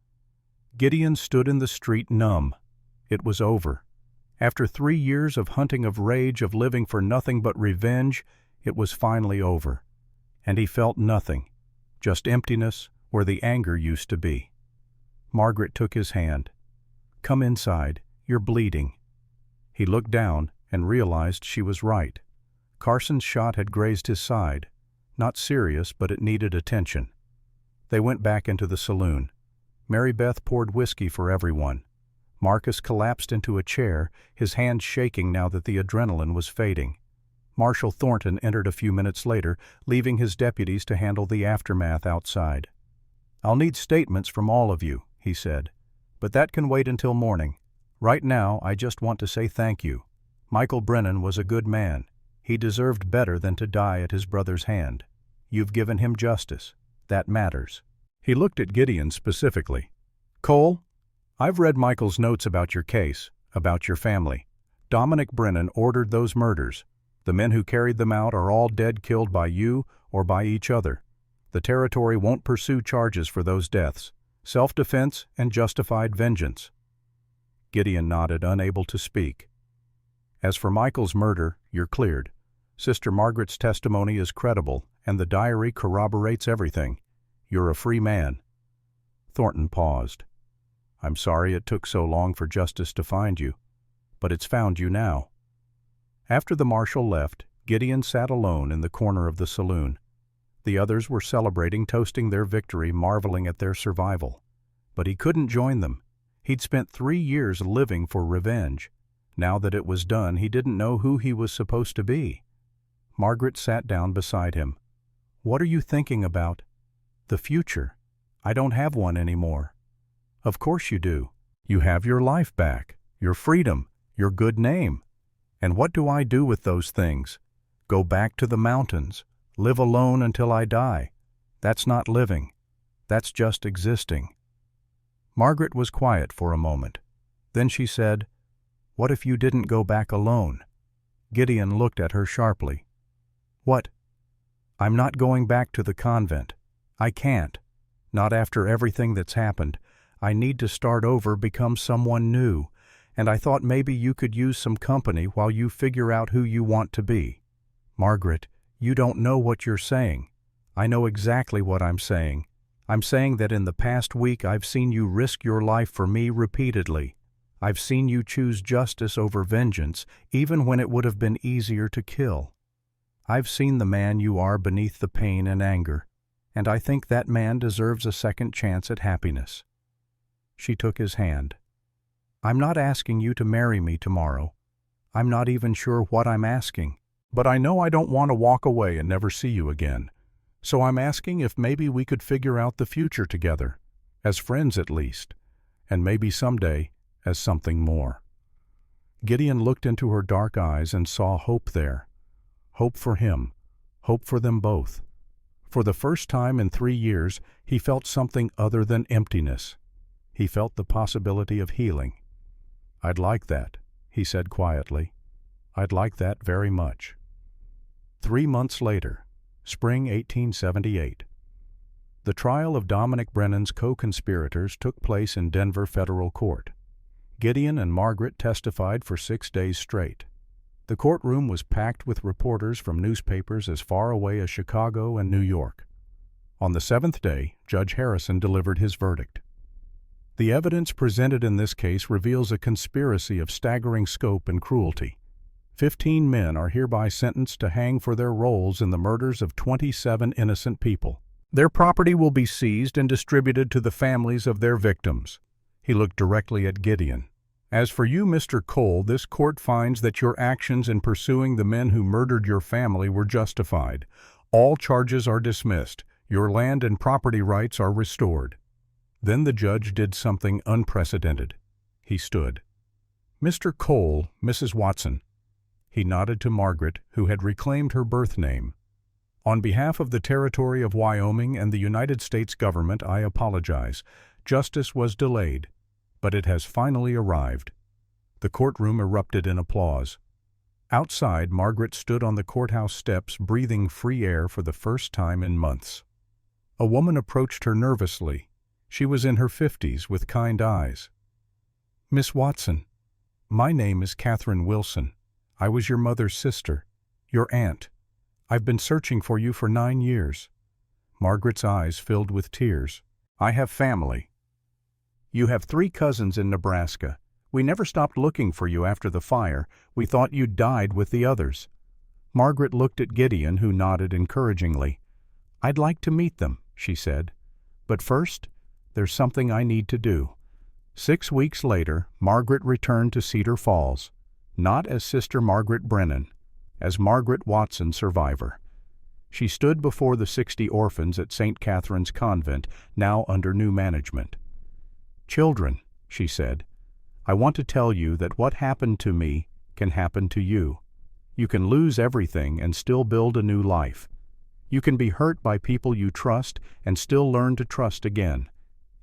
Gideon stood in the street, numb. It was over. After 3 years of hunting, of rage, of living for nothing but revenge, it was finally over. And he felt nothing, just emptiness where the anger used to be. Margaret took his hand. "Come inside. You're bleeding." He looked down and realized she was right. Carson's shot had grazed his side. Not serious, but it needed attention. They went back into the saloon. Mary Beth poured whiskey for everyone. Marcus collapsed into a chair, his hands shaking now that the adrenaline was fading. Marshal Thornton entered a few minutes later, leaving his deputies to handle the aftermath outside. "I'll need statements from all of you," he said, "but that can wait until morning. Right now, I just want to say thank you. Michael Brennan was a good man. He deserved better than to die at his brother's hand. You've given him justice. That matters." He looked at Gideon specifically. "Cole, I've read Michael's notes about your case, about your family. Dominic Brennan ordered those murders. The men who carried them out are all dead, killed by you or by each other. The territory won't pursue charges for those deaths. Self-defense and justified vengeance." Gideon nodded, unable to speak. "As for Michael's murder, you're cleared. Sister Margaret's testimony is credible, and the diary corroborates everything. You're a free man." Thornton paused. "I'm sorry it took so long for justice to find you, but it's found you now." After the marshal left, Gideon sat alone in the corner of the saloon. The others were celebrating, toasting their victory, marveling at their survival. But he couldn't join them. He'd spent 3 years living for revenge. Now that it was done, he didn't know who he was supposed to be. Margaret sat down beside him. "What are you thinking about?" "The future. I don't have one anymore." "Of course you do. You have your life back, your freedom, your good name. And what do I do with those things? Go back to the mountains, live alone until I die. That's not living. That's just existing." Margaret was quiet for a moment. Then she said, "What if you didn't go back alone?" Gideon looked at her sharply. "What?" "I'm not going back to the convent. I can't. Not after everything that's happened. I need to start over, become someone new, and I thought maybe you could use some company while you figure out who you want to be." "Margaret, you don't know what you're saying." I know exactly what I'm saying. I'm saying that in the past week I've seen you risk your life for me repeatedly. I've seen you choose justice over vengeance, even when it would have been easier to kill. I've seen the man you are beneath the pain and anger, and I think that man deserves a second chance at happiness." She took his hand. "I'm not asking you to marry me tomorrow. I'm not even sure what I'm asking. But I know I don't want to walk away and never see you again. So I'm asking if maybe we could figure out the future together, as friends at least, and maybe someday as something more." Gideon looked into her dark eyes and saw hope there. Hope for him, hope for them both. For the first time in 3 years, he felt something other than emptiness. He felt the possibility of healing. "I'd like that," he said quietly. "I'd like that very much." 3 months later, spring 1878. The trial of Dominic Brennan's co-conspirators took place in Denver Federal Court. Gideon and Margaret testified for 6 days straight. The courtroom was packed with reporters from newspapers as far away as Chicago and New York. On the 7th day, Judge Harrison delivered his verdict. The evidence presented in this case reveals a conspiracy of staggering scope and cruelty. 15 men are hereby sentenced to hang for their roles in the murders of 27 innocent people. Their property will be seized and distributed to the families of their victims. He looked directly at Gideon. "As for you, Mr. Cole, this court finds that your actions in pursuing the men who murdered your family were justified. All charges are dismissed. Your land and property rights are restored." Then the judge did something unprecedented. He stood. "Mr. Cole, Mrs. Watson." He nodded to Margaret, who had reclaimed her birth name. "On behalf of the territory of Wyoming and the United States government, I apologize. Justice was delayed, but it has finally arrived." The courtroom erupted in applause. Outside, Margaret stood on the courthouse steps, breathing free air for the first time in months. A woman approached her nervously. She was in her 50s, with kind eyes. "Miss Watson, my name is Catherine Wilson. I was your mother's sister, your aunt. I've been searching for you for 9 years." Margaret's eyes filled with tears. "I have family. You have 3 cousins in Nebraska. We never stopped looking for you after the fire. We thought you'd died with the others." Margaret looked at Gideon, who nodded encouragingly. "I'd like to meet them," she said. "But first, there's something I need to do." 6 weeks later, Margaret returned to Cedar Falls, not as Sister Margaret Brennan, as Margaret Watson, survivor. She stood before the 60 orphans at St. Catherine's Convent, now under new management. "Children," she said, "I want to tell you that what happened to me can happen to you. You can lose everything and still build a new life. You can be hurt by people you trust and still learn to trust again.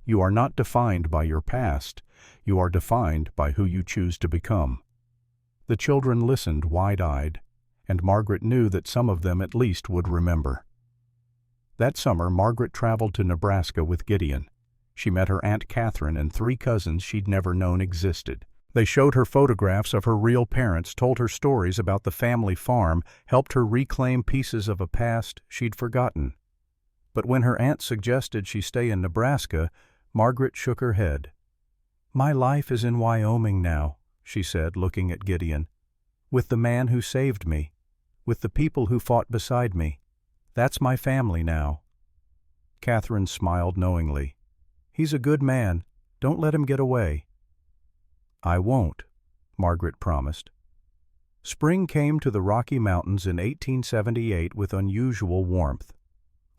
You are not defined by your past. You are defined by who you choose to become." The children listened wide-eyed, and Margaret knew that some of them at least would remember. That summer, Margaret traveled to Nebraska with Gideon. She met her Aunt Catherine and 3 cousins she'd never known existed. They showed her photographs of her real parents, told her stories about the family farm, helped her reclaim pieces of a past she'd forgotten. But when her aunt suggested she stay in Nebraska, Margaret shook her head. "My life is in Wyoming now," she said, looking at Gideon. "With the man who saved me, with the people who fought beside me. That's my family now." Catherine smiled knowingly. "He's a good man. Don't let him get away." "I won't," Margaret promised. Spring came to the Rocky Mountains in 1878 with unusual warmth.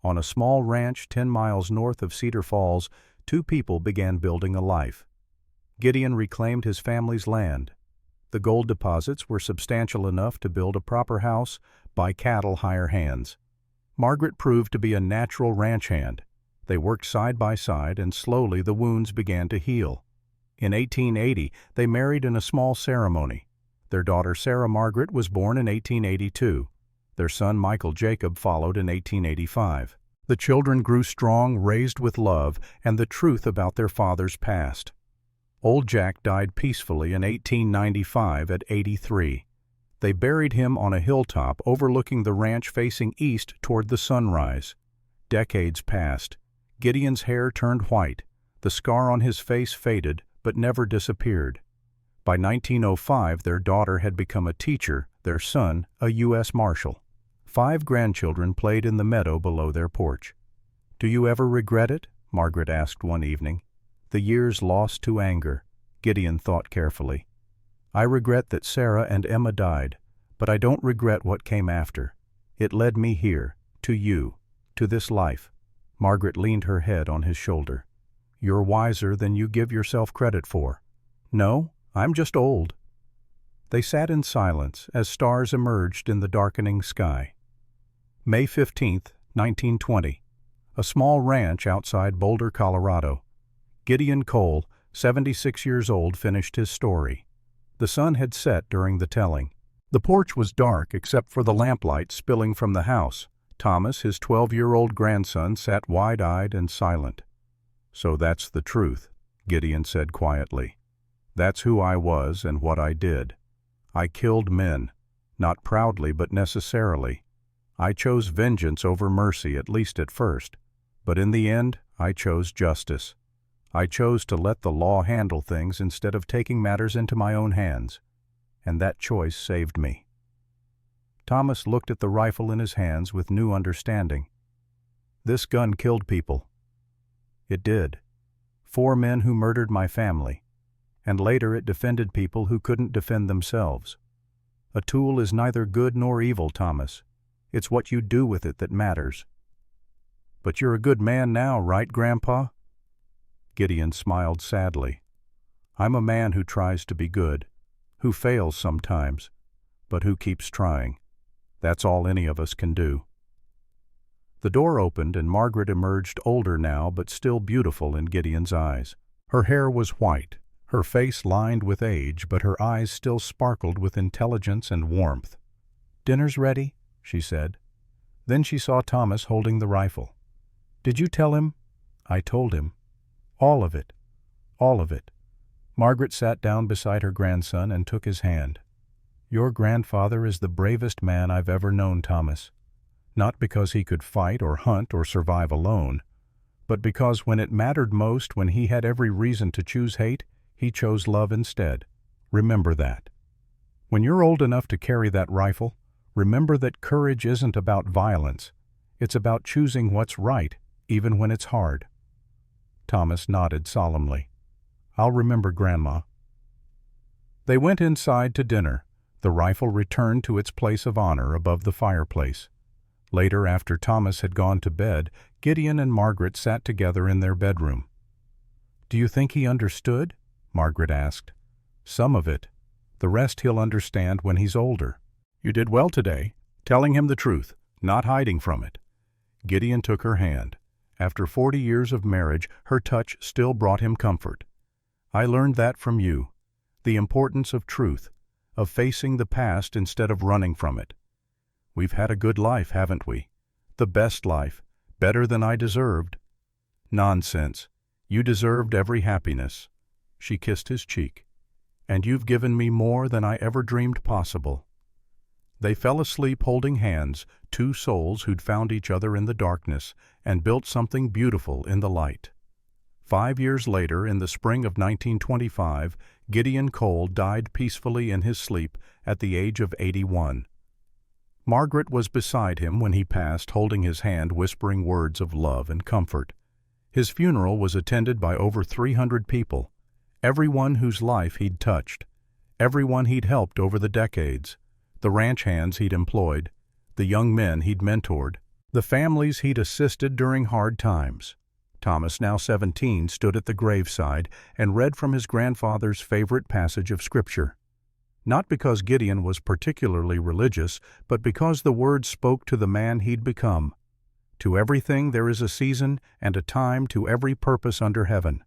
On a small ranch 10 miles north of Cedar Falls, 2 people began building a life. Gideon reclaimed his family's land. The gold deposits were substantial enough to build a proper house, buy cattle, hire hands. Margaret proved to be a natural ranch hand. They worked side by side, and slowly the wounds began to heal. In 1880, they married in a small ceremony. Their daughter Sarah Margaret was born in 1882. Their son Michael Jacob followed in 1885. The children grew strong, raised with love and the truth about their father's past. Old Jack died peacefully in 1895 at 83. They buried him on a hilltop overlooking the ranch facing east toward the sunrise. decades passed. Gideon's hair turned white. The scar on his face faded, but never disappeared. By 1905, their daughter had become a teacher, their son a U.S. Marshal. 5 grandchildren played in the meadow below their porch. "Do you ever regret it?" Margaret asked one evening. "The years lost to anger," Gideon thought carefully. "I regret that Sarah and Emma died, but I don't regret what came after. It led me here, to you, to this life." Margaret leaned her head on his shoulder. "You're wiser than you give yourself credit for." "No, I'm just old." They sat in silence as stars emerged in the darkening sky. May 15, 1920. A small ranch outside Boulder, Colorado. Gideon Cole, 76 years old, finished his story. The sun had set during the telling. The porch was dark except for the lamplight spilling from the house. Thomas, his 12-year-old grandson, sat wide-eyed and silent. "So that's the truth," Gideon said quietly. "That's who I was and what I did. I killed men, not proudly but necessarily. I chose vengeance over mercy, at least at first. But in the end, I chose justice. I chose to let the law handle things instead of taking matters into my own hands. And that choice saved me." Thomas looked at the rifle in his hands with new understanding. "This gun killed people." "It did. 4 men who murdered my family. And later it defended people who couldn't defend themselves. A tool is neither good nor evil, Thomas. It's what you do with it that matters." "But you're a good man now, right, Grandpa?" Gideon smiled sadly. "I'm a man who tries to be good, who fails sometimes, but who keeps trying. That's all any of us can do." The door opened and Margaret emerged, older now but still beautiful in Gideon's eyes. Her hair was white, her face lined with age, but her eyes still sparkled with intelligence and warmth. "Dinner's ready," she said. Then she saw Thomas holding the rifle. "Did you tell him?" "I told him. All of it. All of it." Margaret sat down beside her grandson and took his hand. "Your grandfather is the bravest man I've ever known, Thomas. Not because he could fight or hunt or survive alone, but because when it mattered most, when he had every reason to choose hate, he chose love instead. Remember that. When you're old enough to carry that rifle, remember that courage isn't about violence. It's about choosing what's right, even when it's hard." Thomas nodded solemnly. "I'll remember, Grandma." They went inside to dinner. The rifle returned to its place of honor above the fireplace. Later, after Thomas had gone to bed, Gideon and Margaret sat together in their bedroom. "Do you think he understood?" Margaret asked. "Some of it. The rest he'll understand when he's older." "You did well today, telling him the truth, not hiding from it." Gideon took her hand. After 40 years of marriage, her touch still brought him comfort. "I learned that from you, the importance of truth, of facing the past instead of running from it. We've had a good life, haven't we? The best life, better than I deserved." "Nonsense. You deserved every happiness." She kissed his cheek. "And you've given me more than I ever dreamed possible." They fell asleep holding hands, 2 souls who'd found each other in the darkness and built something beautiful in the light. 5 years later, in the spring of 1925, Gideon Cole died peacefully in his sleep at the age of 81. Margaret was beside him when he passed, holding his hand, whispering words of love and comfort. His funeral was attended by over 300 people, everyone whose life he'd touched, everyone he'd helped over the decades, the ranch hands he'd employed, the young men he'd mentored, the families he'd assisted during hard times. Thomas, now 17, stood at the graveside and read from his grandfather's favorite passage of Scripture. Not because Gideon was particularly religious, but because the words spoke to the man he'd become. "To everything there is a season and a time to every purpose under heaven.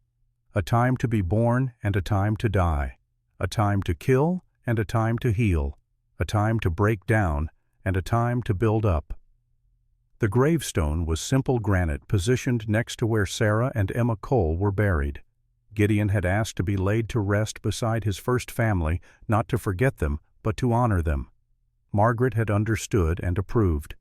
A time to be born and a time to die. A time to kill and a time to heal. A time to break down and a time to build up." The gravestone was simple granite positioned next to where Sarah and Emma Cole were buried. Gideon had asked to be laid to rest beside his first family, not to forget them, but to honor them. Margaret had understood and approved.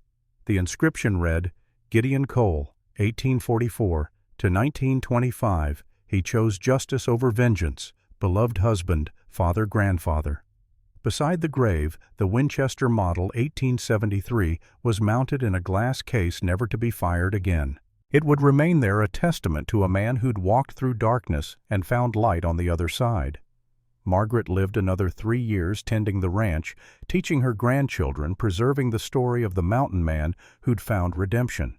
The inscription read, "Gideon Cole, 1844 to 1925, he chose justice over vengeance, beloved husband, father, grandfather. Beside the grave, the Winchester Model 1873 was mounted in a glass case never to be fired again. It would remain there a testament to a man who'd walked through darkness and found light on the other side. Margaret lived another 3 years tending the ranch, teaching her grandchildren, preserving the story of the mountain man who'd found redemption.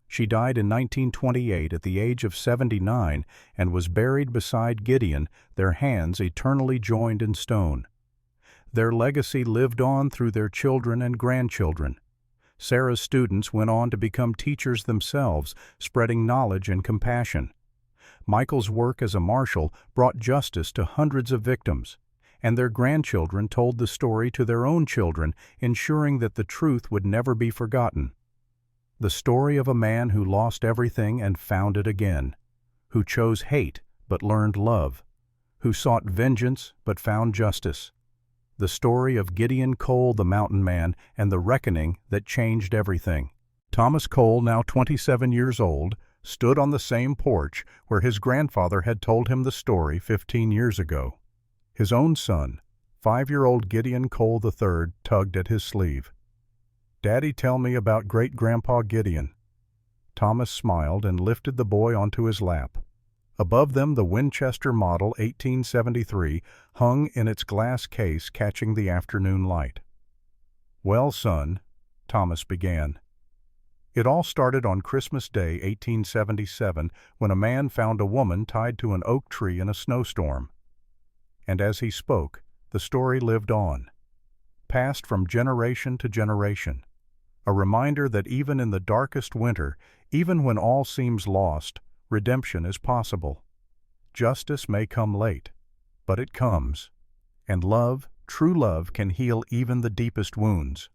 She died in 1928 at the age of 79 and was buried beside Gideon, their hands eternally joined in stone. Their legacy lived on through their children and grandchildren. Sarah's students went on to become teachers themselves, spreading knowledge and compassion. Michael's work as a marshal brought justice to hundreds of victims, and their grandchildren told the story to their own children, ensuring that the truth would never be forgotten. The story of a man who lost everything and found it again, who chose hate but learned love, who sought vengeance but found justice. The story of Gideon Cole, the mountain man, and the reckoning that changed everything. Thomas Cole, now 27 years old, stood on the same porch where his grandfather had told him the story 15 years ago. His own son, 5-year-old Gideon Cole III, tugged at his sleeve. "Daddy, tell me about great-grandpa Gideon." Thomas smiled and lifted the boy onto his lap. Above them, the Winchester Model 1873 hung in its glass case, catching the afternoon light. "Well, son," Thomas began. "It all started on Christmas Day, 1877, when a man found a woman tied to an oak tree in a snowstorm." And as he spoke, the story lived on, passed from generation to generation. A reminder that even in the darkest winter, even when all seems lost, redemption is possible. Justice may come late, but it comes. And love, true love, can heal even the deepest wounds.